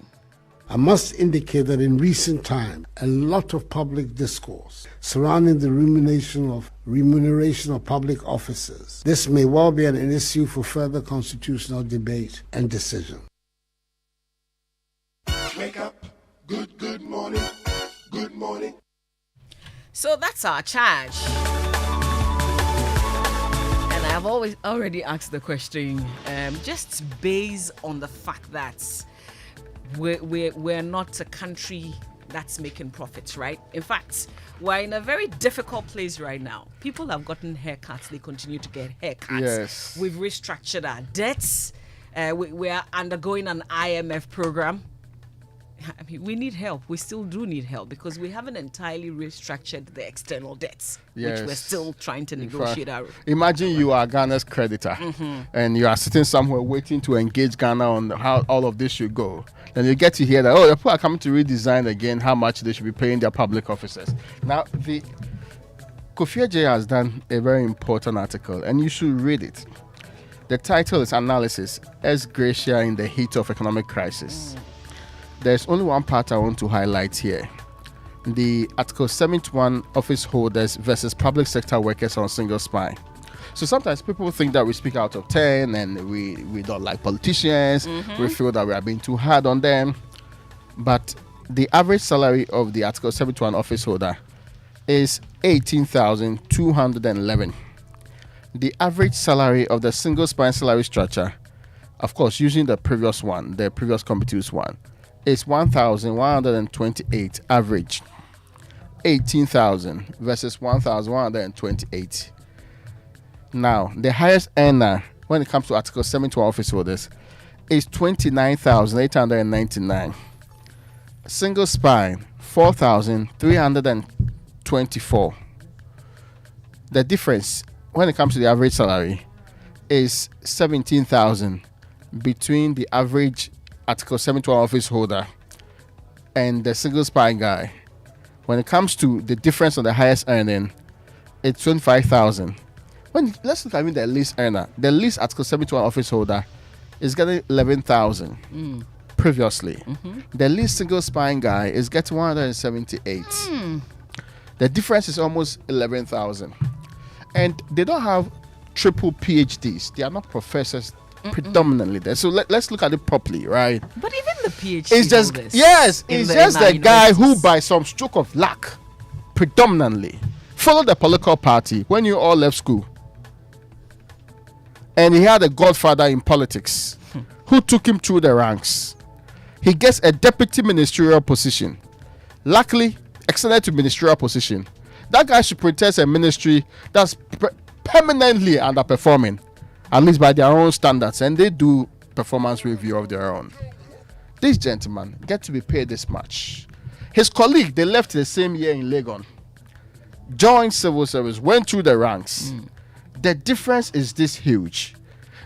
I must indicate that in recent time, a lot of public discourse surrounding the remuneration of public officers. This may well be an issue for further constitutional debate and decision. Wake up, good morning, good morning. So that's our charge. And I've already asked the question, just based on the fact that we're not a country that's making profits, right? In fact, we're in a very difficult place right now. People have gotten haircuts. They continue to get haircuts. Yes. We've restructured our debts. We are undergoing an IMF program. I mean, we need help. We still do need help because we haven't entirely restructured the external debts, which we're still trying to negotiate out. Imagine you are Ghana's creditor and you are sitting somewhere waiting to engage Ghana on how all of this should go. Then you get to hear that, the people are coming to redesign again how much they should be paying their public officers. Now, the Kofi J has done a very important article and you should read it. The title is Analysis, Ex Gratia in the Heat of Economic Crisis. There's only one part I want to highlight here. The Article 71 office holders versus public sector workers on single spine. So sometimes people think that we speak out of 10 and we don't like politicians. We feel that we are being too hard on them. But the average salary of the Article 71 office holder is 18,211. The average salary of the single spine salary structure, of course, using the previous competitors one, is 1,128 average. 18,000 versus 1,128. Now, the highest earner when it comes to Article 72 office holders is 29,899. Single spine, 4,324. The difference when it comes to the average salary is 17,000 between the average Article 71 office holder and the single spine guy. When it comes to the difference on the highest earning, it's 25,000. Let's look at the least earner. The least Article 71 office holder is getting 11,000 previously. The least single spine guy is getting 178. The difference is almost 11,000. And they don't have triple PhDs. They are not professors predominantly there. So let's look at it properly, right? But even the PhD it's just holders it's just the guy who, by some stroke of luck, predominantly followed the political party when you all left school. And he had a godfather in politics who took him through the ranks. He gets a deputy ministerial position. Luckily, extended to ministerial position. That guy should protest a ministry that's permanently underperforming, at least by their own standards, and they do performance review of their own. These gentlemen get to be paid this much. His colleague, they left the same year in Legon, joined civil service, went through the ranks. The difference is this huge.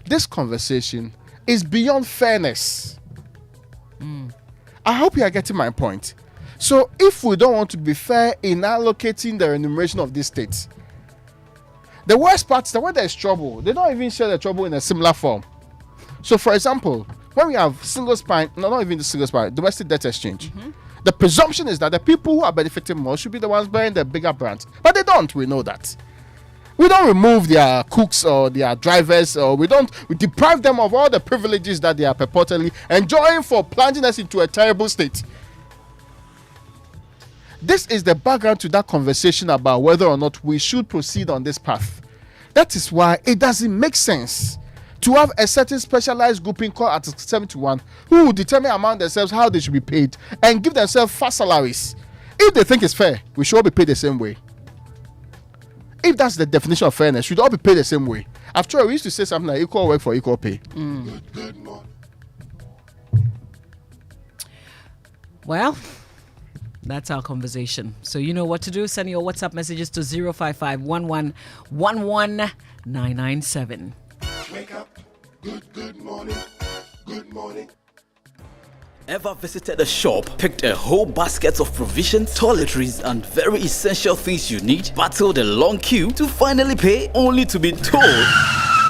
This conversation is beyond fairness. I hope you are getting my point. So if we don't want to be fair in allocating the remuneration of these states, the worst part is that when there's trouble, they don't even share the trouble in a similar form. So for example, when we have single spine, not even the single spine, domestic debt exchange, the presumption is that the people who are benefiting more should be the ones bearing the bigger brands. But they don't, we know that. We don't remove their cooks or their drivers, or we deprive them of all the privileges that they are purportedly enjoying for plunging us into a terrible state. This is the background to that conversation about whether or not we should proceed on this path. That is why it doesn't make sense to have a certain specialized grouping called Article 71 who will determine among themselves how they should be paid and give themselves fast salaries. If they think it's fair, we should all be paid the same way. If that's the definition of fairness, we should all be paid the same way. After all, we used to say something like equal work for equal pay. Well, that's our conversation. So you know what to do. Send your WhatsApp messages to 055-11-11997. Wake up. Good morning. Good morning. Ever visited a shop, picked a whole basket of provisions, toiletries, and very essential things you need, battled a long queue to finally pay, only to be told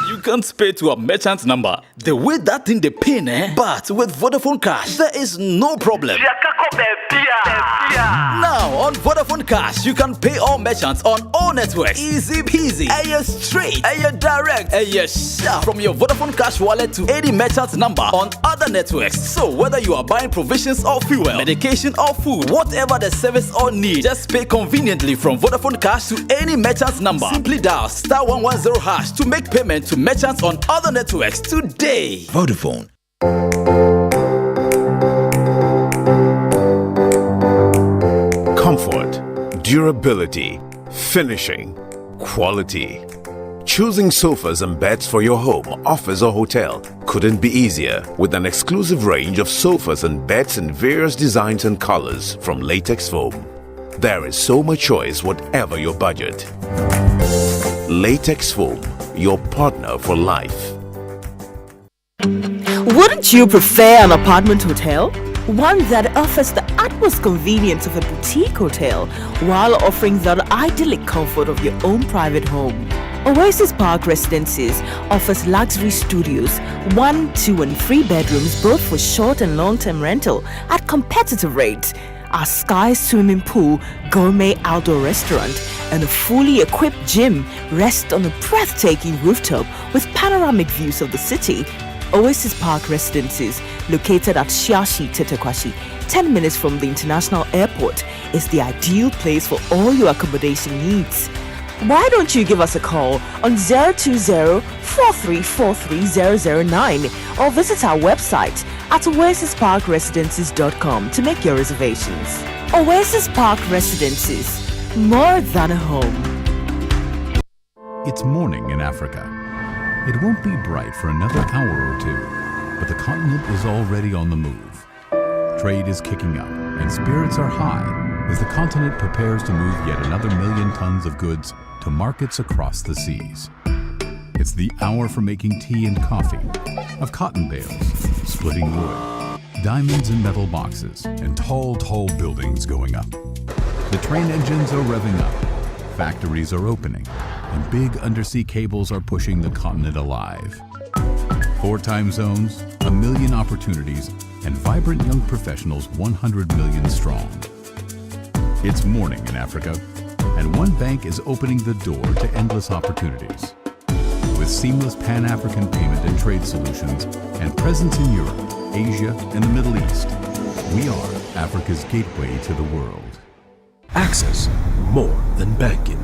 you can't pay to a merchant number? The way that thing they pay, but with Vodafone Cash, there is no problem. Now on Vodafone Cash, you can pay all merchants on all networks. Easy peasy. Aye straight. Aye direct. Aye sharp. From your Vodafone Cash wallet to any merchant number on other networks. So whether you are buying provisions or fuel, medication or food, whatever the service or need, just pay conveniently from Vodafone Cash to any merchant number. Simply dial *110# to make payment to merchants on other networks today. Vodafone. Comfort, durability, finishing, quality. Choosing sofas and beds for your home, office or hotel couldn't be easier with an exclusive range of sofas and beds in various designs and colors from Latex Foam. There is so much choice whatever your budget. Latex Foam, your partner for life. Wouldn't you prefer an apartment hotel? One that offers the utmost convenience of a boutique hotel while offering the idyllic comfort of your own private home. Oasis Park Residences offers luxury studios, 1, 2 and 3 bedrooms both for short and long-term rental at competitive rates. Our sky swimming pool, gourmet outdoor restaurant and a fully equipped gym rest on a breathtaking rooftop with panoramic views of the city. Oasis Park Residences, located at Shiashi Tetekwashi, 10 minutes from the international airport, is the ideal place for all your accommodation needs. Why don't you give us a call on 020-4343-009 or visit our website at oasisparkresidences.com to make your reservations. Oasis Park Residences, more than a home. It's morning in Africa. It won't be bright for another hour or two, but the continent is already on the move. Trade is kicking up and spirits are high as the continent prepares to move yet another 1 million tons of goods to markets across the seas. It's the hour for making tea and coffee, of cotton bales, splitting wood, diamonds in metal boxes, and tall buildings going up. The train engines are revving up, factories are opening, and big undersea cables are pushing the continent alive. 4 time zones, 1 million opportunities, and vibrant young professionals 100 million strong. It's morning in Africa, and one bank is opening the door to endless opportunities. With seamless Pan-African payment and trade solutions and presence in Europe, Asia, and the Middle East, we are Africa's gateway to the world. Access, more than banking.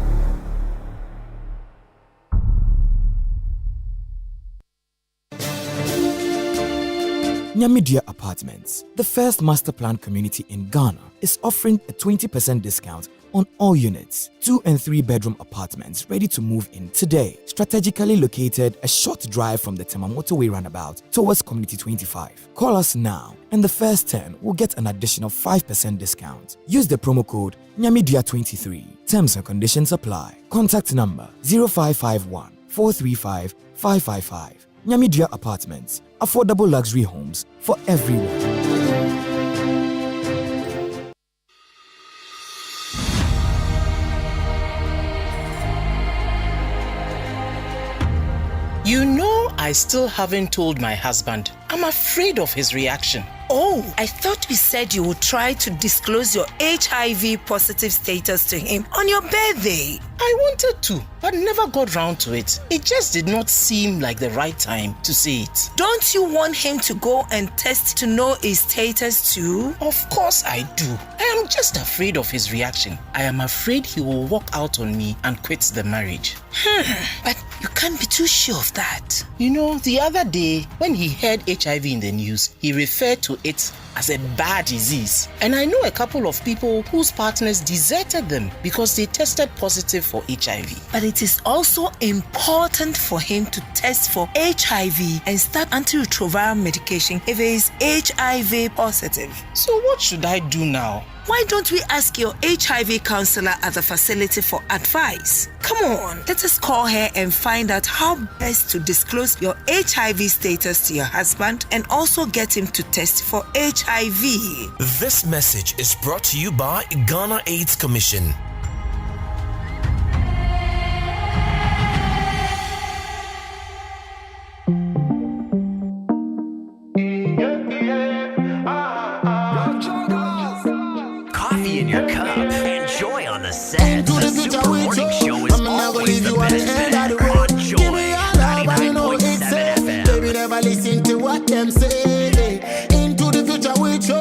Nyamidia Apartments, the first master planned community in Ghana, is offering a 20% discount on all units. 2 and 3 bedroom apartments ready to move in today. Strategically located a short drive from the Tema Motorway roundabout towards Community 25. Call us now and the first 10 will get an additional 5% discount. Use the promo code Nyamidia23. Terms and conditions apply. Contact number 0551 435 555. Nyamidia Apartments. Affordable luxury homes for everyone. You know, I still haven't told my husband. I'm afraid of his reaction. Oh, I thought you said you would try to disclose your HIV positive status to him on your birthday. I wanted to, but never got round to it. It just did not seem like the right time to say it. Don't you want him to go and test to know his status too? Of course I do. I am just afraid of his reaction. I am afraid he will walk out on me and quit the marriage. But you can't be too sure of that. You know, the other day when he heard HIV in the news, he referred to it as a bad disease. And I know a couple of people whose partners deserted them because they tested positive for HIV. But it is also important for him to test for HIV and start antiretroviral medication if he is HIV positive. So what should I do now? Why don't we ask your HIV counselor at the facility for advice? Come on, let us call her and find out how best to disclose your HIV status to your husband and also get him to test for HIV. This message is brought to you by Ghana AIDS Commission. In your cup, enjoy on the set. The Super Morning Show is always the best bet on Joy 99.7 FM. Baby, never listen to what them say. Into the future with you,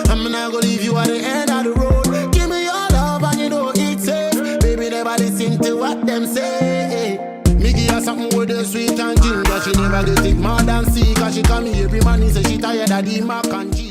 I'm not gonna leave you at the end of the road. Give me your love and you know it's safe. Baby, never listen to what them say. Me give her something with the sweet and ginger. She never get it more than see. Cause she call me every man, he say she tired of the mac and cheese.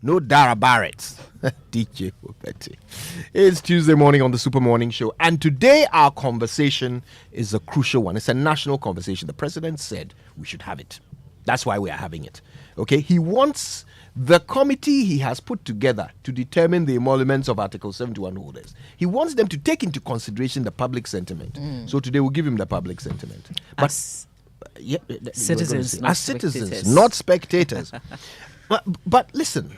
No Dara Barrett. DJ Opeti. It's Tuesday morning on the Super Morning Show. And today our conversation is a crucial one. It's a national conversation. The president said we should have it. That's why we are having it. Okay? He wants the committee he has put together to determine the emoluments of Article 71 holders. He wants them to take into consideration the public sentiment. So today we'll give him the public sentiment. But citizens, as citizens, not spectators. But listen,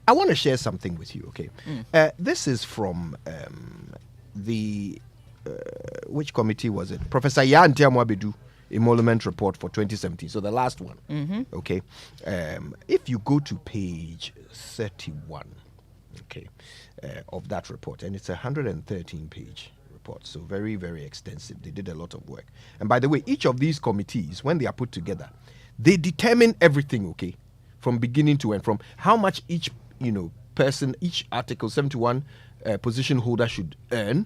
I want to share something with you, okay? This is from which committee was it? Professor Yan Tiamwabedu emolument report for 2017. So the last one, okay? If you go to page 31, okay, of that report, and it's a 113-page report, so very, very extensive. They did a lot of work. And by the way, each of these committees, when they are put together, they determine everything, okay, from beginning to end, from how much each person, each Article 71 position holder should earn,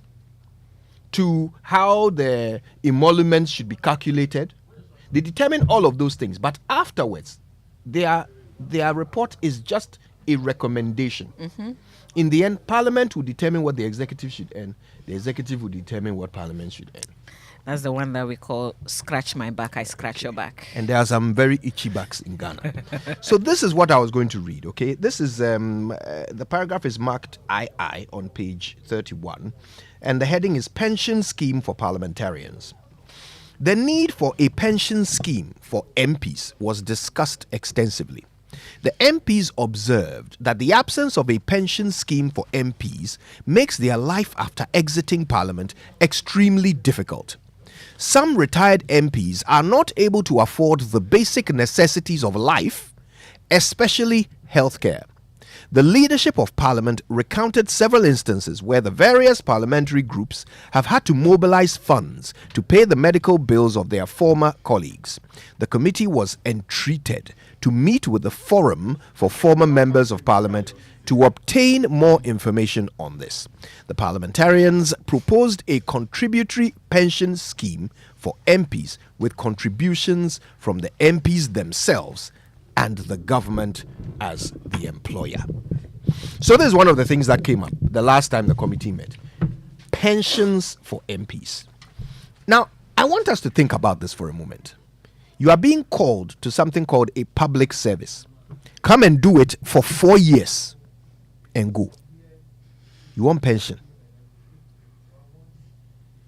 to how the emoluments should be calculated. They determine all of those things, but afterwards, their report is just a recommendation. In the end, Parliament will determine what the executive should earn. The executive will determine what Parliament should earn. That's the one that we call scratch my back, I scratch your back. And there are some very itchy backs in Ghana. So this is what I was going to read, okay? This is, the paragraph is marked II on page 31. And the heading is Pension Scheme for Parliamentarians. The need for a pension scheme for MPs was discussed extensively. The MPs observed that the absence of a pension scheme for MPs makes their life after exiting Parliament extremely difficult. Some retired MPs are not able to afford the basic necessities of life, especially healthcare. The leadership of Parliament recounted several instances where the various parliamentary groups have had to mobilize funds to pay the medical bills of their former colleagues. The committee was entreated to meet with the Forum for Former Members of Parliament to obtain more information on this. The parliamentarians proposed a contributory pension scheme for MPs with contributions from the MPs themselves and the government as the employer. So this is one of the things that came up the last time the committee met. Pensions for MPs. Now, I want us to think about this for a moment. You are being called to something called a public service. Come and do it for 4 years and go. You want pension.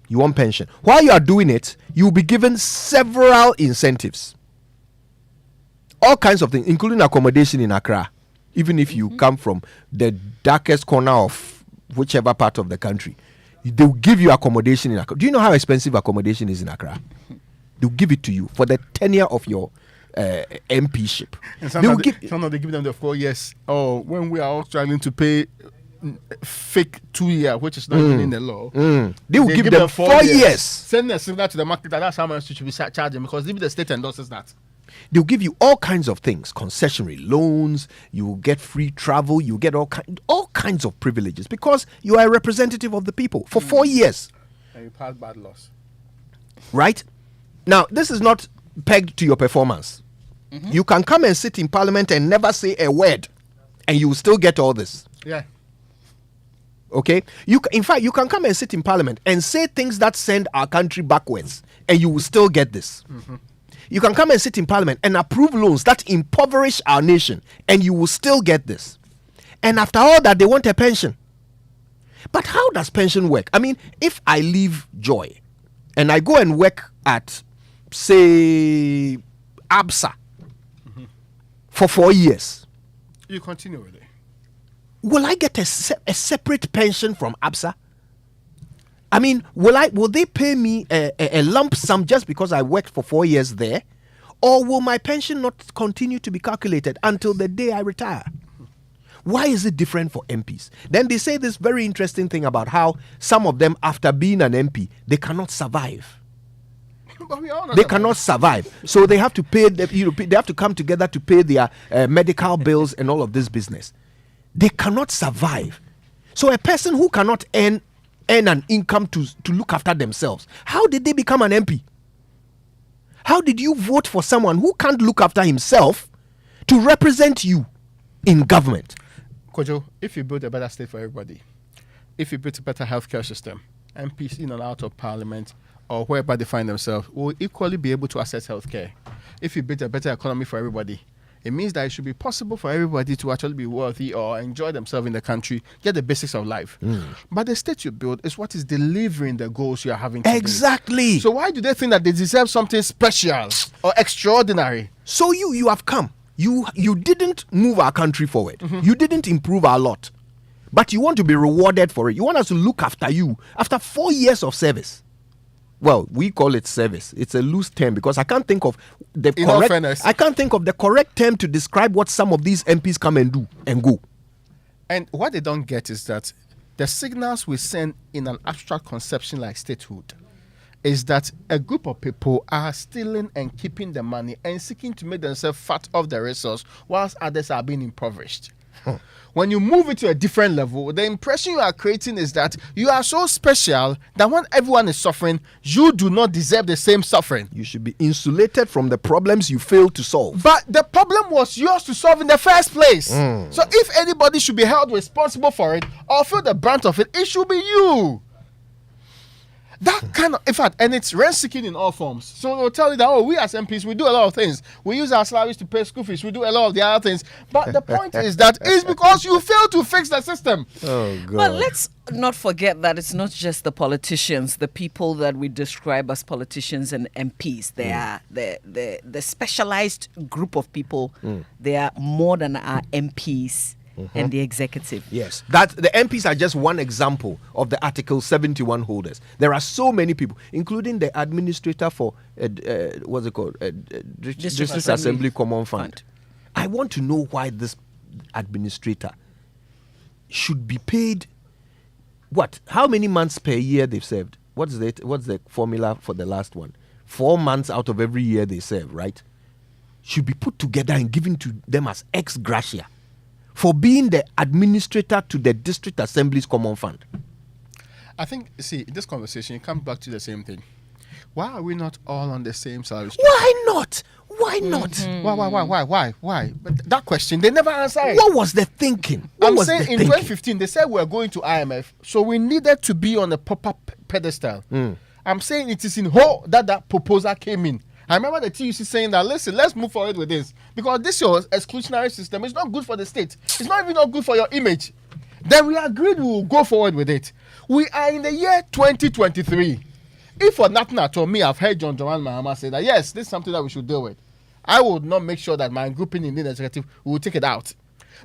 You want pension. While you are doing it, you will be given several incentives. All kinds of things, including accommodation in Accra. Even if you come from the darkest corner of whichever part of the country, they will give you accommodation in Accra. Do you know how expensive accommodation is in Accra? They'll give it to you for the tenure of your MPship. And sometimes they give them the 4 years. Oh, when we are all struggling to pay fake 2 year, which is not even in the law. They will give them 4 years. Send them similar to the market. That's how much you should be charging, because even the state endorses that. They'll give you all kinds of things, concessionary loans, you will get free travel, you get all kinds of privileges because you are a representative of the people for 4 years. And you pass bad laws. Right? Now, this is not pegged to your performance. You can come and sit in Parliament and never say a word, and you will still get all this. Yeah. Okay? In fact, you can come and sit in Parliament and say things that send our country backwards, and you will still get this. You can come and sit in Parliament and approve loans that impoverish our nation, and you will still get this. And after all that, they want a pension. But how does pension work? I mean, if I leave Joy and I go and work at, say, ABSA for 4 years, you continue with it. Will I get a separate pension from ABSA? I mean, will they pay me a lump sum just because I worked for 4 years there? Or will my pension not continue to be calculated until the day I retire? Why is it different for MPs? Then they say this very interesting thing about how some of them, after being an MP, they cannot survive. They cannot survive. So they have to pay, they have to come together to pay their medical bills and all of this business. They cannot survive. So a person who cannot earn an income to look after themselves, how did they become an MP? How did you vote for someone who can't look after himself to represent you? in government. Kojo, if you build a better state for everybody, if you build a better healthcare system, MPs in and out of parliament or wherever they find themselves will equally be able to access healthcare. If you build a better economy for everybody, it means that it should be possible for everybody to actually be wealthy or enjoy themselves in the country, get the basics of life. But the state you build is what is delivering the goals you are having today. Exactly. So why do they think that they deserve something special or extraordinary? So you have come. You didn't move our country forward. You didn't improve our lot. But you want to be rewarded for it. You want us to look after you after 4 years of service. Well, we call it service. It's a loose term because I can't think of the correct term to describe what some of these MPs come and do and go. And what they don't get is that the signals we send in an abstract conception like statehood is that a group of people are stealing and keeping the money and seeking to make themselves fat off the resource whilst others are being impoverished. When you move it to a different level, the impression you are creating is that you are so special that when everyone is suffering, you do not deserve the same suffering. You should be insulated from the problems you failed to solve. But the problem was yours to solve in the first place. So if anybody should be held responsible for it or feel the brunt of it, it should be you. That kind of, in fact, and it's rent-seeking in all forms. So they'll tell you that, we as MPs, we do a lot of things. We use our salaries to pay school fees. We do a lot of the other things. But the point is that it's because you fail to fix the system. Oh, God. But let's not forget that it's not just the politicians, the people that we describe as politicians and MPs. They are the specialized group of people. They are more than our MPs. And the executive. Yes, that the MPs are just one example of the Article 71 holders. There are so many people, including the administrator for what's it called, District Assembly Common Fund. I want to know why this administrator should be paid. What? How many months per year they've served? What's the formula for the last one? 4 months out of every year they serve, right? Should be put together and given to them as ex gratia for being the administrator to the District Assembly's Common Fund. I think, see, in this conversation, it comes back to the same thing. Why are we not all on the same salary structure? Why not? Why not? Why? But that question, they never answer it. What was the thinking? I'm saying in 2015, they said we were going to IMF, so we needed to be on a proper pedestal. I'm saying it is in whole that proposal came in. I remember the TUC saying that, listen, let's move forward with this. Because this your exclusionary system is not good for the state. It's not even not good for your image. Then we agreed we will go forward with it. We are in the year 2023. If for nothing at all, I've heard John Johan Mahama say that, yes, this is something that we should deal with. I would not make sure that my grouping in the executive will take it out.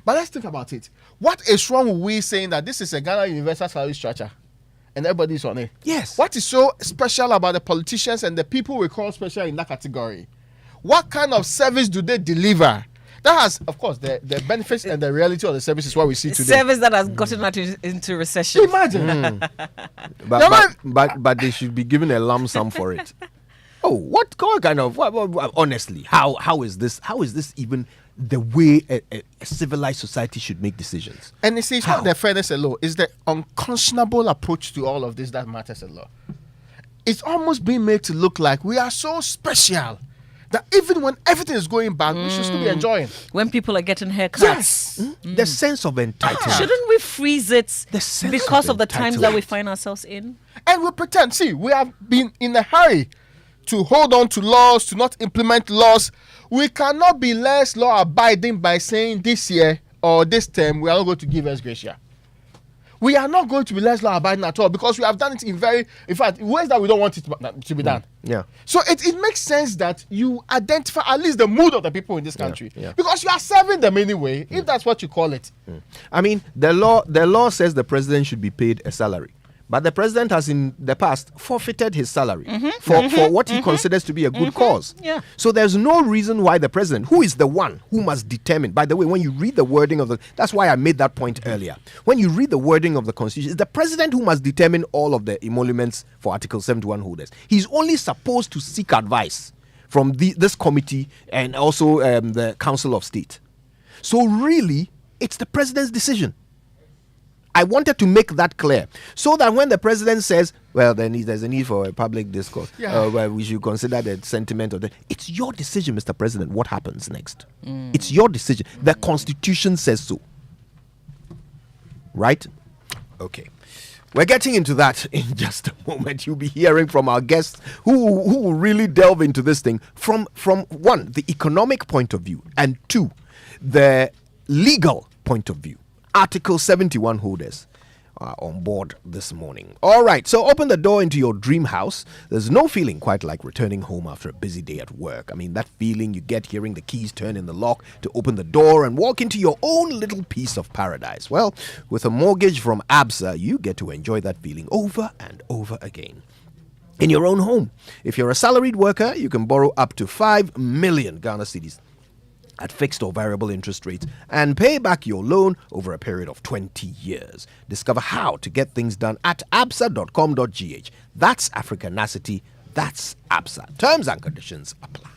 But let's think about it. What is wrong with we saying that this is a Ghana universal salary structure? And everybody's on it. Yes. What is so special about the politicians and the people we call special in that category? What kind of service do they deliver? That has, of course, the benefits and the reality of the service is what we see today. Service that has gotten us into recession. Imagine. But they should be given a lump sum for it. What kind of? Honestly, how is this? How is this even the way a civilized society should make decisions? And it's not the fairness alone; it's the unconscionable approach to all of this that matters a lot. It's almost being made to look like we are so special that even when everything is going bad, we should still be enjoying. When people are getting haircuts. Yes. The sense of entitlement. Shouldn't we freeze it because of the times that we find ourselves in? And we pretend, see, we have been in a hurry to hold on to laws, to not implement laws. We cannot be less law-abiding by saying this year or this term we are not going to give us gratia. We are not going to be less law-abiding at all because we have done it in fact, ways that we don't want it to be done. Yeah. So it makes sense that you identify at least the mood of the people in this country because you are serving them anyway, if that's what you call it. I mean, the law says the president should be paid a salary. But the president has in the past forfeited his salary for what he considers to be a good cause. Yeah. So there's no reason why the president, who is the one who must determine, by the way, when you read the wording of that's why I made that point earlier. When you read the wording of the Constitution, it's the president who must determine all of the emoluments for Article 71 holders. He's only supposed to seek advice from this committee and also the Council of State. So really, it's the president's decision. I wanted to make that clear so that when the president says, well, there's a need for a public discourse, well, we should consider the sentiment of the. It's your decision, Mr. President, what happens next. It's your decision. The Constitution says so. Right? Okay. We're getting into that in just a moment. You'll be hearing from our guests who will really delve into this thing from one, the economic point of view, and two, the legal point of view. Article 71 holders are on board this morning. All right, so open the door into your dream house. There's no feeling quite like returning home after a busy day at work. I mean, that feeling you get hearing the keys turn in the lock to open the door and walk into your own little piece of paradise. Well, with a mortgage from ABSA, you get to enjoy that feeling over and over again. In your own home. If you're a salaried worker, you can borrow up to 5 million Ghana cedis at fixed or variable interest rates and pay back your loan over a period of 20 years. Discover how to get things done at absa.com.gh. That's Africanacity. That's ABSA. Terms and conditions apply.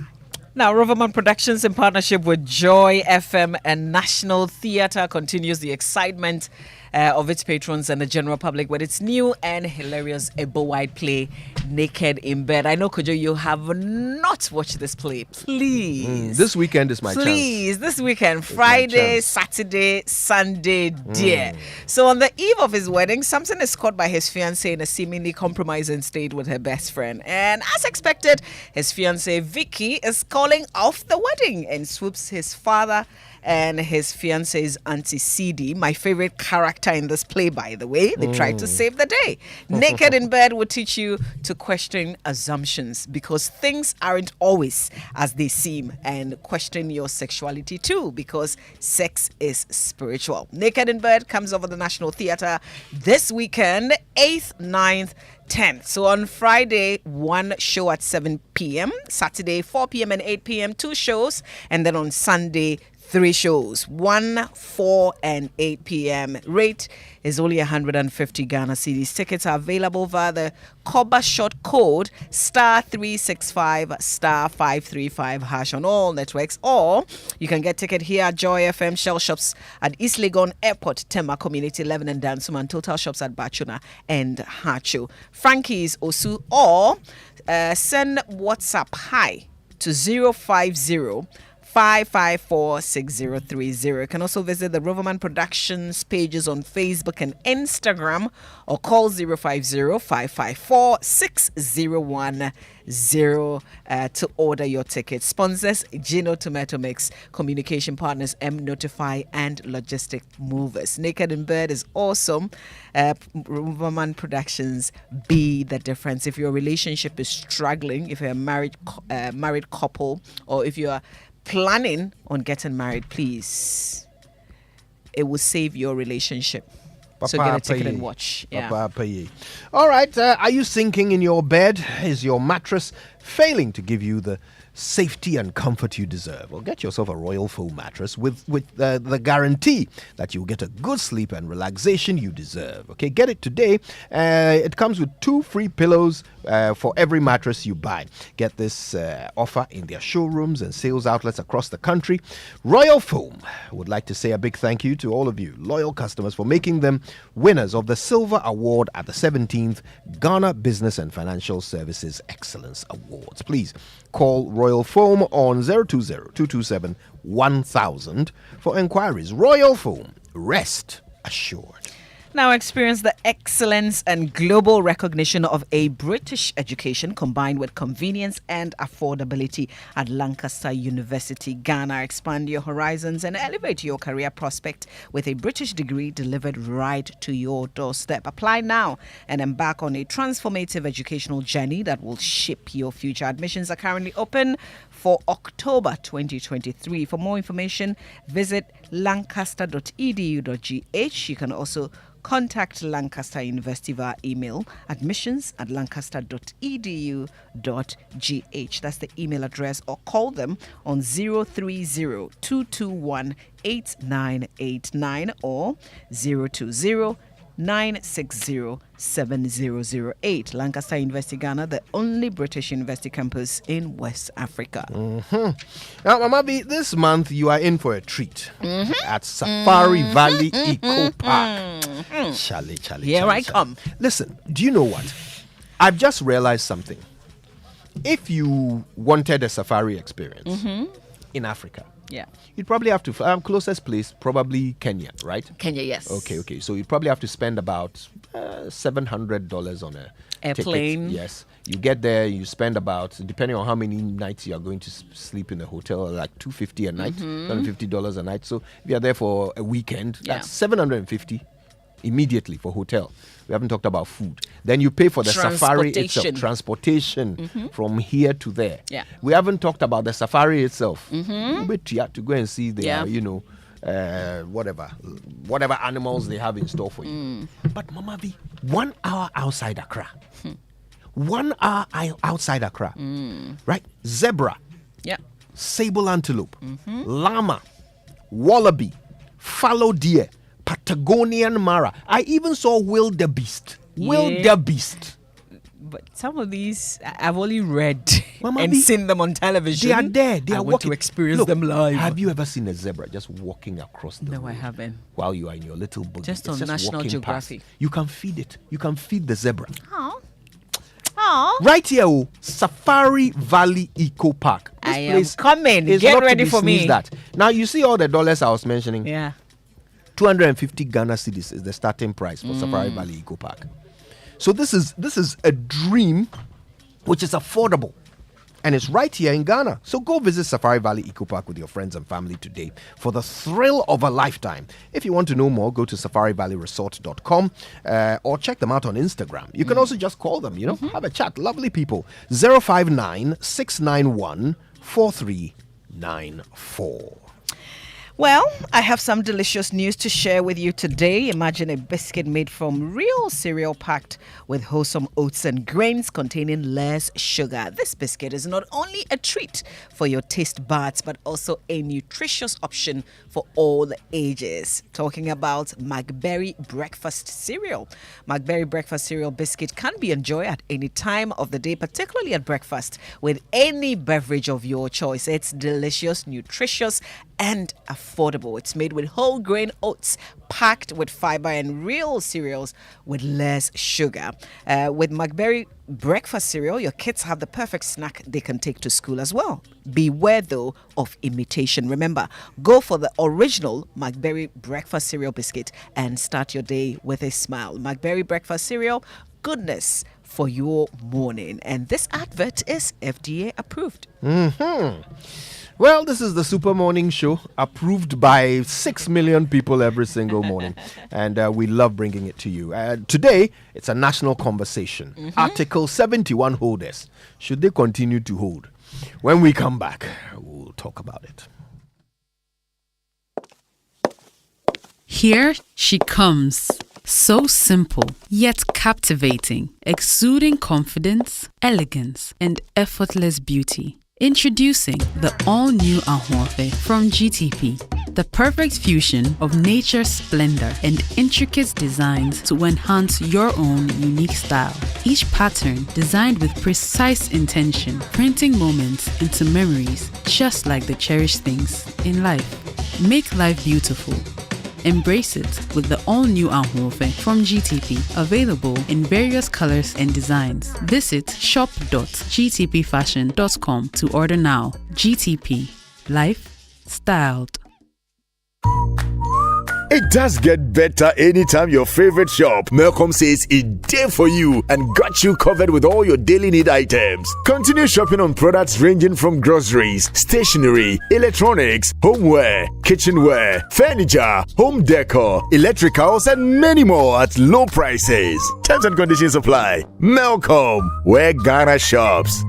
Now, Roverman Productions, in partnership with Joy FM and National Theatre, continues the excitement of its patrons and the general public with its new and hilarious Ebo-wide play, Naked in Bed. I know, Kojo, you have not watched this play. Please. This weekend is my chance. Please, this weekend, Friday, Saturday, Sunday, dear. So on the eve of his wedding, Samson is caught by his fiancée in a seemingly compromising state with her best friend. And as expected, his fiancée, Vicky, is calling off the wedding and swoops his father and his fiance's auntie CD, my favorite character in this play, by the way. They tried to save the day. Naked in Bed will teach you to question assumptions because things aren't always as they seem, and question your sexuality too because sex is spiritual. Naked in Bed comes over the National Theatre this weekend, 8th, 9th, 10th. So on Friday, one show at 7 p.m., Saturday, 4 p.m. and 8 p.m., 2 shows, and then on Sunday, 3 shows, 1, 4, and 8 p.m. Rate is only 150 Ghana cedis. Tickets are available via the Koba short code *365 *535 hash on all networks, or you can get ticket here at Joy FM Shell Shops at East Legon Airport, Tema Community 11 and Dansum, and Total Shops at Bachuna and Hacho. Frankie's Osu, or send WhatsApp hi to 050 554-6030. You can also visit the Roverman Productions pages on Facebook and Instagram, or call 050-554-6010 to order your tickets. Sponsors: Gino Tomato Mix, communication partners M Notify, and Logistic Movers. Naked in Bed is awesome. Roverman Productions, be the difference. If your relationship is struggling, if you're a married couple, or if you are planning on getting married, please, it will save your relationship. So get a ticket and watch. Yeah. All right. Are you sinking in your bed? Is your mattress failing to give you the safety and comfort you deserve? Well, get yourself a Royal Foam mattress with the guarantee that you'll get a good sleep and relaxation you deserve. Okay, get it today. It comes with 2 free pillows for every mattress you buy. Get this offer in their showrooms and sales outlets across the country. Royal Foam would like to say a big thank you to all of you loyal customers for making them winners of the Silver Award at the 17th Ghana Business and Financial Services Excellence Awards. Please call Royal Foam on 020-227-1000 for inquiries. Royal Foam, rest assured. Now experience the excellence and global recognition of a British education combined with convenience and affordability at Lancaster University, Ghana. Expand your horizons and elevate your career prospect with a British degree delivered right to your doorstep. Apply now and embark on a transformative educational journey that will shape your future. Admissions are currently open for October 2023. For more information, visit lancaster.edu.gh. You can also contact Lancaster University via email, admissions@lancaster.edu.gh. That's the email address, or call them on 030-221-8989 or 020 960-7008. Lancaster University, Ghana, the only British university campus in West Africa. Now, Mama B, this month you are in for a treat at Safari Valley Eco Park. Charlie. Here I come. Listen, do you know what? I've just realized something. If you wanted a safari experience in Africa, you'd probably have to closest place, probably Kenya, right? Kenya, yes. Okay. So you'd probably have to spend about $700 on a airplane. Ticket. Yes. You get there, you spend about, depending on how many nights you are going to sleep in the hotel, like $250 a night, $250 a night. So if you're there for a weekend, that's $750 immediately for hotel. We haven't talked about food. Then you pay for the safari itself, transportation from here to there. Yeah. We haven't talked about the safari itself. But you have to go and see their, whatever animals they have in store for you. But Mama V, 1 hour outside Accra. 1 hour outside Accra. Right? Zebra. Sable antelope. Llama. Wallaby. Fallow deer. Patagonian mara. I even saw wildebeest. Wildebeest. But some of these I've only read and seen them on television. They are there. They are want to experience them live. Have you ever seen a zebra just walking across the road? No, I haven't. While you are in your little buggy. Just on National Geographic. You can feed it. You can feed the zebra. Oh. Right here, Safari Valley Eco Park. This I place am coming. is Get not ready to be for me. sneezed at. Now you see all the dollars I was mentioning. Yeah. 250 Ghana cedis is the starting price for Safari Valley Eco Park. So this is a dream which is affordable. And it's right here in Ghana. So go visit Safari Valley Eco Park with your friends and family today for the thrill of a lifetime. If you want to know more, go to safarivalleyresort.com or check them out on Instagram. You can also just call them, have a chat. Lovely people. 059-691-4394. Well, I have some delicious news to share with you today. Imagine a biscuit made from real cereal packed with wholesome oats and grains containing less sugar. This biscuit is not only a treat for your taste buds, but also a nutritious option for all the ages. Talking about McBerry breakfast cereal. McBerry breakfast cereal biscuit can be enjoyed at any time of the day, particularly at breakfast, with any beverage of your choice. It's delicious, nutritious, and affordable. It's made with whole grain oats, packed with fiber and real cereals with less sugar. With McBerry breakfast cereal, your kids have the perfect snack they can take to school as well. Beware though of imitation. Remember, go for the original McBerry breakfast cereal biscuit and start your day with a smile. McBerry breakfast cereal, goodness for your morning. And this advert is FDA approved. Well, this is the Super Morning Show, approved by 6 million people every single morning. And we love bringing it to you. Today, it's a national conversation. Article 71 holders, should they continue to hold? When we come back, we'll talk about it. Here she comes. So simple, yet captivating, exuding confidence, elegance, and effortless beauty. Introducing the all-new Ahorfe from GTP, the perfect fusion of nature's splendor and intricate designs to enhance your own unique style. Each pattern designed with precise intention, printing moments into memories, just like the cherished things in life. Make life beautiful. Embrace it with the all-new Ahorfe from GTP, available in various colors and designs. Visit shop.gtpfashion.com to order now. GTP. Life styled. It does get better anytime your favorite shop, Melcom, says it's there for you and got you covered with all your daily need items. Continue shopping on products ranging from groceries, stationery, electronics, homeware, kitchenware, furniture, home decor, electricals, and many more at low prices. Terms and conditions apply. Melcom, where Ghana shops.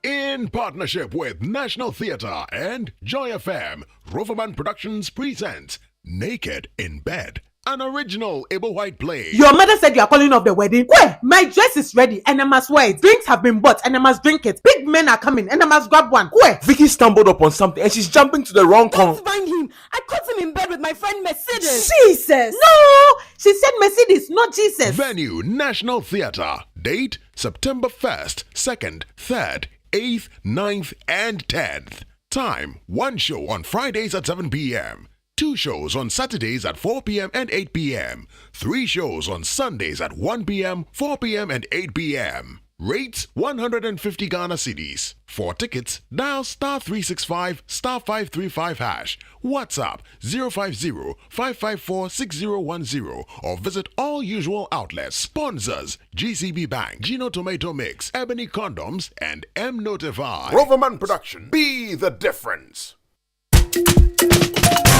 In partnership with National Theatre and Joy FM, Roverman Productions presents Naked in Bed, an original Able White play. Your mother said you are calling off the wedding. Where? My dress is ready and I must wear it. Drinks have been bought and I must drink it. Big men are coming and I must grab one. Where? Vicky stumbled upon something and she's jumping to the wrong corner. Don't find him. I caught him in bed with my friend Mercedes. Jesus. No, she said Mercedes, not Jesus. Venue, National Theatre. Date, September 1st, 2nd, 3rd, 8th, 9th, and 10th. Time, 1 show on Fridays at 7 p.m. 2 shows on Saturdays at 4 p.m. and 8 p.m. 3 shows on Sundays at 1 p.m., 4 p.m. and 8 p.m. Rates 150 Ghana cedis. For tickets, dial *365 *535 hash. WhatsApp 050-554-6010 or visit all usual outlets. Sponsors GCB Bank, Gino Tomato Mix, Ebony Condoms, and M Notify. Roverman Production. Be the difference.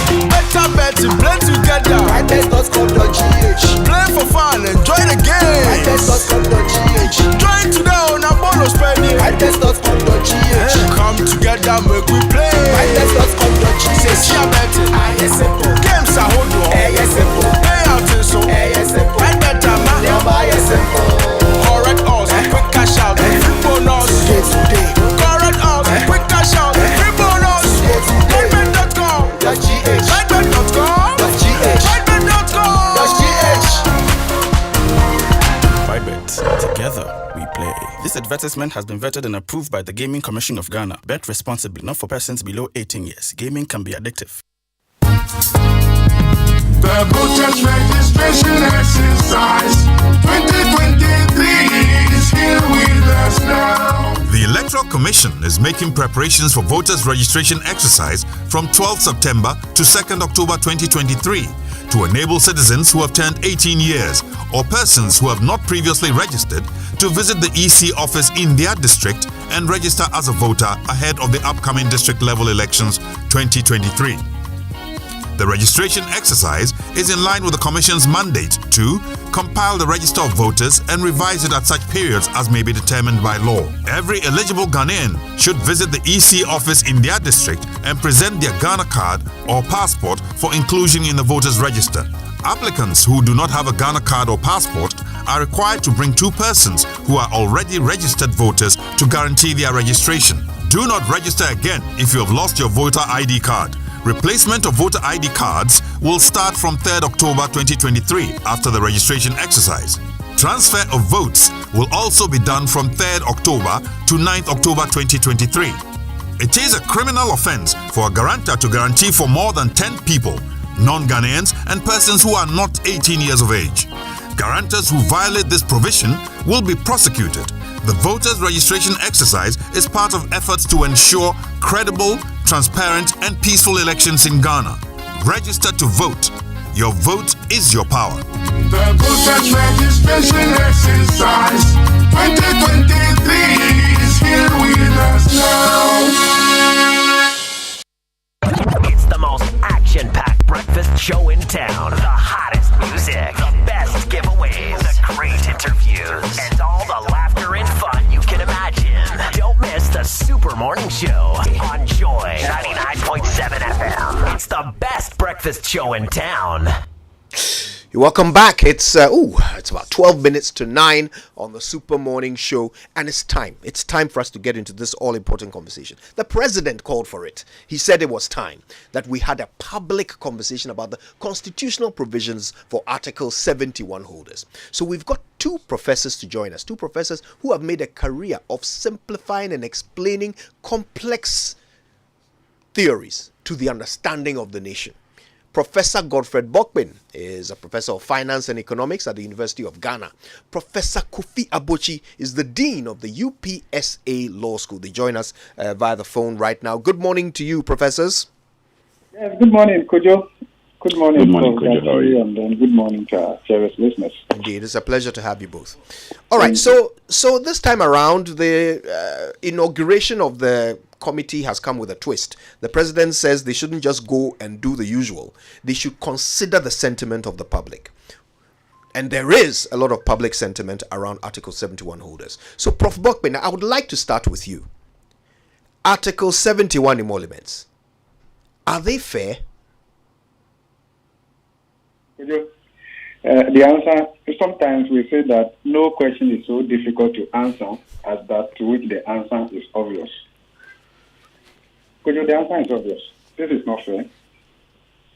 Better betting, play together. MyBet.com.gh. Play for fun, enjoy the game. MyBet.com.gh. Join today on a bonus spending. MyBet.com.gh. Come together, make we play. MyBet.com.gh. Say, see a betting. Games are hold on. Pay out in so. My better man. Correct us, quick cash out, free bonus. Correct us, quick cash out, free bonus. MyBet. Together we play. This advertisement has been vetted and approved by the Gaming Commission of Ghana. Bet responsibly, not for persons below 18 years. Gaming can be addictive. The voters registration exercise 2023 is here with us now. The Electoral Commission is making preparations for voters registration exercise from 12 September to 2nd October 2023 to enable citizens who have turned 18 years or persons who have not previously registered to visit the EC office in their district and register as a voter ahead of the upcoming district level elections 2023. The registration exercise is in line with the Commission's mandate to compile the register of voters and revise it at such periods as may be determined by law. Every eligible Ghanaian should visit the EC office in their district and present their Ghana card or passport for inclusion in the voters register. Applicants who do not have a Ghana card or passport are required to bring 2 persons who are already registered voters to guarantee their registration. Do not register again if you have lost your voter ID card. Replacement of voter ID cards will start from 3rd October 2023 after the registration exercise. Transfer of votes will also be done from 3rd October to 9th October 2023. It is a criminal offense for a guarantor to guarantee for more than 10 people, non-Ghanaians and persons who are not 18 years of age. Guarantors who violate this provision will be prosecuted. The voters' registration exercise is part of efforts to ensure credible, transparent, and peaceful elections in Ghana. Register to vote. Your vote is your power. The voters registration exercise 2023 is here with us now. It's the most action-packed breakfast show in town. The hottest music, the best giveaways, the great interviews, and all the laughter and fun you can imagine. Don't miss the Super Morning Show on Joy 99.7 FM. It's the best breakfast show in town. Welcome back. It's about 12 minutes to 9 on the Super Morning Show, and it's time for us to get into this all-important conversation. The president called for it. He said it was time that we had a public conversation about the constitutional provisions for Article 71 holders. So we've got 2 professors to join us, 2 professors who have made a career of simplifying and explaining complex theories to the understanding of the nation. Professor Godfred Bokpin is a professor of finance and economics at the University of Ghana. Professor Kofi Abochi is the dean of the UPSA Law School. They join us via the phone right now. Good morning to you, professors. Yes, good morning, Kojo. Good morning, Kojo. How are you? And good morning to our service listeners. Indeed, it's a pleasure to have you both. All right, so this time around, the inauguration of the committee has come with a twist. The president says they shouldn't just go and do the usual. They should consider the sentiment of the public. And there is a lot of public sentiment around Article 71 holders. So, Prof. Bokpin, I would like to start with you. Article 71 emoluments. Are they fair? The answer, sometimes we say that no question is so difficult to answer as that to which the answer is obvious. Because the answer is obvious. This is not fair.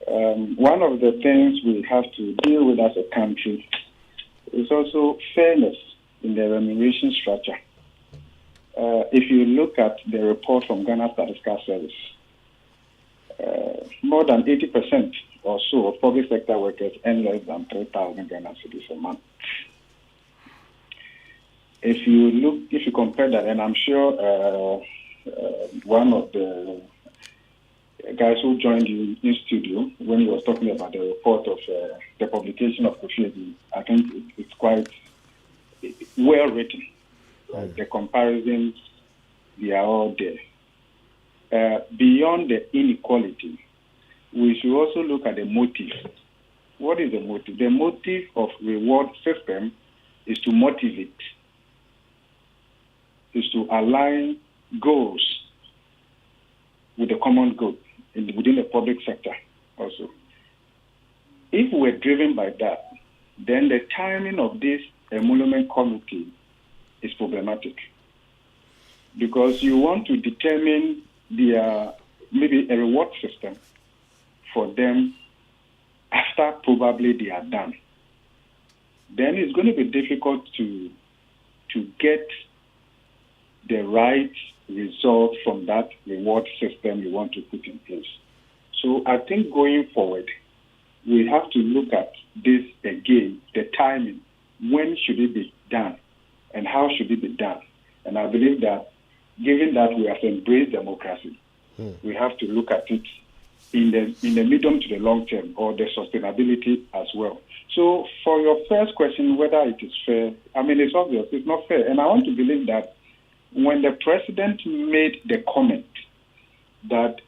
One of the things we have to deal with as a country is also fairness in the remuneration structure. If you look at the report from Ghana Statistical Service, more than 80% or so of public sector workers earn less than 3,000 Ghana cedis a month. If you compare that, and I'm sure one of the guys who joined you in studio when he was talking about the report of the publication of Kofi, I think it's quite well written. The comparisons, they are all there. Beyond the inequality, we should also look at the motive. What is the motive? The motive of reward system is to motivate, is to align goals with the common good within the public sector also. If we're driven by that, then the timing of this emolument committee is problematic, because you want to determine maybe a reward system for them after probably they are done. Then it's going to be difficult to get the right result from that reward system you want to put in place. So I think going forward, we have to look at this again, the timing. When should it be done and how should it be done? And I believe that given that we have embraced democracy, we have to look at it in the medium to the long term, or the sustainability as well. So for your first question, whether it is fair, I mean, it's obvious, it's not fair. And I want to believe that when the president made the comment that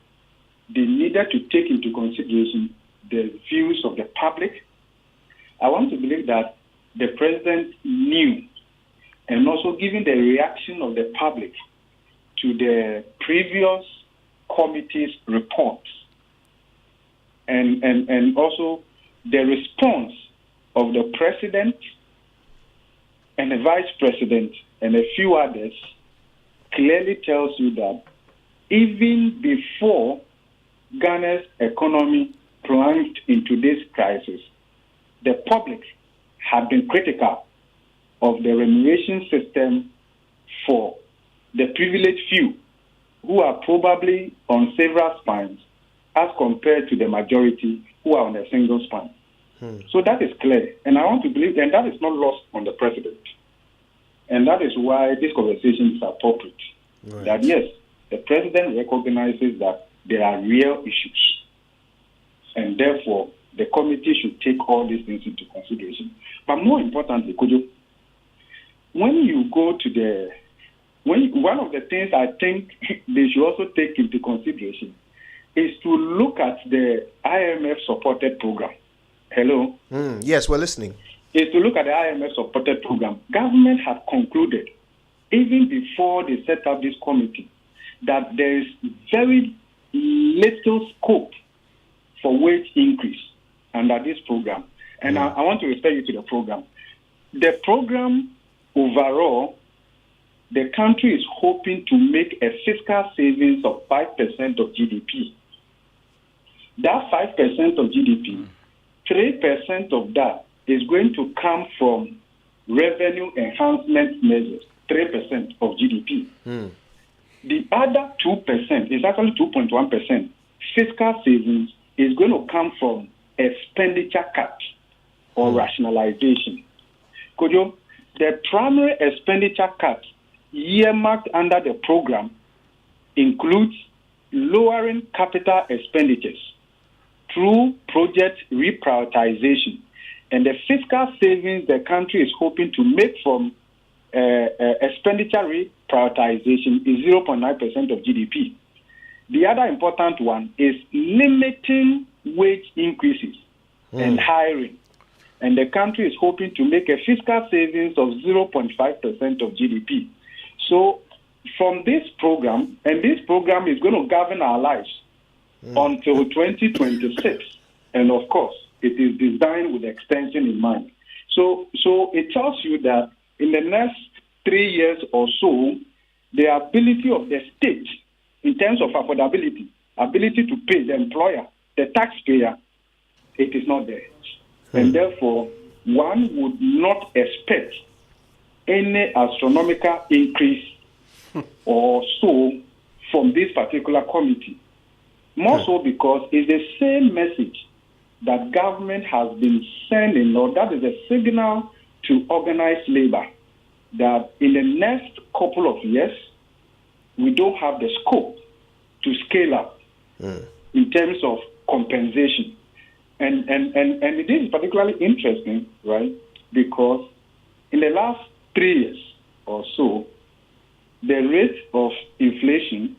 they needed to take into consideration the views of the public, I want to believe that the president knew, and also given the reaction of the public to the previous committee's reports, and also the response of the president and the vice president and a few others, clearly tells you that even before Ghana's economy plunged into this crisis, the public had been critical of the remuneration system for the privileged few who are probably on several spines as compared to the majority who are on a single span. So that is clear. And I want to believe, and that is not lost on the president. And that is why this conversation is appropriate. Right. That yes, the president recognizes that there are real issues. And therefore, the committee should take all these things into consideration. But more importantly, Kojo, when you go to one of the things I think they should also take into consideration is to look at the IMF-supported program. Hello? Yes, we're listening. Is to look at the IMF-supported program. Government had concluded, even before they set up this committee, that there is very little scope for wage increase under this program. And I want to refer you to the program. The program overall, the country is hoping to make a fiscal savings of 5% of GDP. That 5% of GDP, 3% of that is going to come from revenue enhancement measures, 3% of GDP. The other 2% is actually 2.1%. Fiscal savings is going to come from expenditure cut or rationalization. Kojo, the primary expenditure cut earmarked under the program includes lowering capital expenditures through project reprioritization, and the fiscal savings the country is hoping to make from expenditure reprioritization is 0.9% of GDP. The other important one is limiting wage increases and hiring, and the country is hoping to make a fiscal savings of 0.5% of GDP. So from this program, and this program is going to govern our lives until 2026, and of course, it is designed with extension in mind. So it tells you that in the next 3 years or so, the ability of the state in terms of affordability, ability to pay the employer, the taxpayer, it is not there. And therefore, one would not expect any astronomical increase or so from this particular committee. More so because it's the same message that government has been sending, or that is a signal to organized labor that in the next couple of years, we don't have the scope to scale up in terms of compensation. And it is particularly interesting, right? Because in the last 3 years or so, the rate of inflation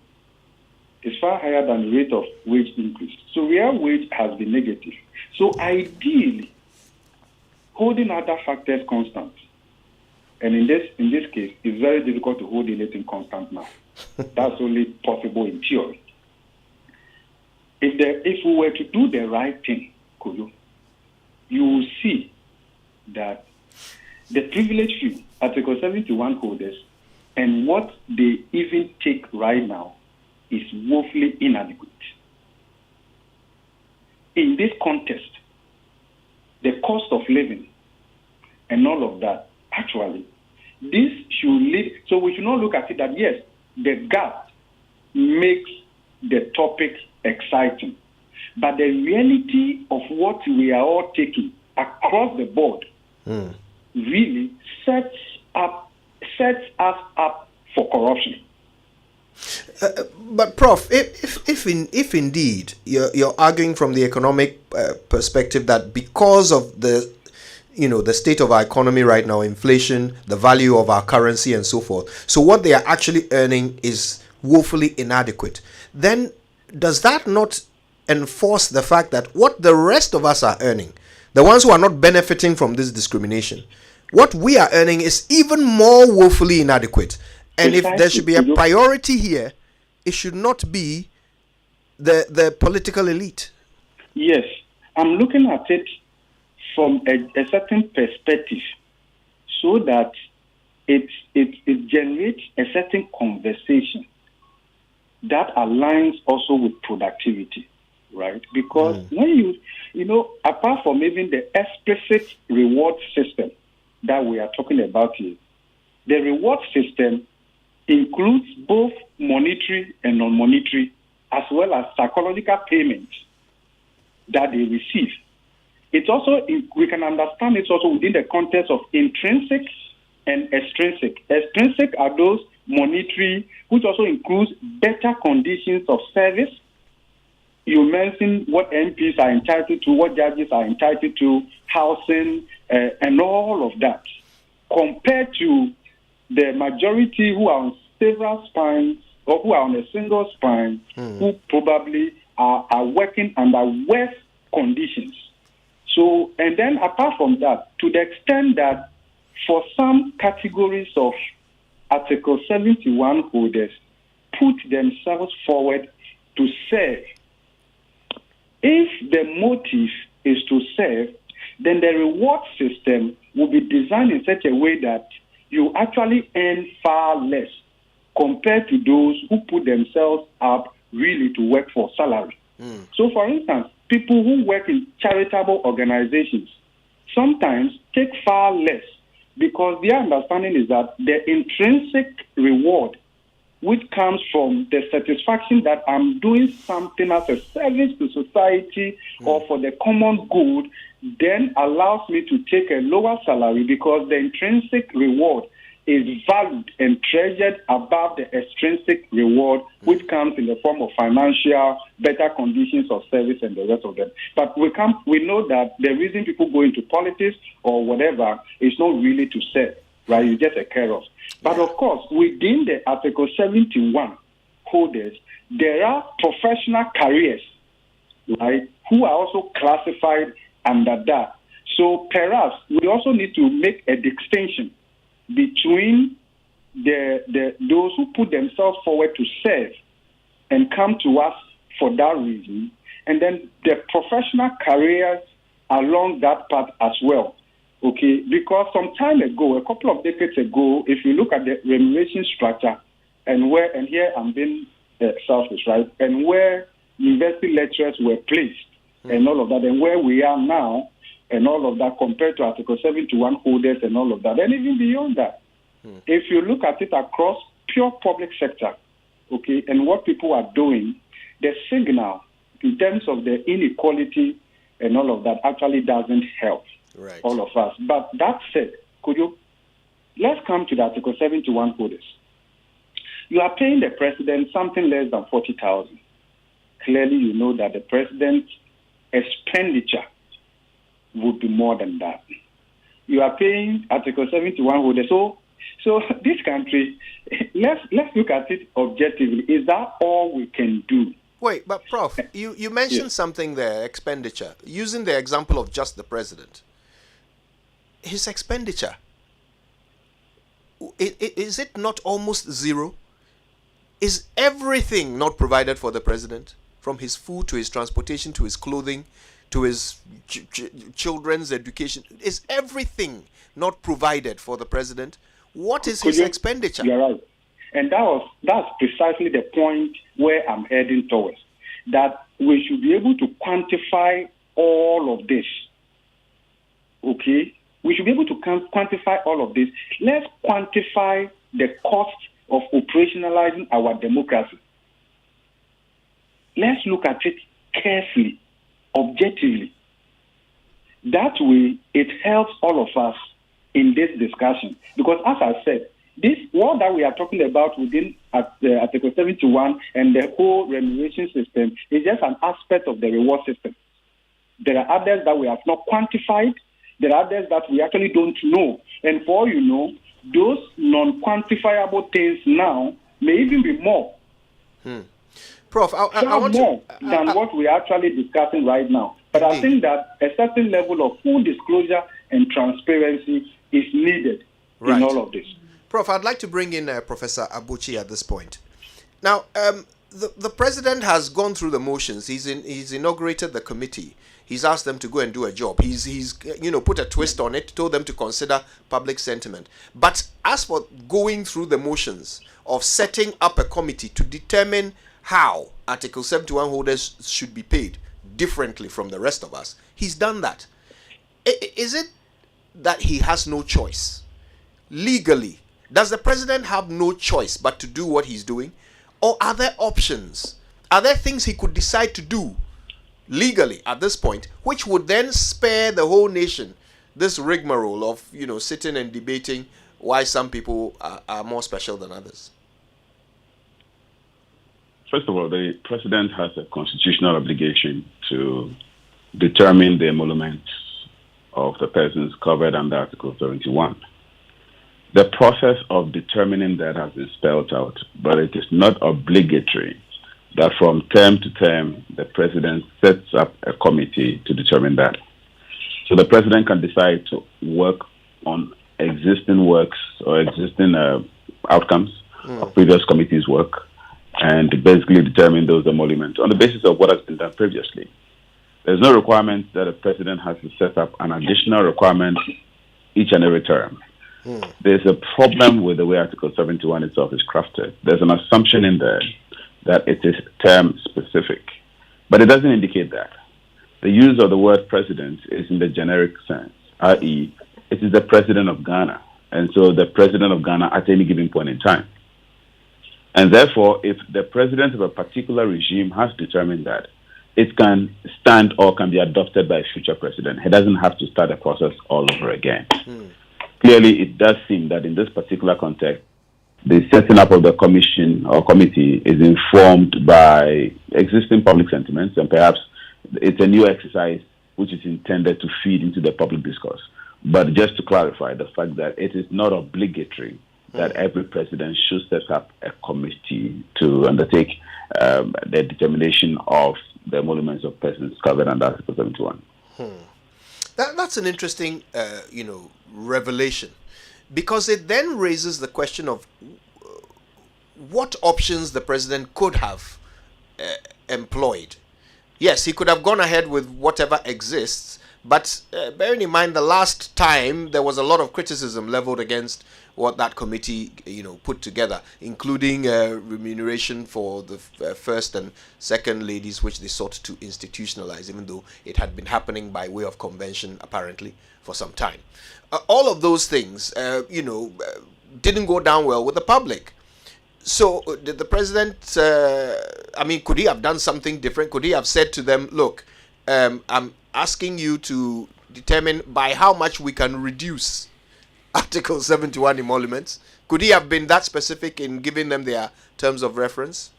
is far higher than the rate of wage increase. So real wage has been negative. So ideally, holding other factors constant, and in this case, it's very difficult to hold anything constant now. That's only possible in theory. If we were to do the right thing, Kojo, you will see that the privileged few, Article 71 holders, and what they even take right now is woefully inadequate. In this context, the cost of living and all of that, actually, this should lead. So we should not look at it that, yes, the gap makes the topic exciting. But the reality of what we are all taking across the board really sets us up for corruption. But Prof, if indeed you're arguing from the economic perspective that because of the state of our economy right now, inflation, the value of our currency and so forth, so what they are actually earning is woefully inadequate, then does that not enforce the fact that what the rest of us are earning, the ones who are not benefiting from this discrimination, what we are earning is even more woefully inadequate? And if there should be a priority here, it should not be the political elite. Yes, I'm looking at it from a certain perspective, so that it generates a certain conversation that aligns also with productivity, right? Because when apart from even the explicit reward system that we are talking about here, the reward system includes both monetary and non-monetary, as well as psychological payments that they receive. It's also, we can understand it's also within the context of intrinsic and extrinsic. Extrinsic are those monetary, which also includes better conditions of service. You mentioned what MPs are entitled to, what judges are entitled to, housing, and all of that, compared to the majority who are on several spines or who are on a single spine, who probably are working under worse conditions. So, and then apart from that, to the extent that for some categories of Article 71 holders put themselves forward to serve, if the motive is to serve, then the reward system will be designed in such a way that you actually earn far less compared to those who put themselves up really to work for salary. So, for instance, people who work in charitable organizations sometimes take far less because their understanding is that the intrinsic reward, which comes from the satisfaction that I'm doing something as a service to society or for the common good, then allows me to take a lower salary because the intrinsic reward is valued and treasured above the extrinsic reward, which comes in the form of financial, better conditions of service and the rest of them. But we know that the reason people go into politics or whatever is not really to serve, right? You just a care of. But of course, within the Article 71 holders, there are professional careers, right, who are also classified under that. So perhaps we also need to make a distinction between those who put themselves forward to serve and come to us for that reason, and then the professional careers along that path as well. Okay, because some time ago, a couple of decades ago, if you look at the remuneration structure and here I'm being selfish, right, and where university lecturers were placed and all of that, and where we are now and all of that compared to Article 71 holders and all of that, and even beyond that. If you look at it across pure public sector, okay, and what people are doing, the signal in terms of the inequality and all of that actually doesn't help all of us. But that said, let's come to the Article 71 holders. You are paying the president something less than 40,000. Clearly, you know that the president's expenditure would be more than that. You are paying Article 71 holders. So this country, let's look at it objectively. Is that all we can do? Wait, but Prof, you mentioned something there, expenditure, using the example of just the president. His expenditure, is it not almost zero? Is everything not provided for the president? From his food to his transportation to his clothing to his children's education. Is everything not provided for the president? What is his expenditure? You're right. And that's precisely the point where I'm heading towards. That we should be able to quantify all of this. Okay? We should be able to quantify all of this. Let's quantify the cost of operationalizing our democracy. Let's look at it carefully, objectively. That way, it helps all of us in this discussion. Because as I said, this what that we are talking about within Article 71 and the whole remuneration system is just an aspect of the reward system. There are others that we have not quantified. There are others that we actually don't know. And for all you know, those non-quantifiable things now may even be more. Prof, I want more than what we are actually discussing right now. But I think that a certain level of full disclosure and transparency is needed in all of this. Prof, I'd like to bring in Professor Abuchi at this point. Now, the president has gone through the motions. He's inaugurated the committee. He's asked them to go and do a job. He's put a twist on it, told them to consider public sentiment. But as for going through the motions of setting up a committee to determine how Article 71 holders should be paid differently from the rest of us, he's done that. Is it that he has no choice? Legally, does the president have no choice but to do what he's doing? Or are there options? Are there things he could decide to do legally at this point, which would then spare the whole nation this rigmarole of, sitting and debating why some people are more special than others? First of all, the president has a constitutional obligation to determine the emoluments of the persons covered under Article 71. The process of determining that has been spelled out, but it is not obligatory that from term to term, the president sets up a committee to determine that. So the president can decide to work on existing works or existing outcomes of previous committees' work and basically determine those emoluments on the basis of what has been done previously. There's no requirement that a president has to set up an additional requirement each and every term. There's a problem with the way Article 71 itself is crafted. There's an assumption in there that it is term specific, but it doesn't indicate that. The use of the word president is in the generic sense, i.e., it is the president of Ghana, and so the president of Ghana at any given point in time. And therefore, if the president of a particular regime has determined that, it can stand or can be adopted by a future president. He doesn't have to start the process all over again. Clearly, it does seem that in this particular context, the setting up of the commission or committee is informed by existing public sentiments, and perhaps it's a new exercise which is intended to feed into the public discourse. But just to clarify the fact that it is not obligatory that every president should set up a committee to undertake the determination of the emoluments of persons covered under Article 71. That's an interesting, revelation, because it then raises the question of what options the president could have employed. Yes, he could have gone ahead with whatever exists, But bearing in mind the last time there was a lot of criticism leveled against what that committee, put together, including remuneration for the first and second ladies, which they sought to institutionalize, even though it had been happening by way of convention, apparently, for some time. All of those things, didn't go down well with the public. So did the president, could he have done something different? Could he have said to them, look, I'm asking you to determine by how much we can reduce Article 71 emoluments? Could he have been that specific in giving them their terms of reference?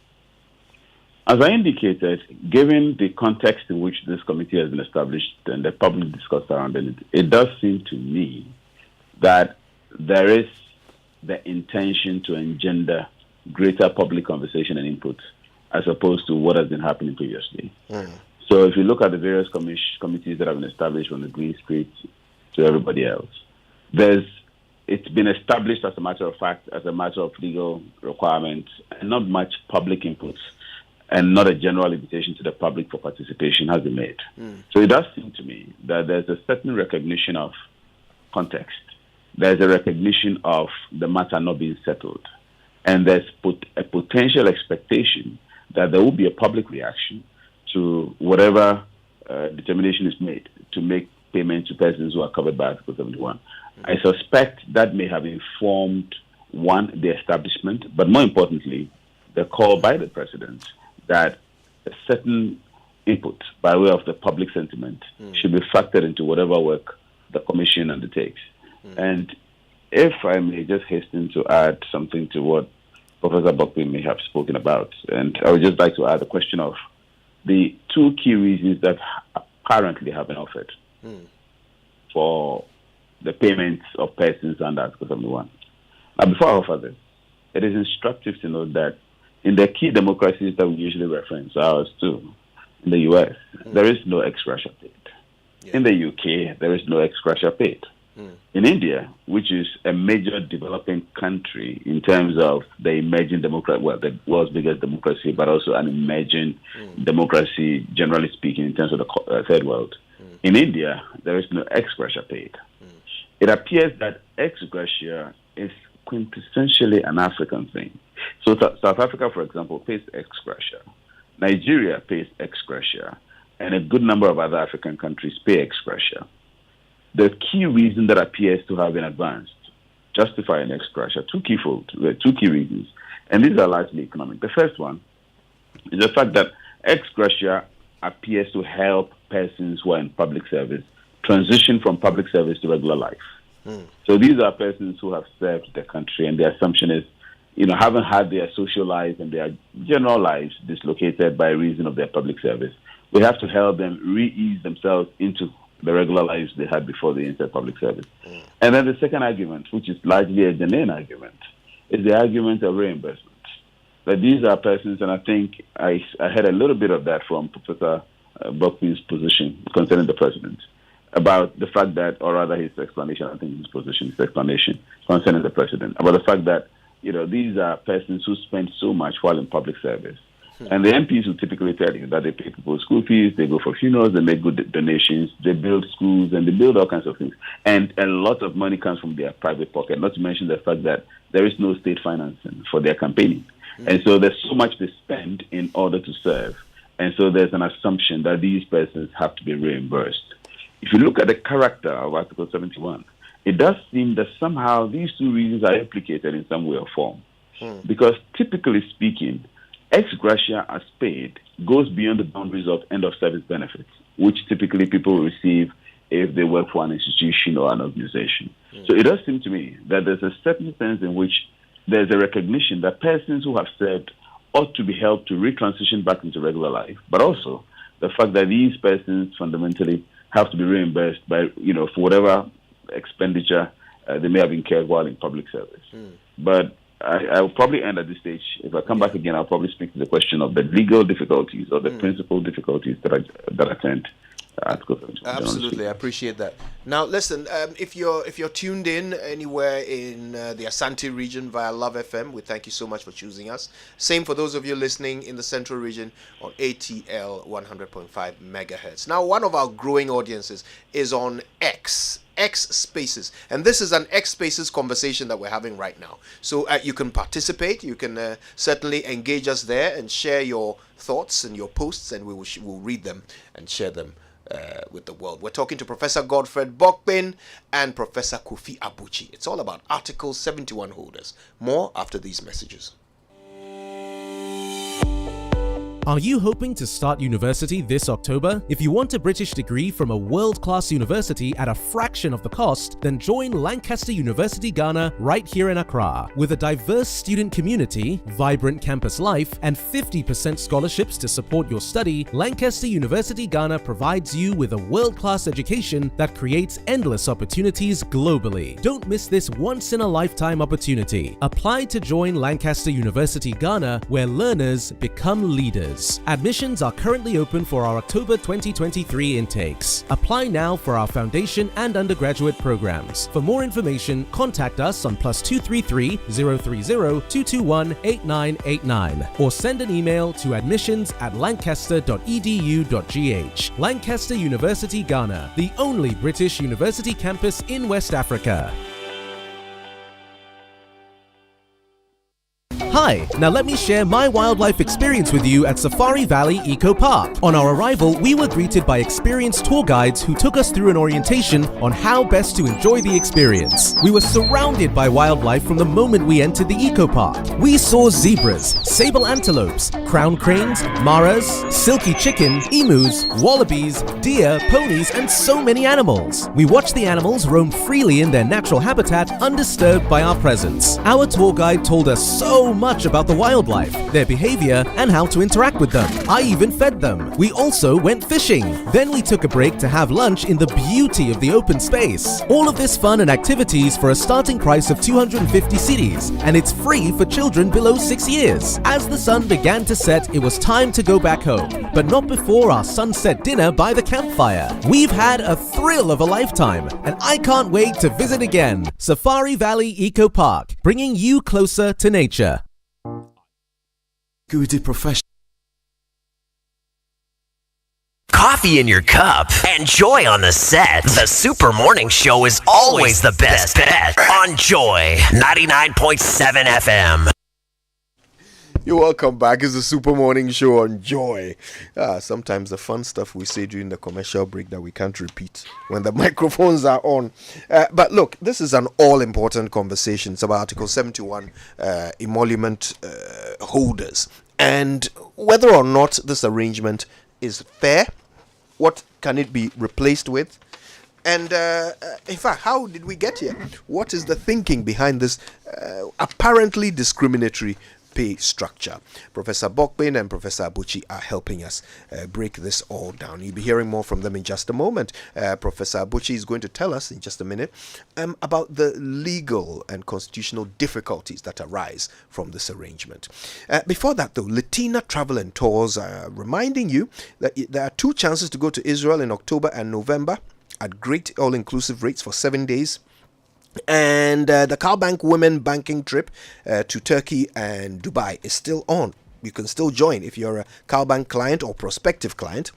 As I indicated, given the context in which this committee has been established and the public discourse around it, it does seem to me that there is the intention to engender greater public conversation and input as opposed to what has been happening previously. So if you look at the various committees that have been established from the Green Street to everybody else, it's been established as a matter of fact, as a matter of legal requirement, and not much public input and not a general invitation to the public for participation has been made. So it does seem to me that there's a certain recognition of context. There's a recognition of the matter not being settled. And there's a potential expectation that there will be a public reaction to whatever determination is made to make payment to persons who are covered by Article 71. I suspect that may have informed, one, the establishment, but more importantly, the call by the president that a certain input by way of the public sentiment should be factored into whatever work the commission undertakes. And if I may just hasten to add something to what Professor Bokwe may have spoken about, and I would just like to add a question of the two key reasons that apparently have been offered for the payments of persons under Article 71. Now, before I offer this, it is instructive to note that in the key democracies that we usually reference, ours too, in the US, there is no ex gratia paid. In the UK, there is no ex gratia paid. In India, which is a major developing country in terms of the emerging democracy, well, the world's biggest democracy, but also an emerging democracy, generally speaking, in terms of the third world. In India, there is no ex gratia paid. It appears that ex gratia is quintessentially an African thing. So South Africa, for example, pays ex gratia. Nigeria pays ex gratia. And a good number of other African countries pay ex gratia. The key reason that appears to have been advanced, justifying ex gratia, two key reasons, and these are largely economic. The first one is the fact that ex gratia appears to help persons who are in public service transition from public service to regular life. So these are persons who have served the country, and the assumption is, haven't had their social lives and their general lives dislocated by reason of their public service. We have to help them re-ease themselves into the regular lives they had before they entered public service. And then the second argument, which is largely a genuine argument, is the argument of reimbursement. That these are persons, and I think I heard a little bit of that from Professor Bokwe's position concerning the president, about the fact that, or rather his explanation, I think his explanation concerning the president, about the fact that, these are persons who spend so much while in public service. And the MPs will typically tell you that they pay people's school fees, they go for funerals, they make good donations, they build schools, and they build all kinds of things. And a lot of money comes from their private pocket, not to mention the fact that there is no state financing for their campaigning. And so there's so much they spend in order to serve. And so there's an assumption that these persons have to be reimbursed. If you look at the character of Article 71, it does seem that somehow these two reasons are implicated in some way or form. Because typically speaking, ex gratia as paid goes beyond the boundaries of end-of-service benefits, which typically people receive if they work for an institution or an organization. So it does seem to me that there's a certain sense in which there's a recognition that persons who have served ought to be helped to retransition back into regular life, but also the fact that these persons fundamentally have to be reimbursed by, for whatever expenditure they may have incurred while in public service. But I'll probably end at this stage. If I come back again, I'll probably speak to the question of the legal difficulties or the principal difficulties that attend Article 71. Absolutely, I appreciate that. Now, listen, if you're tuned in anywhere in the Asante region via Love FM, we thank you so much for choosing us. Same for those of you listening in the Central region on ATL 100.5 megahertz. Now, one of our growing audiences is on X Spaces, and this is an X Spaces conversation that we're having right now. So you can participate, you can certainly engage us there and share your thoughts and your posts, and we'll read them and share them with the world. We're talking to Professor Godfred Bokbin and Professor Kofi Abuchi. It's all about Article 71 holders. More after these messages. Are you hoping to start university this October? If you want a British degree from a world-class university at a fraction of the cost, then join Lancaster University Ghana right here in Accra. With a diverse student community, vibrant campus life, and 50% scholarships to support your study, Lancaster University Ghana provides you with a world-class education that creates endless opportunities globally. Don't miss this once-in-a-lifetime opportunity. Apply to join Lancaster University Ghana, where learners become leaders. Admissions are currently open for our October 2023 intakes. Apply now for our foundation and undergraduate programs. For more information, contact us on +233 030 221 8989 or send an email to admissions@lancaster.edu.gh. Lancaster University Ghana, the only British university campus in West Africa. Hi, now let me share my wildlife experience with you at Safari Valley Eco Park. On our arrival, we were greeted by experienced tour guides who took us through an orientation on how best to enjoy the experience. We were surrounded by wildlife from the moment we entered the eco park. We saw zebras, sable antelopes, crown cranes, maras, silky chicken, emus, wallabies, deer, ponies, and so many animals. We watched the animals roam freely in their natural habitat, undisturbed by our presence. Our tour guide told us so much about the wildlife, their behavior, and how to interact with them. I even fed them. We also went fishing. Then we took a break to have lunch in the beauty of the open space. All of this fun and activities for a starting price of 250 cedis, and it's free for children below 6 years. As the sun began to set, it was time to go back home, but not before our sunset dinner by the campfire. We've had a thrill of a lifetime, and I can't wait to visit again. Safari Valley Eco Park, bringing you closer to nature. Good professional. Coffee in your cup and Joy on the set. The Super Morning Show is always the best bet on Joy 99.7 FM. You're welcome back. It's the Super Morning Show on Joy. Sometimes the fun stuff we say during the commercial break that we can't repeat when the microphones are on. But look, this is an all-important conversation. It's about Article 71 emolument holders and whether or not this arrangement is fair. What can it be replaced with? And in fact, how did we get here? What is the thinking behind this apparently discriminatory pay structure? Professor Bokbin and Professor Abuchi are helping us break this all down. You'll be hearing more from them in just a moment. Professor Abuchi is going to tell us in just a minute about the legal and constitutional difficulties that arise from this arrangement. Before that, though, Latina Travel and Tours are reminding you that there are 2 chances to go to Israel in October and November at great all-inclusive rates for 7 days. And the CalBank Women Banking trip to Turkey and Dubai is still on. You can still join if you're a CalBank client or prospective client.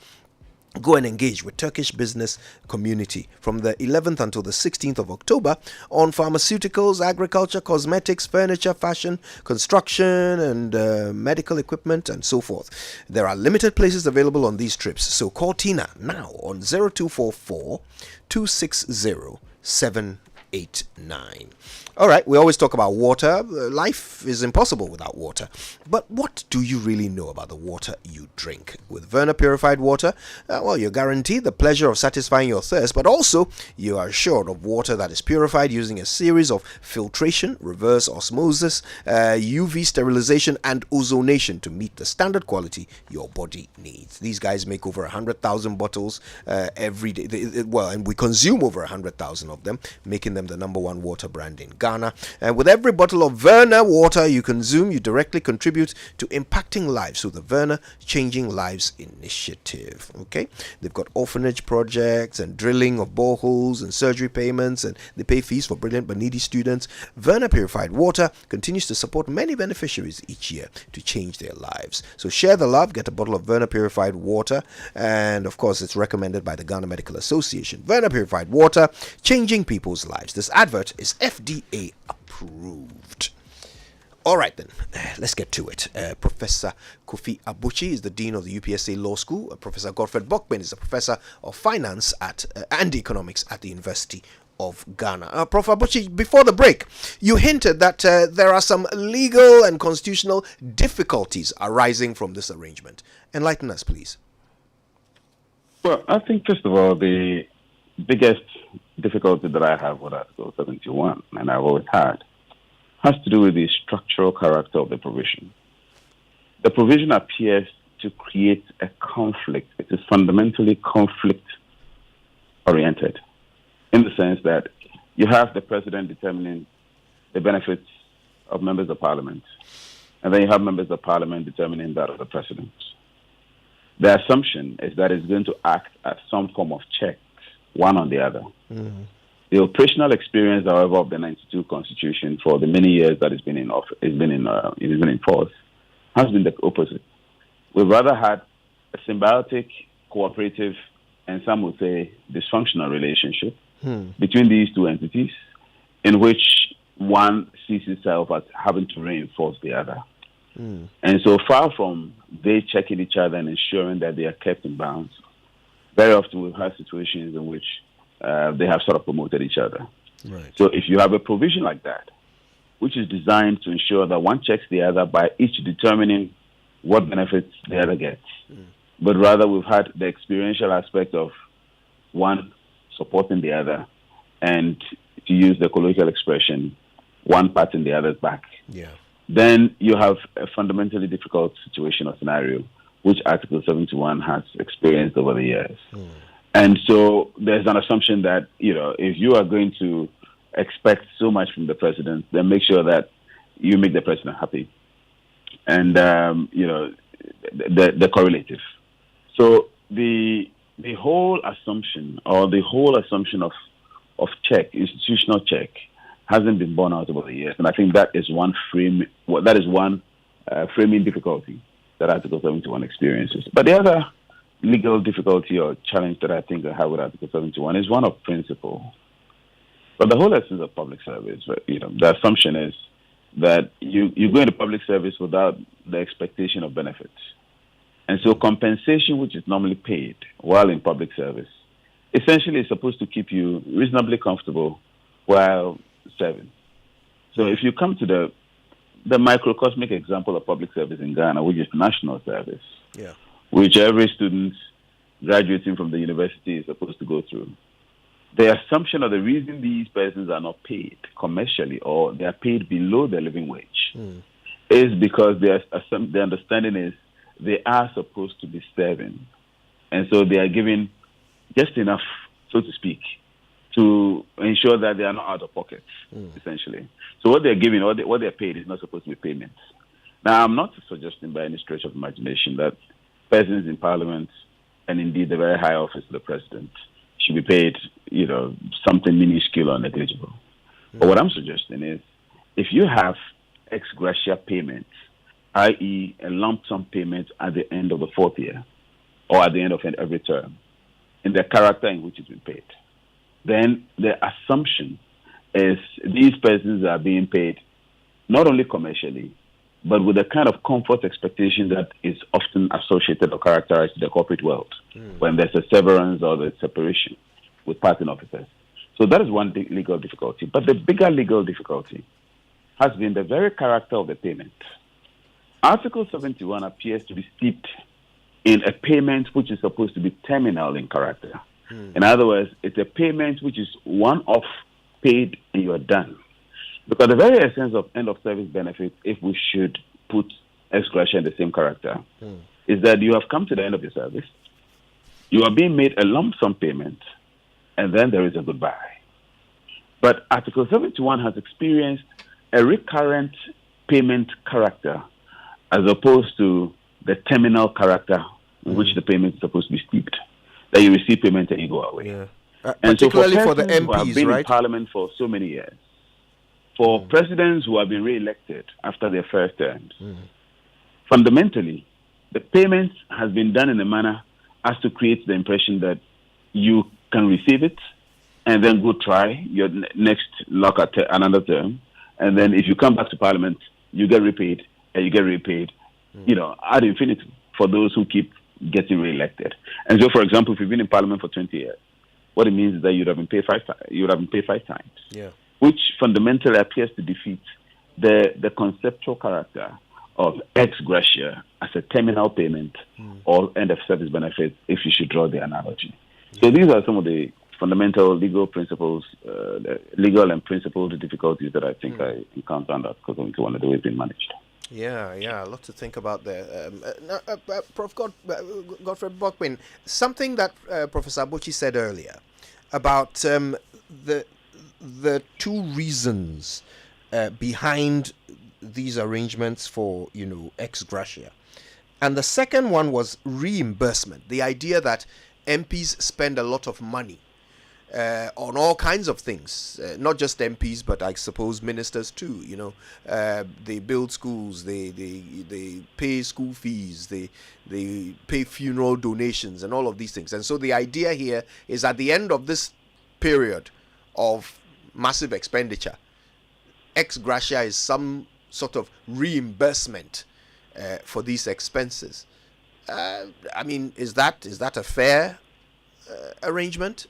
Go and engage with Turkish business community from the 11th until the 16th of October on pharmaceuticals, agriculture, cosmetics, furniture, fashion, construction, and medical equipment, and so forth. There are limited places available on these trips, so call Tina now on 0244 260 789. All right, we always talk about water. Life is impossible without water. But what do you really know about the water you drink? With Verna Purified Water, well, you're guaranteed the pleasure of satisfying your thirst, but also you are assured of water that is purified using a series of filtration, reverse osmosis, UV sterilization, and ozonation to meet the standard quality your body needs. These guys make over 100,000 bottles every day. And we consume over 100,000 of them, making them them the #1 water brand in Ghana. And with every bottle of Verna water you consume, you directly contribute to impacting lives through the Verna Changing Lives initiative. Okay, they've got orphanage projects and drilling of boreholes and surgery payments, and they pay fees for brilliant but needy students. Verna Purified Water continues to support many beneficiaries each year to change their lives. So share the love, get a bottle of Verna Purified Water, and of course it's recommended by the Ghana Medical Association. Verna Purified Water, changing people's lives. This advert is FDA approved. All right, then, let's get to it. Professor Kofi Abuchi is the Dean of the UPSA Law School. Professor Godfred Bockman is a Professor of Finance and Economics at the University of Ghana. Prof. Abuchi, before the break, you hinted that there are some legal and constitutional difficulties arising from this arrangement. Enlighten us, please. Well, I think, first of all, the biggest difficulty that I have with Article 71, and I've always had, has to do with the structural character of the provision. The provision appears to create a conflict. It is fundamentally conflict-oriented, in the sense that you have the president determining the benefits of members of parliament, and then you have members of parliament determining that of the president. The assumption is that it's going to act as some form of check, one on the other. Mm-hmm. The operational experience, however, of the '92 Constitution for the many years that it's been in force has been the opposite. We've rather had a symbiotic, cooperative, and some would say dysfunctional relationship between these two entities, in which one sees itself as having to reinforce the other. And so far from they checking each other and ensuring that they are kept in bounds, very often we've had situations in which they have sort of promoted each other. Right. So if you have a provision like that, which is designed to ensure that one checks the other by each determining what benefits the other gets, but rather we've had the experiential aspect of one supporting the other, and to use the colloquial expression, one patting the other's back. Yeah. Then you have a fundamentally difficult situation or scenario, which Article 71 has experienced over the years. And so there's an assumption that, if you are going to expect so much from the president, then make sure that you make the president happy. And, the correlative. So the whole assumption of check, institutional check, hasn't been borne out over the years. And I think that is one framing difficulty that Article 71 experiences. But the other legal difficulty or challenge that I think I have with Article 71 is one of principle. But the whole essence of public service, the assumption is that you go into public service without the expectation of benefits. And so compensation, which is normally paid while in public service, essentially is supposed to keep you reasonably comfortable while serving. So if you come to the microcosmic example of public service in Ghana, which is national service, which every student graduating from the university is supposed to go through, the assumption or the reason these persons are not paid commercially or they are paid below the living wage is because the understanding is they are supposed to be serving. And so they are given just enough, so to speak, to ensure that they are not out of pocket, essentially. So what they're given, what they're paid is not supposed to be payments. Now, I'm not suggesting by any stretch of imagination that persons in parliament and indeed the very high office of the president should be paid, something minuscule or negligible. But what I'm suggesting is if you have ex gratia payments, i.e. a lump sum payment at the end of the fourth year or at the end of every term, in the character in which it's been paid, then the assumption is these persons are being paid not only commercially, but with the kind of comfort expectation that is often associated or characterized in the corporate world when there's a severance or the separation with parting officers. So that is one legal difficulty. But the bigger legal difficulty has been the very character of the payment. Article 71 appears to be steeped in a payment which is supposed to be terminal in character. In other words, it's a payment which is one-off, paid, and you are done. Because the very essence of end-of-service benefits, if we should put ex gratia in the same character, is that you have come to the end of your service, you are being made a lump sum payment, and then there is a goodbye. But Article 71 has experienced a recurrent payment character as opposed to the terminal character in which the payment is supposed to be steeped. That you receive payment and you go away. Yeah. And Particularly so for the persons who have MPs, been right? in Parliament for so many years, for presidents who have been re-elected after their first terms, fundamentally, the payment has been done in a manner as to create the impression that you can receive it and then go try your next lock at another term. And then if you come back to Parliament, you get repaid and you get repaid, ad infinitum for those who keep getting re-elected. And so, for example, if you've been in Parliament for 20 years, what it means is that you would have been paid 5 times. Yeah. Which fundamentally appears to defeat the conceptual character of ex gratia as a terminal payment or end of service benefit, if you should draw the analogy. So these are some of the fundamental legal principles, legal and principled difficulties that I think I encounter under Article 71 of the way it's been managed. Yeah, a lot to think about there. Prof. Godfrey Bokpin, something that Professor Abuchi said earlier about the two reasons behind these arrangements for, ex gratia. And the second one was reimbursement, the idea that MPs spend a lot of money on all kinds of things, not just MPs, but I suppose ministers too. They build schools, they pay school fees, they pay funeral donations, and all of these things. And so the idea here is at the end of this period of massive expenditure, ex gratia is some sort of reimbursement for these expenses. Is that a fair arrangement?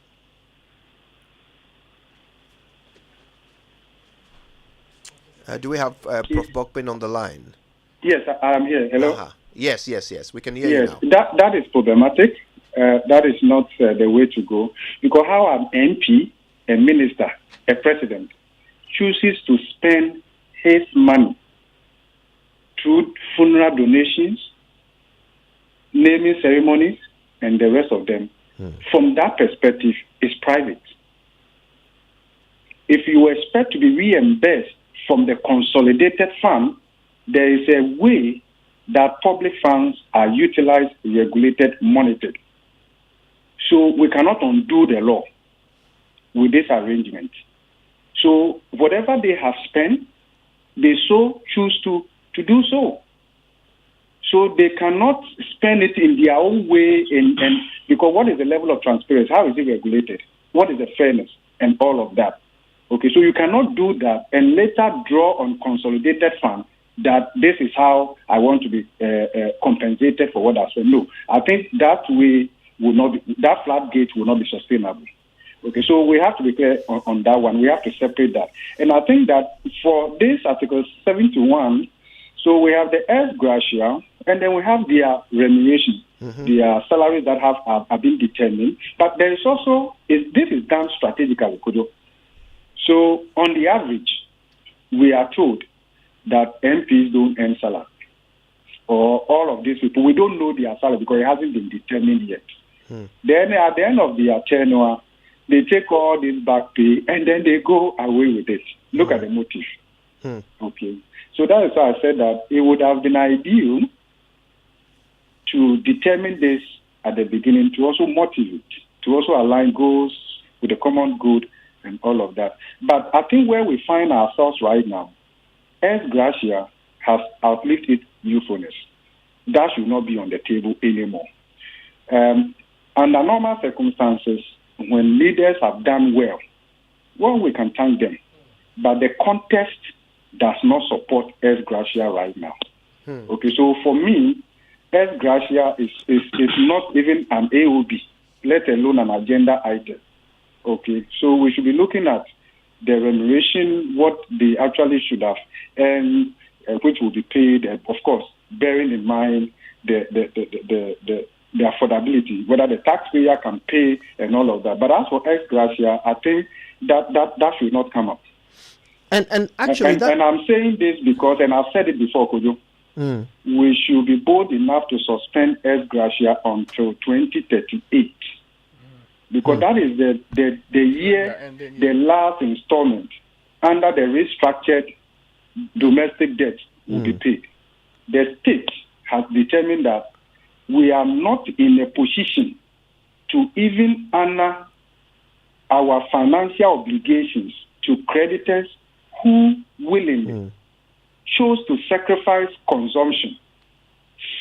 Do we have Prof. Bokpin on the line? Yes, I am here. Hello? Uh-huh. Yes. We can hear you now. That is problematic. That is not the way to go. Because how an MP, a minister, a president, chooses to spend his money through funeral donations, naming ceremonies, and the rest of them, from that perspective, is private. If you expect to be reimbursed from the consolidated fund, there is a way that public funds are utilized, regulated, monitored. So we cannot undo the law with this arrangement. So whatever they have spent, they so choose to do so. So they cannot spend it in their own way, and because what is the level of transparency? How is it regulated? What is the fairness and all of that? Okay, so you cannot do that and later draw on consolidated fund that this is how I want to be compensated for what I spent. No, I think that way will not be, that flat gate will not be sustainable. Okay, so we have to be clear on that one. We have to separate that. And I think that for this Article 71, so we have the ex gratia, and then we have their remuneration, their salaries that have been determined. But there is also, this is done strategically, Kojo. So on the average, we are told that MPs don't earn salary. Or all of these people, we don't know their salary because it hasn't been determined yet. Then at the end of their tenure, they take all this back pay and then they go away with it. Look at the motive. Okay. So that is why I said that it would have been ideal to determine this at the beginning, to also motivate, to also align goals with the common good and all of that. But I think where we find ourselves right now, ex gratia has outlived its usefulness. That should not be on the table anymore. Under normal circumstances, when leaders have done well, we can thank them. But the context does not support ex gratia right now. Okay, so for me, ex gratia is not even an AOB, let alone an agenda item. Okay, so we should be looking at the remuneration, what they actually should have, and which will be paid, of course, bearing in mind the affordability, whether the taxpayer can pay and all of that. But as for ex gratia, I think that should not come up. And actually, and I'm saying this because, and I've said it before, Kojo, we should be bold enough to suspend ex gratia until 2038. because that is the year, the last installment under the restructured domestic debt will be paid. The state has determined that we are not in a position to even honor our financial obligations to creditors who willingly chose to sacrifice consumption,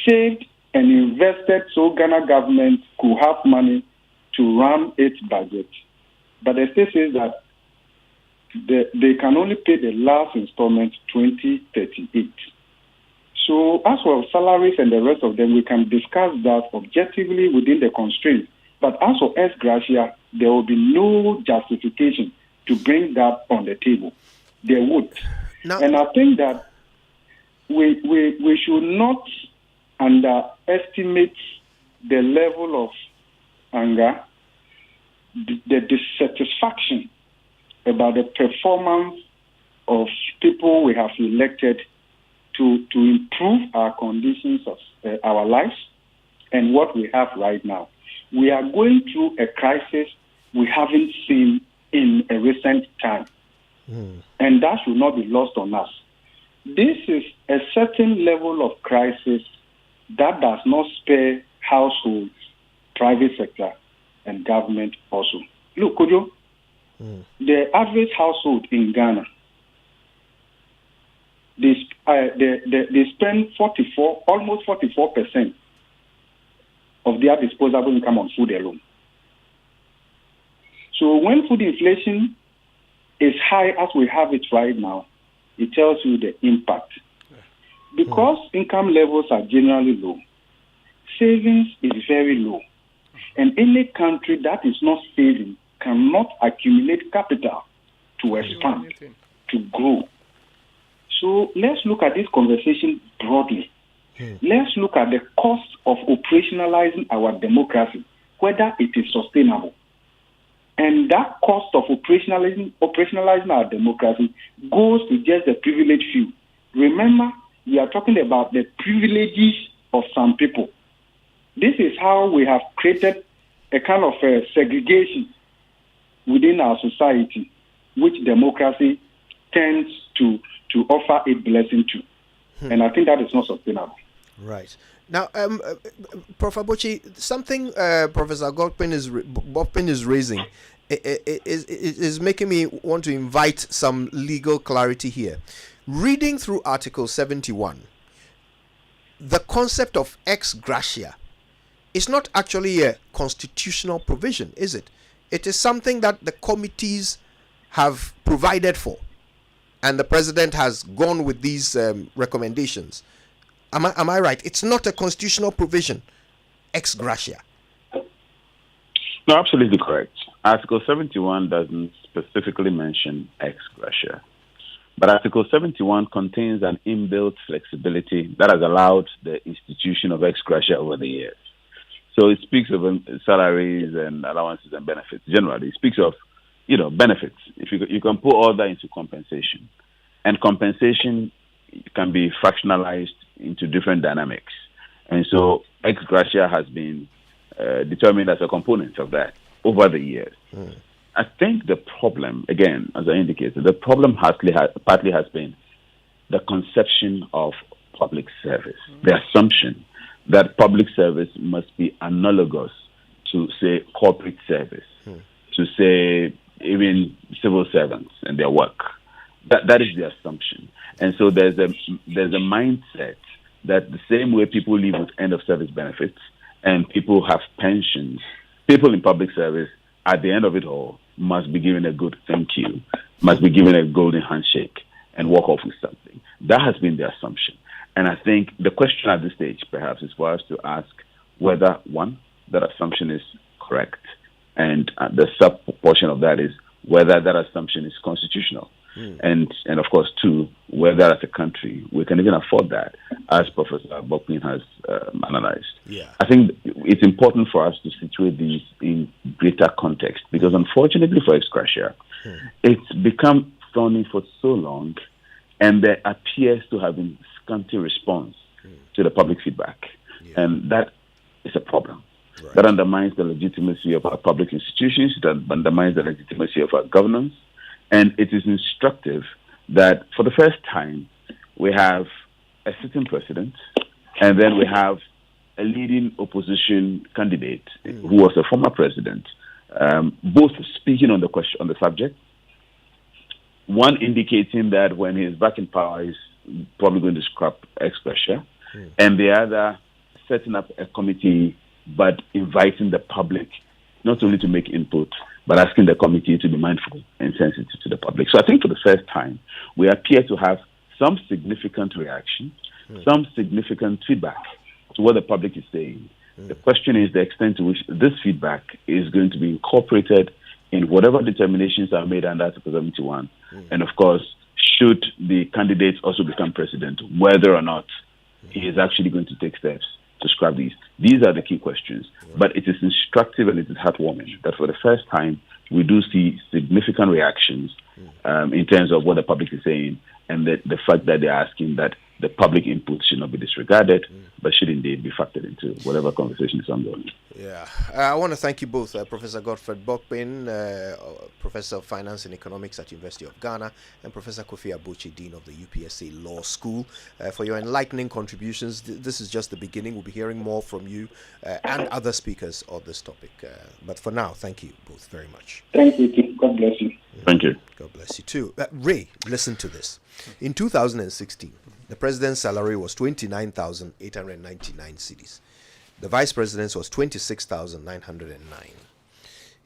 saved and invested so Ghana government could have money to run its budget. But the state says that they can only pay the last installment 2038. So as for salaries and the rest of them, we can discuss that objectively within the constraints. But as for ex gratia, there will be no justification to bring that on the table. There would. And I think that we should not underestimate the level of anger, the dissatisfaction about the performance of people we have elected to improve our conditions of our lives and what we have right now. We are going through a crisis we haven't seen in a recent time. And that should not be lost on us. This is a certain level of crisis that does not spare households, private sector, and government also. Look, Kojo, the average household in Ghana, they spend almost 44% of their disposable income on food alone. So when food inflation is high as we have it right now, it tells you the impact. Because income levels are generally low, savings is very low. And any country that is not saving cannot accumulate capital to expand, to grow. So let's look at this conversation broadly. Let's look at the cost of operationalizing our democracy, whether it is sustainable. And that cost of operationalizing our democracy goes to just the privileged few. Remember, we are talking about the privileges of some people. This is how we have created a kind of segregation within our society, which democracy tends to offer a blessing to. And I think that is not sustainable. Right. Now, Prof. Abuchi, something Professor Bopin is raising is making me want to invite some legal clarity here. Reading through Article 71, the concept of ex gratia is not actually a constitutional provision, is it? It is something that the committees have provided for, and the president has gone with these recommendations. Am I right? It's not a constitutional provision, ex gratia. No, absolutely correct. Article 71 doesn't specifically mention ex gratia. But Article 71 contains an inbuilt flexibility that has allowed the institution of ex gratia over the years. So it speaks of salaries and allowances and benefits. Generally, it speaks of, benefits. If you can put all that into compensation, and compensation can be fractionalized into different dynamics, and so ex gratia has been determined as a component of that over the years. I think the problem, again, as I indicated, the problem partly has been the conception of public service, the assumption that public service must be analogous to, say, corporate service, to, say, even civil servants and their work. That is the assumption. And so there's a mindset that the same way people live with end of service benefits and people have pensions, people in public service, at the end of it all, must be given a good thank you, must be given a golden handshake and walk off with something. That has been the assumption. And I think the question at this stage, perhaps, is for us to ask whether, one, that assumption is correct, and the sub-portion of that is whether that assumption is constitutional. And of course, two, whether as a country we can even afford that, as Professor Bopin has analyzed. I think it's important for us to situate these in greater context, because unfortunately for ex gratia, it's become thorny for so long, and there appears to have been scanty response to the public feedback. And that is a problem. That undermines the legitimacy of our public institutions, that undermines the legitimacy of our governance. And it is instructive that for the first time, we have a sitting president, and then we have a leading opposition candidate who was a former president, both speaking on the subject. One indicating that when he's back in power, he's probably going to scrap ex-gratia, and the other setting up a committee, but inviting the public not only to make input, but asking the committee to be mindful and sensitive to the public. So I think for the first time, we appear to have some significant reaction, some significant feedback to what the public is saying. The question is the extent to which this feedback is going to be incorporated in whatever determinations are made under Article 71. And of course, should the candidate also become president, whether or not he is actually going to take steps to scrap these. These are the key questions. But it is instructive and it is heartwarming that for the first time, we do see significant reactions in terms of what the public is saying, and the fact that they're asking that the public input should not be disregarded, but should indeed be factored into whatever conversation is ongoing. Yeah. I want to thank you both, Professor Godfred Bokpin, Professor of Finance and Economics at University of Ghana, and Professor Kofi Abuchi, Dean of the UPSA Law School, for your enlightening contributions. This is just the beginning. We'll be hearing more from you and other speakers on this topic. But for now, thank you both very much. Thank you, too. God bless you. Thank you. God bless you too. Ray, listen to this. In 2016, the president's salary was 29,899 cedis. The vice president's was 26,909.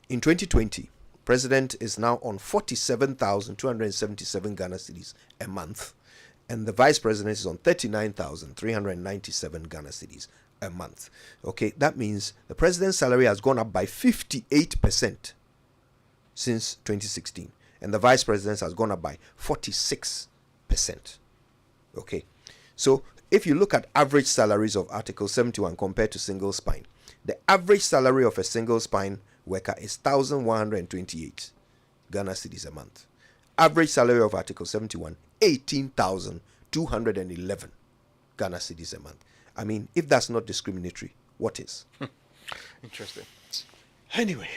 In 2020, president is now on 47,277 Ghana cedis a month, and the vice president is on 39,397 Ghana cedis a month. Okay, that means the president's salary has gone up by 58% since 2016, and the vice president's has gone up by 46%. Okay, so if you look at average salaries of Article 71 compared to single spine, the average salary of a single spine worker is 1,128 Ghana cedis a month. Average salary of Article 71, 18,211 Ghana cedis a month. I mean, if that's not discriminatory, what is? Interesting. Anyway,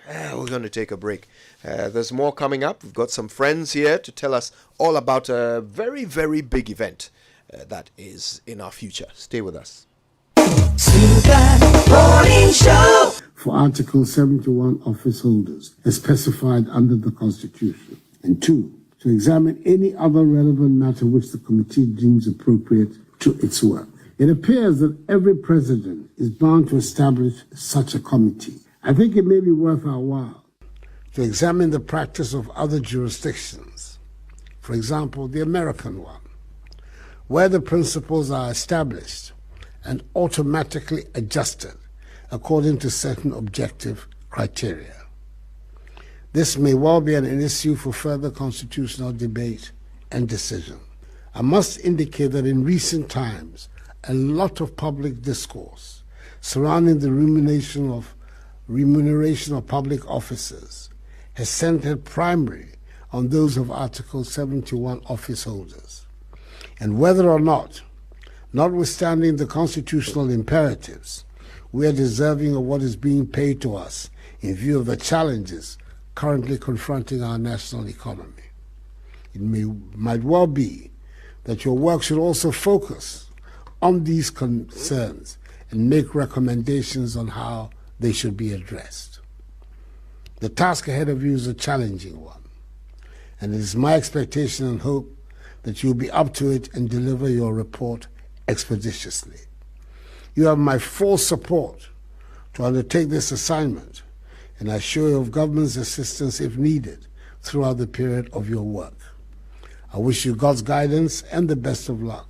we're going to take a break. There's more coming up. We've got some friends here to tell us all about a very, very big event that is in our future. Stay with us. For Article 71 office holders, as specified under the Constitution. And 2, to examine any other relevant matter which the committee deems appropriate to its work. It appears that every president is bound to establish such a committee. I think it may be worth our while to examine the practice of other jurisdictions, for example, the American one, where the principles are established and automatically adjusted according to certain objective criteria. This may well be an issue for further constitutional debate and decision. I must indicate that in recent times, a lot of public discourse surrounding the remuneration of public officers has centered primarily on those of Article 71 office holders. And whether or not, notwithstanding the constitutional imperatives, we are deserving of what is being paid to us in view of the challenges currently confronting our national economy. It might well be that your work should also focus on these concerns and make recommendations on how they should be addressed. The task ahead of you is a challenging one, and it is my expectation and hope that you'll be up to it and deliver your report expeditiously. You have my full support to undertake this assignment, and I assure you of government's assistance if needed throughout the period of your work. I wish you God's guidance and the best of luck.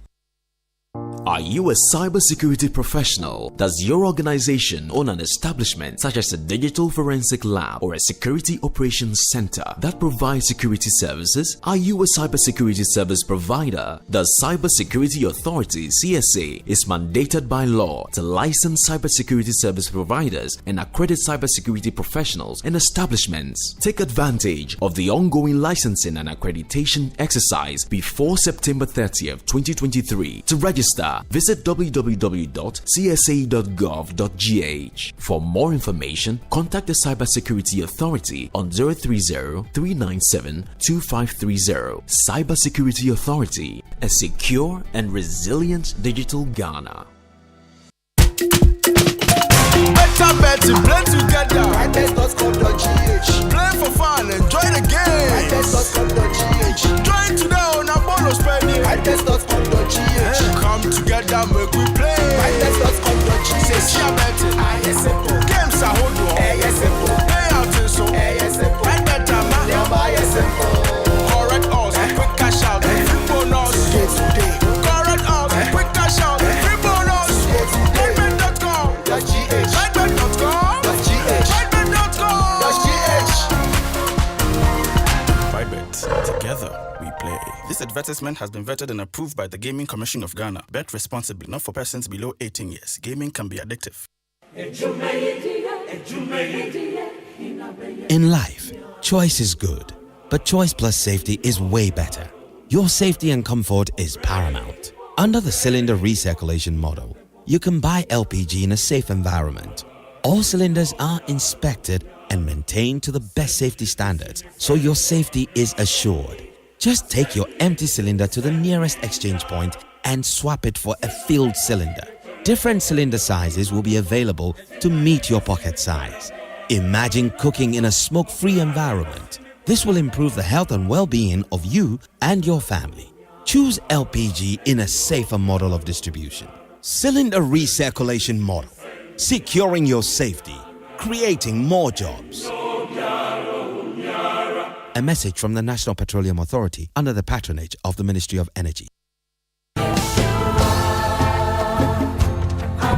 Are you a cybersecurity professional? Does your organization own an establishment such as a digital forensic lab or a security operations center that provides security services? Are you a cybersecurity service provider? The Cybersecurity Authority (CSA) is mandated by law to license cybersecurity service providers and accredit cybersecurity professionals and establishments. Take advantage of the ongoing licensing and accreditation exercise before September 30th, 2023 to register cyber, visit www.csa.gov.gh. For more information, contact the Cybersecurity Authority on 030-397-2530. Cybersecurity Authority, a secure and resilient digital Ghana. Better bet to play together. Ridebet.com.gh. Play for fun, enjoy the game. Ridebet.com.gh. Join today on Apollo spending. Ridebet.com.gh. Come together, make we play. Ridebet.com.gh. Say, share betting. Yes, simple. Games are hold on. Yes, simple. Pay out in so. Yes, simple. Ridebet, man. Yes, simple. Correct us, quick cash out, free bonus. Today. Correct us, quick cash out, free bonus. Ridebet.com.gh. Together, we play. This advertisement has been vetted and approved by the Gaming Commission of Ghana. Bet responsibly, not for persons below 18 years. Gaming can be addictive. In life, choice is good, but choice plus safety is way better. Your safety and comfort is paramount. Under the cylinder recirculation model, you can buy LPG in a safe environment. All cylinders are inspected and maintained to the best safety standards, so your safety is assured. Just take your empty cylinder to the nearest exchange point and swap it for a filled cylinder. Different cylinder sizes will be available to meet your pocket size. Imagine cooking in a smoke-free environment. This will improve the health and well-being of you and your family. Choose LPG in a safer model of distribution. Cylinder recirculation model, securing your safety, creating more jobs. A message from the National Petroleum Authority under the patronage of the Ministry of Energy.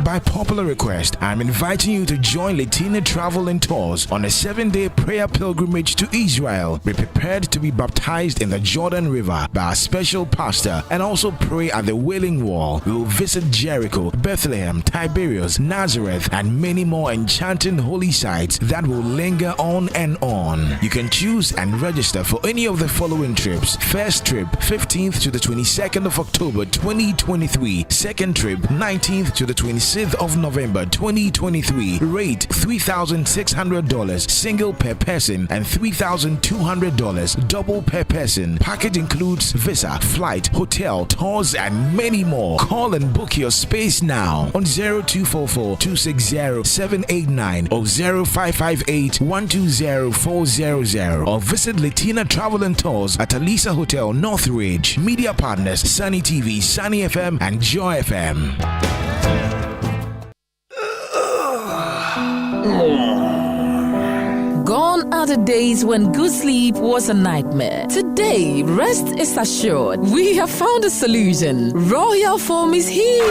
By popular request, I'm inviting you to join Latina Travel and Tours on a 7-day prayer pilgrimage to Israel. Be prepared to be baptized in the Jordan River by our special pastor and also pray at the Wailing Wall. We will visit Jericho, Bethlehem, Tiberias, Nazareth, and many more enchanting holy sites that will linger on and on. You can choose and register for any of the following trips. First trip, 15th to the 22nd of October 2023. Second trip, 19th to the 26th of November 2023. Rate $3,600 single per person and $3,200 double per person. Package includes visa, flight, hotel, tours, and many more. Call and book your space now on 0244-260-789 or 0558-120400 or visit Latina Travel and Tours at Alisa Hotel, Northridge. Media partners Sunny TV, Sunny FM, and Joy FM. Gone are the days when good sleep was a nightmare. Today, rest is assured. We have found a solution. Royal Foam is here.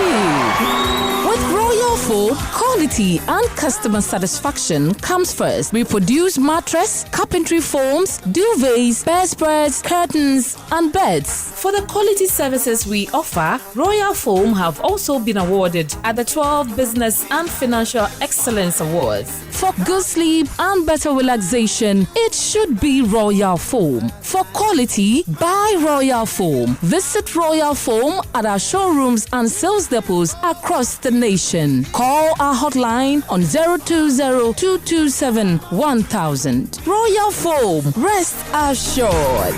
With Royal Foam, quality and customer satisfaction comes first. We produce mattress, carpentry foams, duvets, bedspreads, curtains, and beds. For the quality services we offer, Royal Foam have also been awarded at the 12 Business and Financial Excellence Awards. For good sleep and better relaxation, it should be Royal Foam. For quality, buy Royal Foam. Visit Royal Foam at our showrooms and sales depots across the nation. Call our hotline on 020-227-1000. Royal Foam, rest assured.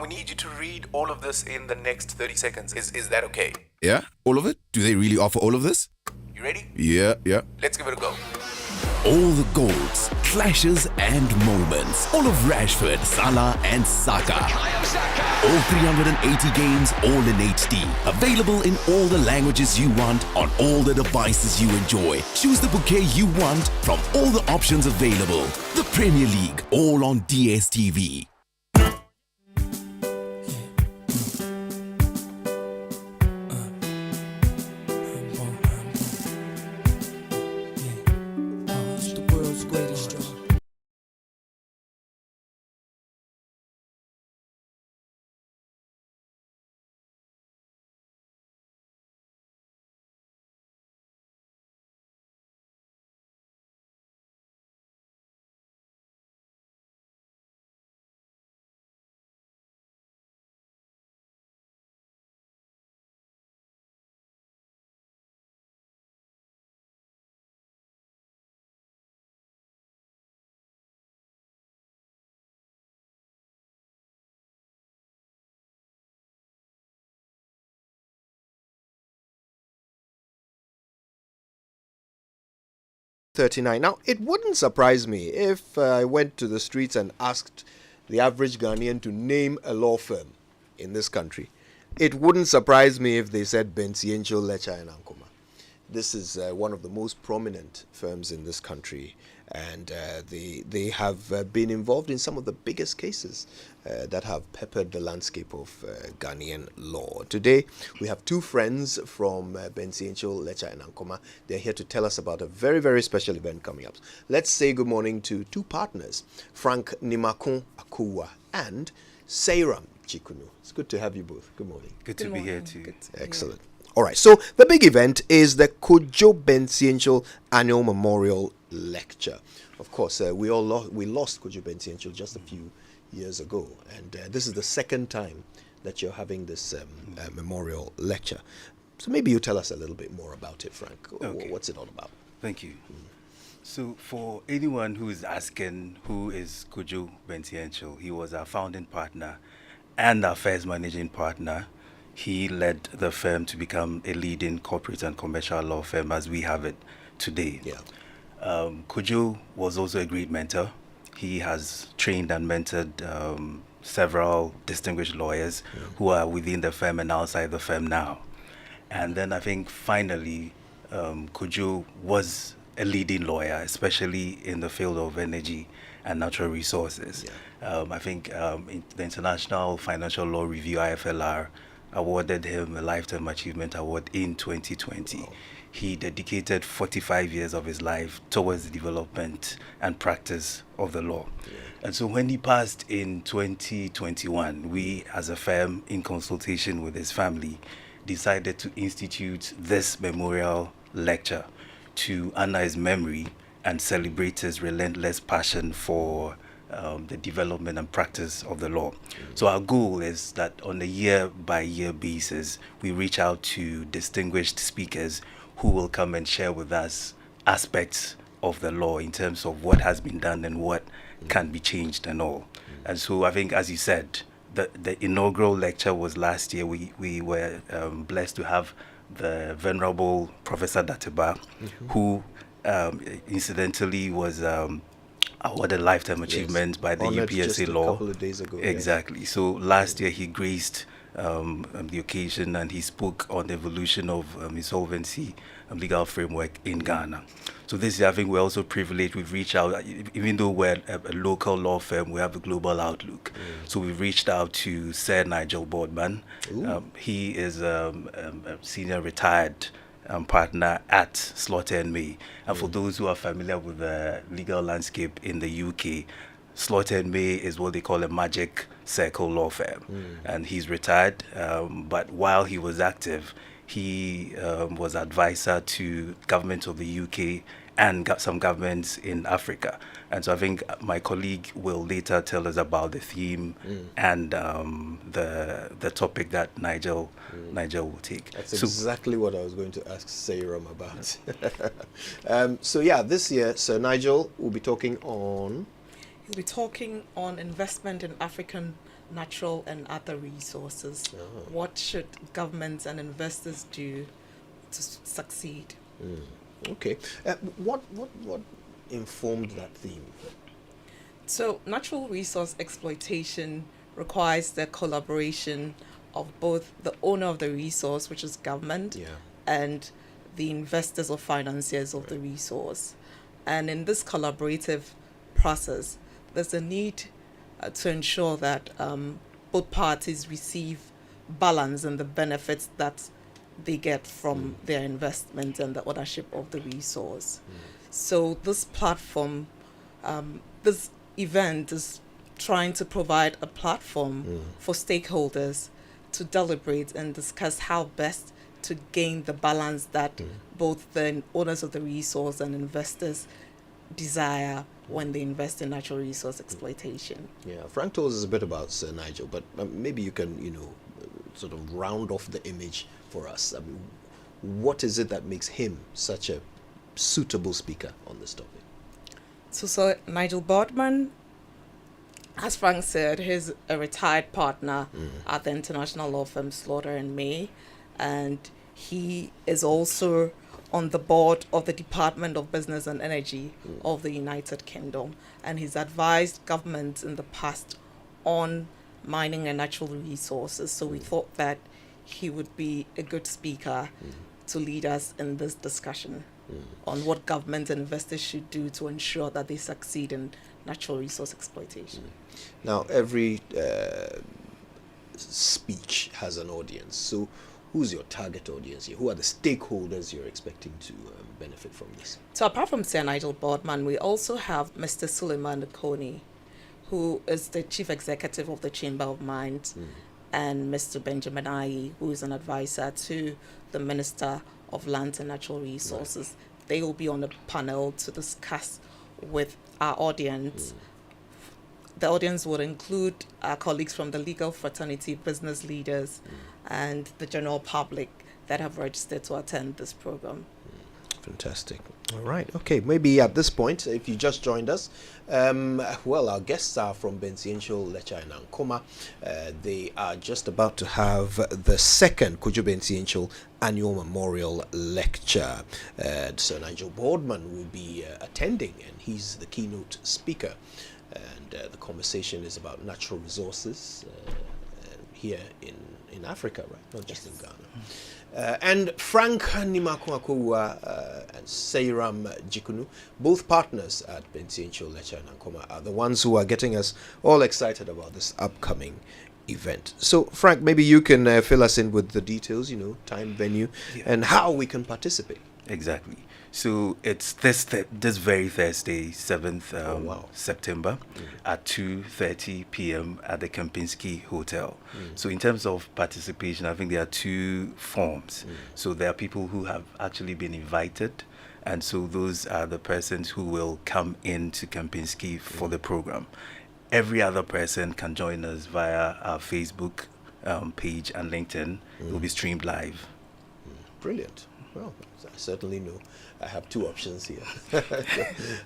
We need you to read all of this in the next 30 seconds. Is that okay? Yeah? All of it? Do they really offer all of this? You ready? Yeah. Let's give it a go. All the goals, flashes, and moments. All of Rashford, Salah, and Saka. All 380 games, all in HD. Available in all the languages you want, on all the devices you enjoy. Choose the bouquet you want from all the options available. The Premier League, all on DSTV. 39. Now, it wouldn't surprise me if I went to the streets and asked the average Ghanaian to name a law firm in this country. It wouldn't surprise me if they said Bensiencho, Lecha, and Ankoma. This is one of the most prominent firms in this country, and they have been involved in some of the biggest cases that have peppered the landscape of Ghanaian law. Today, we have two friends from Bensiencho, Lecha, and Ankoma. They're here to tell us about a very, very special event coming up. Let's say good morning to two partners, Frank Nimakun Akua and Seiram Chikunu. It's good to have you both. Good morning. Good to be here too. Excellent. All right, so the big event is the Kojo Bensiencho Annual Memorial Lecture. Of course, we lost Kojo Bensiencho just a few years ago, and this is the second time that you're having this memorial lecture. So maybe you tell us a little bit more about it, Frank. Okay. What's it all about? Thank you. So for anyone who is asking who is Kojo Bensiencho, he was our founding partner and our first managing partner. He led the firm to become a leading corporate and commercial law firm as we have it today. Yeah. Kojo was also a great mentor. He has trained and mentored several distinguished lawyers who are within the firm and outside the firm now. And then I think finally, Kojo was a leading lawyer, especially in the field of energy and natural resources. Yeah. I think the International Financial Law Review, IFLR, awarded him a Lifetime Achievement Award in 2020. Wow. He dedicated 45 years of his life towards the development and practice of the law. Yeah. And so when he passed in 2021, we as a firm, in consultation with his family, decided to institute this memorial lecture to honor his memory and celebrate his relentless passion for the development and practice of the law. So our goal is that on a year-by-year basis, we reach out to distinguished speakers who will come and share with us aspects of the law in terms of what has been done and what can be changed and all. And so I think, as you said, the inaugural lecture was last year. We were blessed to have the Venerable Professor Dateba, who incidentally was awarded Lifetime Achievement by the Honored UPSA just Law. A couple of days ago. Exactly. Yes. So last year he graced the occasion and he spoke on the evolution of insolvency legal framework in Ghana. So this year I think we're also privileged. We've reached out, even though we're a local law firm, we have a global outlook. So we've reached out to Sir Nigel Boardman. He is a senior retired partner at Slaughter and May. And for those who are familiar with the legal landscape in the UK, Slaughter and May is what they call a magic circle law firm. And he's retired, but while he was active, he was advisor to government of the UK and some governments in Africa. And so I think my colleague will later tell us about the theme and the topic that Nigel will take. That's exactly what I was going to ask Seiram about. So yeah, this year, Sir Nigel will be talking on... He'll be talking on investment in African natural and other resources. What should governments and investors do to succeed? Okay. What informed that theme? So natural resource exploitation requires the collaboration of both the owner of the resource, which is government, and the investors or financiers of the resource. And in this collaborative process, there's a need to ensure that both parties receive balance and the benefits that they get from their investment and the ownership of the resource. So this platform, this event is trying to provide a platform for stakeholders to deliberate and discuss how best to gain the balance that both the owners of the resource and investors desire when they invest in natural resource exploitation. Yeah, Frank told us a bit about Sir Nigel, but maybe you can, sort of round off the image for us. I mean, what is it that makes him such a suitable speaker on this topic? So Sir Nigel Boardman, as Frank said, he's a retired partner at the international law firm Slaughter and May, and he is also on the board of the Department of Business and Energy of the United Kingdom, and he's advised governments in the past on mining and natural resources. So we thought that he would be a good speaker to lead us in this discussion on what governments and investors should do to ensure that they succeed in natural resource exploitation. Now, every speech has an audience. So who's your target audience here? Who are the stakeholders you're expecting to benefit from this? So apart from Sir Nigel Boardman, we also have Mr. Suleiman Kony, who is the Chief Executive of the Chamber of Mines, and Mr. Benjamin Ayi, who is an advisor to the Minister of Lands and Natural Resources. Right. They will be on a panel to discuss with our audience. The audience would include our colleagues from the legal fraternity, business leaders, and the general public that have registered to attend this program. Fantastic. All right. Okay. Maybe at this point, if you just joined us, well, our guests are from Bensiencio Lecture in Ankoma. They are just about to have the second Kojo Bensiencio Annual Memorial Lecture. Sir Nigel Boardman will be attending, and he's the keynote speaker. And the conversation is about natural resources here in Africa, right? Not just in Ghana. And Frank Nimakwakuwa and Seiram Jikunu, both partners at Bensiencio Lecture and Ankoma, are the ones who are getting us all excited about this upcoming event. So, Frank, maybe you can fill us in with the details, time, venue, and how we can participate. Exactly. So it's this very Thursday, 7th September, at 2:30 p.m. at the Kempinski Hotel. So in terms of participation, I think there are two forms. So there are people who have actually been invited, and so those are the persons who will come into Kempinski for the program. Every other person can join us via our Facebook page and LinkedIn. It will be streamed live. Brilliant. Well, I certainly know I have two options here.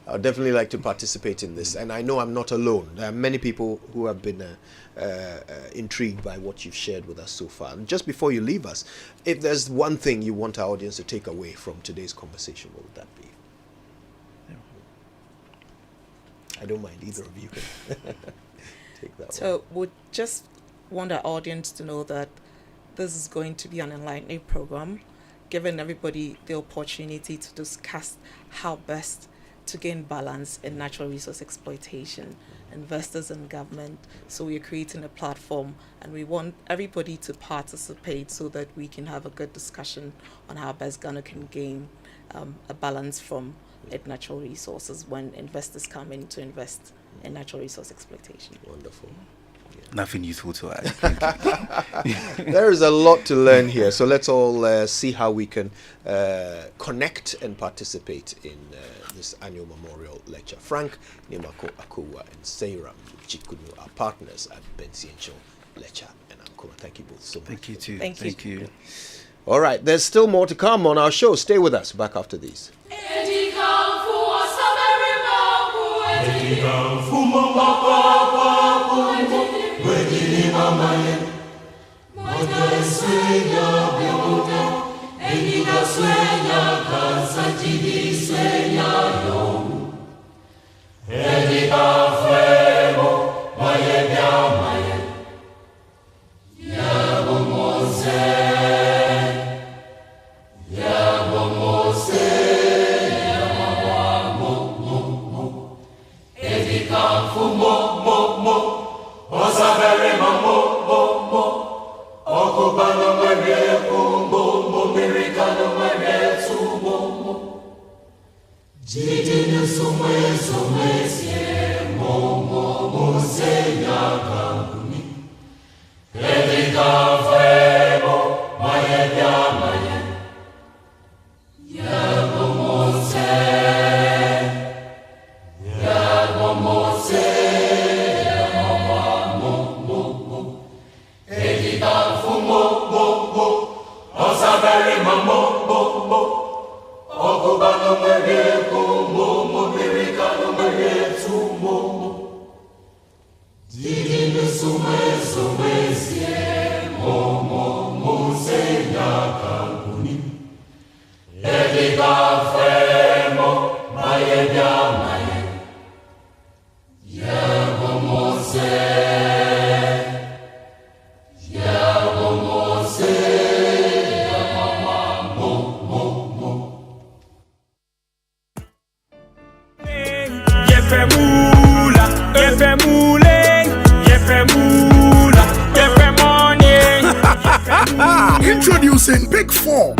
I'd definitely like to participate in this, and I know I'm not alone. There are many people who have been intrigued by what you've shared with us so far. And just before you leave us, if there's one thing you want our audience to take away from today's conversation, what would that be? I don't mind, either of you can take that So we just want our audience to know that this is going to be an enlightening program, giving everybody the opportunity to discuss how best to gain balance in natural resource exploitation, investors and government. So we are creating a platform, and we want everybody to participate so that we can have a good discussion on how best Ghana can gain a balance from its natural resources when investors come in to invest in natural resource exploitation. Wonderful. Nothing useful to add. There is a lot to learn here, so let's all see how we can connect and participate in this annual memorial lecture. Frank Nimakwakuwa and Seiram Jikunu are partners at Bensiencio Lecture and Ankoma. Thank you both so much. Thank you too. Thank you. All right, there's still more to come on our show. Stay with us. Back after these. Eddie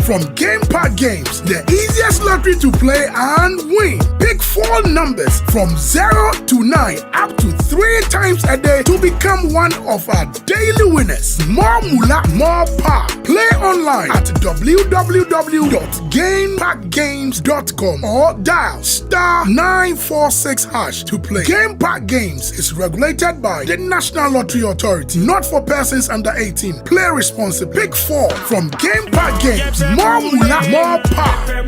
from Game Park Games, the easiest lottery to play and win. Pick 4 numbers from 0 to 9 up to 3 times a day to become one of our daily winners. More moolah, more power. Play online at www.gamepackgames.com or dial *946# to play. Game Park Games is regulated by the National Lottery Authority, not for persons under 18. Play responsibly. Pick 4 from Game Park Games. More moolah, more power.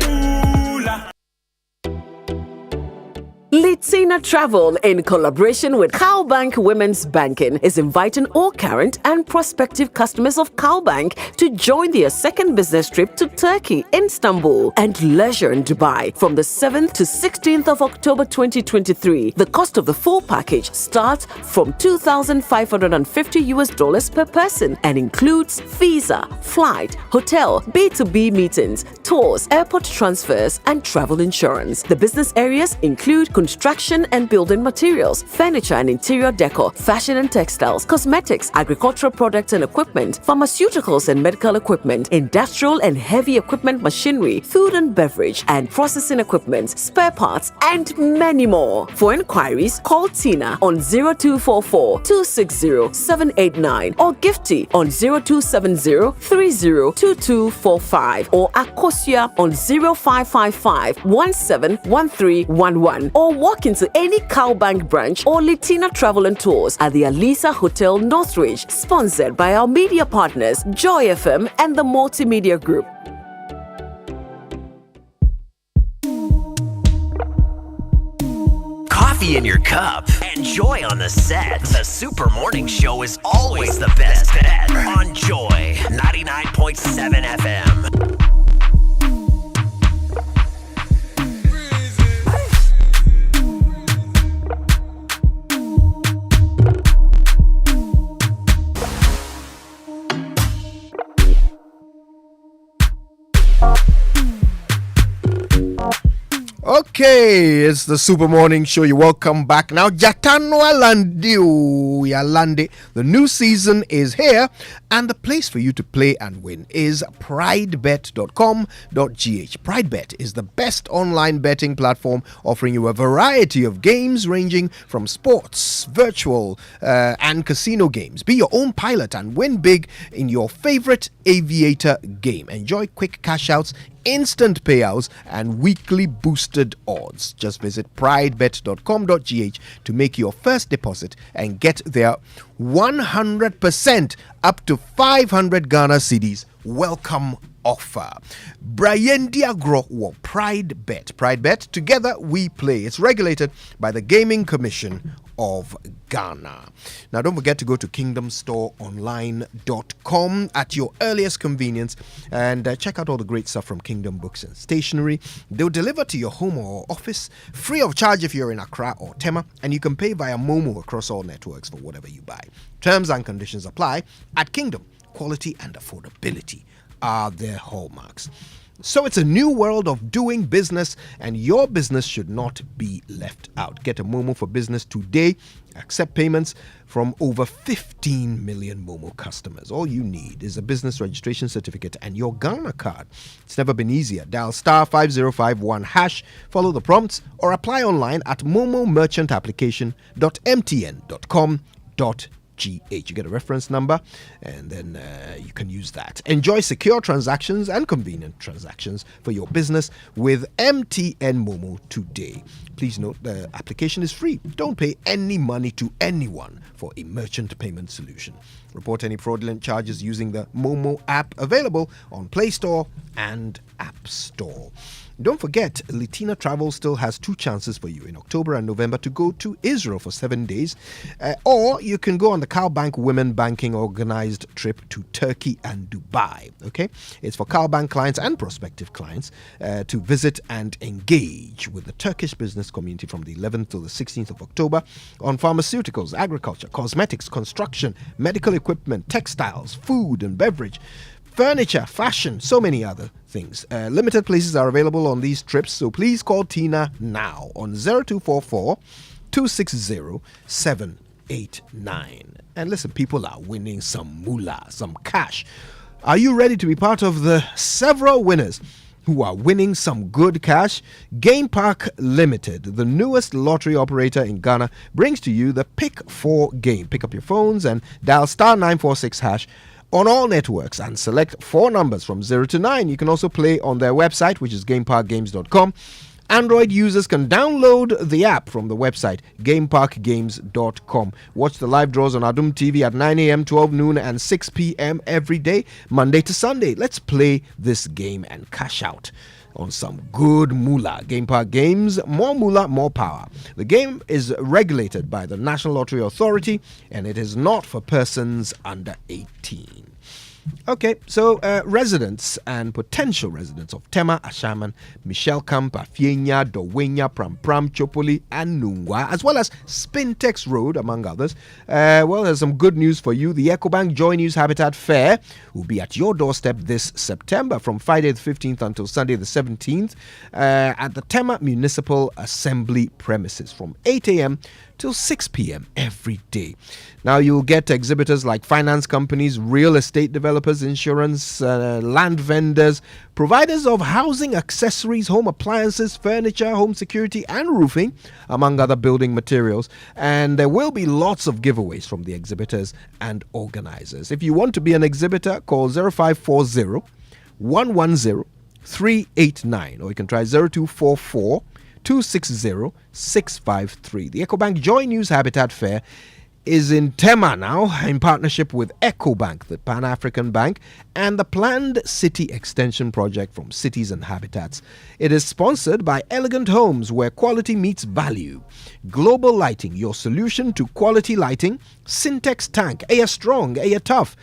Litina Travel, in collaboration with Cowbank Women's Banking, is inviting all current and prospective customers of Cowbank to join their second business trip to Turkey, Istanbul, and leisure in Dubai from the 7th to 16th of October 2023. The cost of the full package starts from $2,550 per person and includes visa, flight, hotel, B2B meetings, tours, airport transfers, and travel insurance. The business areas include construction and building materials, furniture and interior decor, fashion and textiles, cosmetics, agricultural products and equipment, pharmaceuticals and medical equipment, industrial and heavy equipment machinery, food and beverage and processing equipment, spare parts, and many more. For inquiries, call Tina on 0244 260 789 or Gifty on 0270 302245 or Akosia on 0555 171311 or walk into any Cowbank branch or Litina Travel and Tours at the Alisa Hotel Northridge, sponsored by our media partners Joy FM and the Multimedia Group. Coffee in your cup and joy on the set. The Super Morning Show is always the best bet on Joy 99.7 FM. Okay, it's the Super Morning Show. You're welcome back. Now, Jatanwa Landiu Yalande. The new season is here, and the place for you to play and win is pridebet.com.gh. Pridebet is the best online betting platform, offering you a variety of games ranging from sports, virtual, and casino games. Be your own pilot and win big in your favorite aviator game. Enjoy quick cash outs, instant payouts, and weekly boosted odds. Just visit pridebet.com.gh to make your first deposit and get their 100% up to 500 Ghana cedis welcome offer. Brian Diagro or Pridebet. Pridebet, together we play. It's regulated by the Gaming Commission of Ghana. Now, don't forget to go to kingdomstoreonline.com at your earliest convenience and check out all the great stuff from Kingdom Books and Stationery. They'll deliver to your home or office free of charge if you're in Accra or Tema, and you can pay via Momo across all networks for whatever you buy. Terms and conditions apply. At Kingdom, quality and affordability are their hallmarks. So it's a new world of doing business, and your business should not be left out. Get a Momo for Business today. Accept payments from over 15 million Momo customers. All you need is a business registration certificate and your Ghana card. It's never been easier. Dial *5051#, follow the prompts, or apply online at momomerchantapplication.mtn.com.gh. You get a reference number, and then you can use that. Enjoy secure transactions and convenient transactions for your business with MTN Momo today. Please note the application is free. Don't pay any money to anyone for a merchant payment solution. Report any fraudulent charges using the Momo app, available on Play Store and App Store. Don't forget, Litina Travel still has 2 chances for you in October and November to go to Israel for 7 days, or you can go on the Cowbank Women Banking organized trip to Turkey and Dubai. Okay, it's for Cowbank clients and prospective clients to visit and engage with the Turkish business community from the 11th to the 16th of October on pharmaceuticals, agriculture, cosmetics, construction, medical equipment, textiles, food and beverage, furniture, fashion, so many other things. Limited places are available on these trips, so please call Tina now on 0244 260 789. And listen, people are winning some moolah, some cash. Are you ready to be part of the several winners who are winning some good cash? Game Park Limited, the newest lottery operator in Ghana, brings to you the Pick 4 game. Pick up your phones and dial *946# on all networks and select 4 numbers from 0 to 9. You can also play on their website, which is gameparkgames.com. Android users can download the app from the website gameparkgames.com. Watch the live draws on Adum TV at 9 a.m., 12 noon, and 6 p.m. every day, Monday to Sunday. Let's play this game and cash out on some good moolah. Game Park Games, more moolah, more power. The game is regulated by the National Lottery Authority, and it is not for persons under 18. Okay, so residents and potential residents of Tema, Ashaman, Michelle Camp, Afienya, Dowenya, Pram, Chopoli, and Nungwa, as well as Spintex Road, among others. Well, there's some good news for you. The EcoBank Joy News Habitat Fair will be at your doorstep this September from Friday the 15th until Sunday the 17th at the Tema Municipal Assembly premises from 8 a.m. till 6 p.m. every day. Now, you'll get exhibitors like finance companies, real estate developers, insurance, land vendors, providers of housing accessories, home appliances, furniture, home security, and roofing, among other building materials. And there will be lots of giveaways from the exhibitors and organizers. If you want to be an exhibitor, call 0540 110 389, or you can try 0244 260 653. The EcoBank Joy News Habitat Fair is in Tema now, in partnership with EcoBank, the Pan-African Bank, and the planned city extension project from Cities and Habitats. It is sponsored by Elegant Homes, where quality meets value. Global Lighting, your solution to quality lighting. Syntex Tank, Air Strong, Air Tough.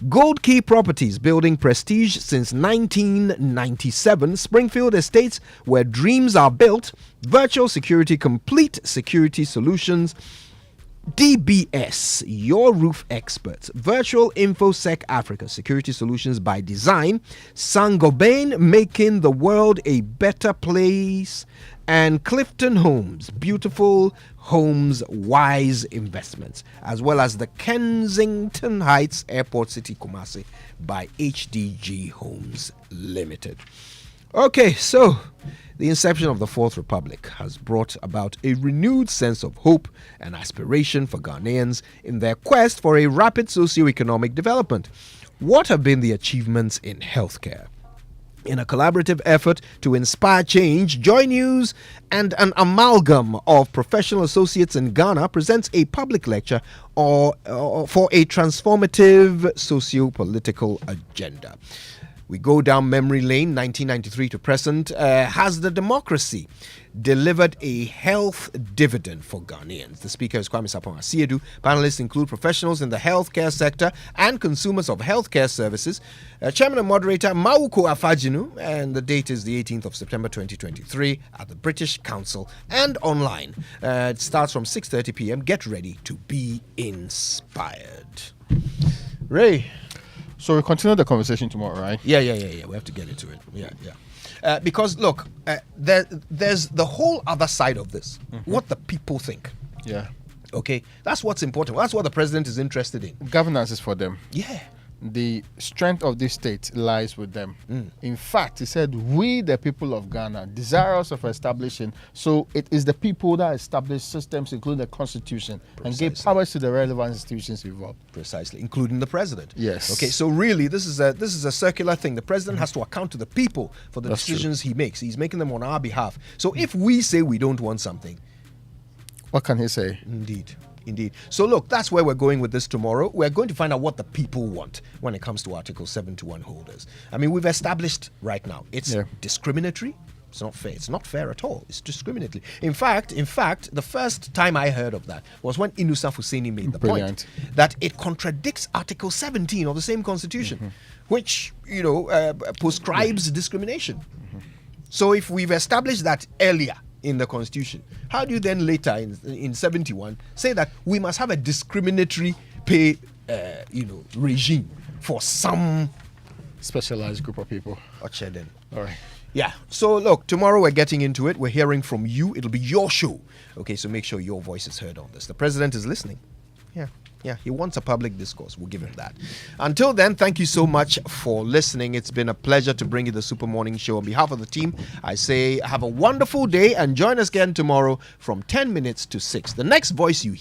Gold Key Properties, building prestige since 1997. Springfield Estates, where dreams are built. Virtual Security, complete security solutions. DBS, your roof experts. Virtual InfoSec Africa, security solutions by design. Saint-Gobain, making the world a better place. And Clifton Homes, beautiful homes, wise investments, as well as the Kensington Heights Airport City Kumasi by HDG Homes Limited. Okay, so the inception of the Fourth Republic has brought about a renewed sense of hope and aspiration for Ghanaians in their quest for a rapid socio-economic development. What have been the achievements in healthcare? In a collaborative effort to inspire change, Joy News and an amalgam of professional associates in Ghana presents a public lecture for a transformative socio-political agenda. We go down memory lane, 1993 to present. Has the democracy delivered a health dividend for Ghanaians? The speaker is Kwame Sapon Asiedu. Panelists include professionals in the healthcare sector and consumers of healthcare services. Chairman and moderator Mauko Afajinu, and the date is the 18th of September 2023 at the British Council and online. It starts from 6:30 p.m. Get ready to be inspired. Ray. So we continue the conversation tomorrow, right? Yeah. We have to get into it. Yeah. Because look, there's the whole other side of this. Mm-hmm. What the people think. Yeah. Okay. That's what's important. That's what the president is interested in. Governance is for them. Yeah. The strength of this state lies with them. In fact, he said, we, the people of Ghana, desirous of establishing. So it is the people that establish systems, including the constitution, Precisely. and give powers to the relevant institutions involved. Precisely, including the president. Yes. Okay, so really, this is a circular thing. The president has to account to the people for the decisions he makes. He's making them on our behalf. So if we say we don't want something, what can he say? Indeed. So look, that's where we're going with this tomorrow. We're going to find out what the people want when it comes to Article 71 holders. I mean, we've established right now it's discriminatory. It's not fair. It's not fair at all. It's discriminatory. In fact, the first time I heard of that was when Inusa Husseini made the point that it contradicts Article 17 of the same constitution, which, prescribes discrimination. So if we've established that earlier in the constitution, how do you then later in 71 say that we must have a discriminatory pay regime for some specialized group of people? All right. Yeah. So look, tomorrow we're getting into it. We're hearing from you. It'll be your show. Okay, so make sure your voice is heard on this. The president is listening. Yeah. Yeah, he wants a public discourse. We'll give him that. Until then, thank you so much for listening. It's been a pleasure to bring you the Super Morning Show. On behalf of the team, I say have a wonderful day and join us again tomorrow from 10 minutes to 6. The next voice you hear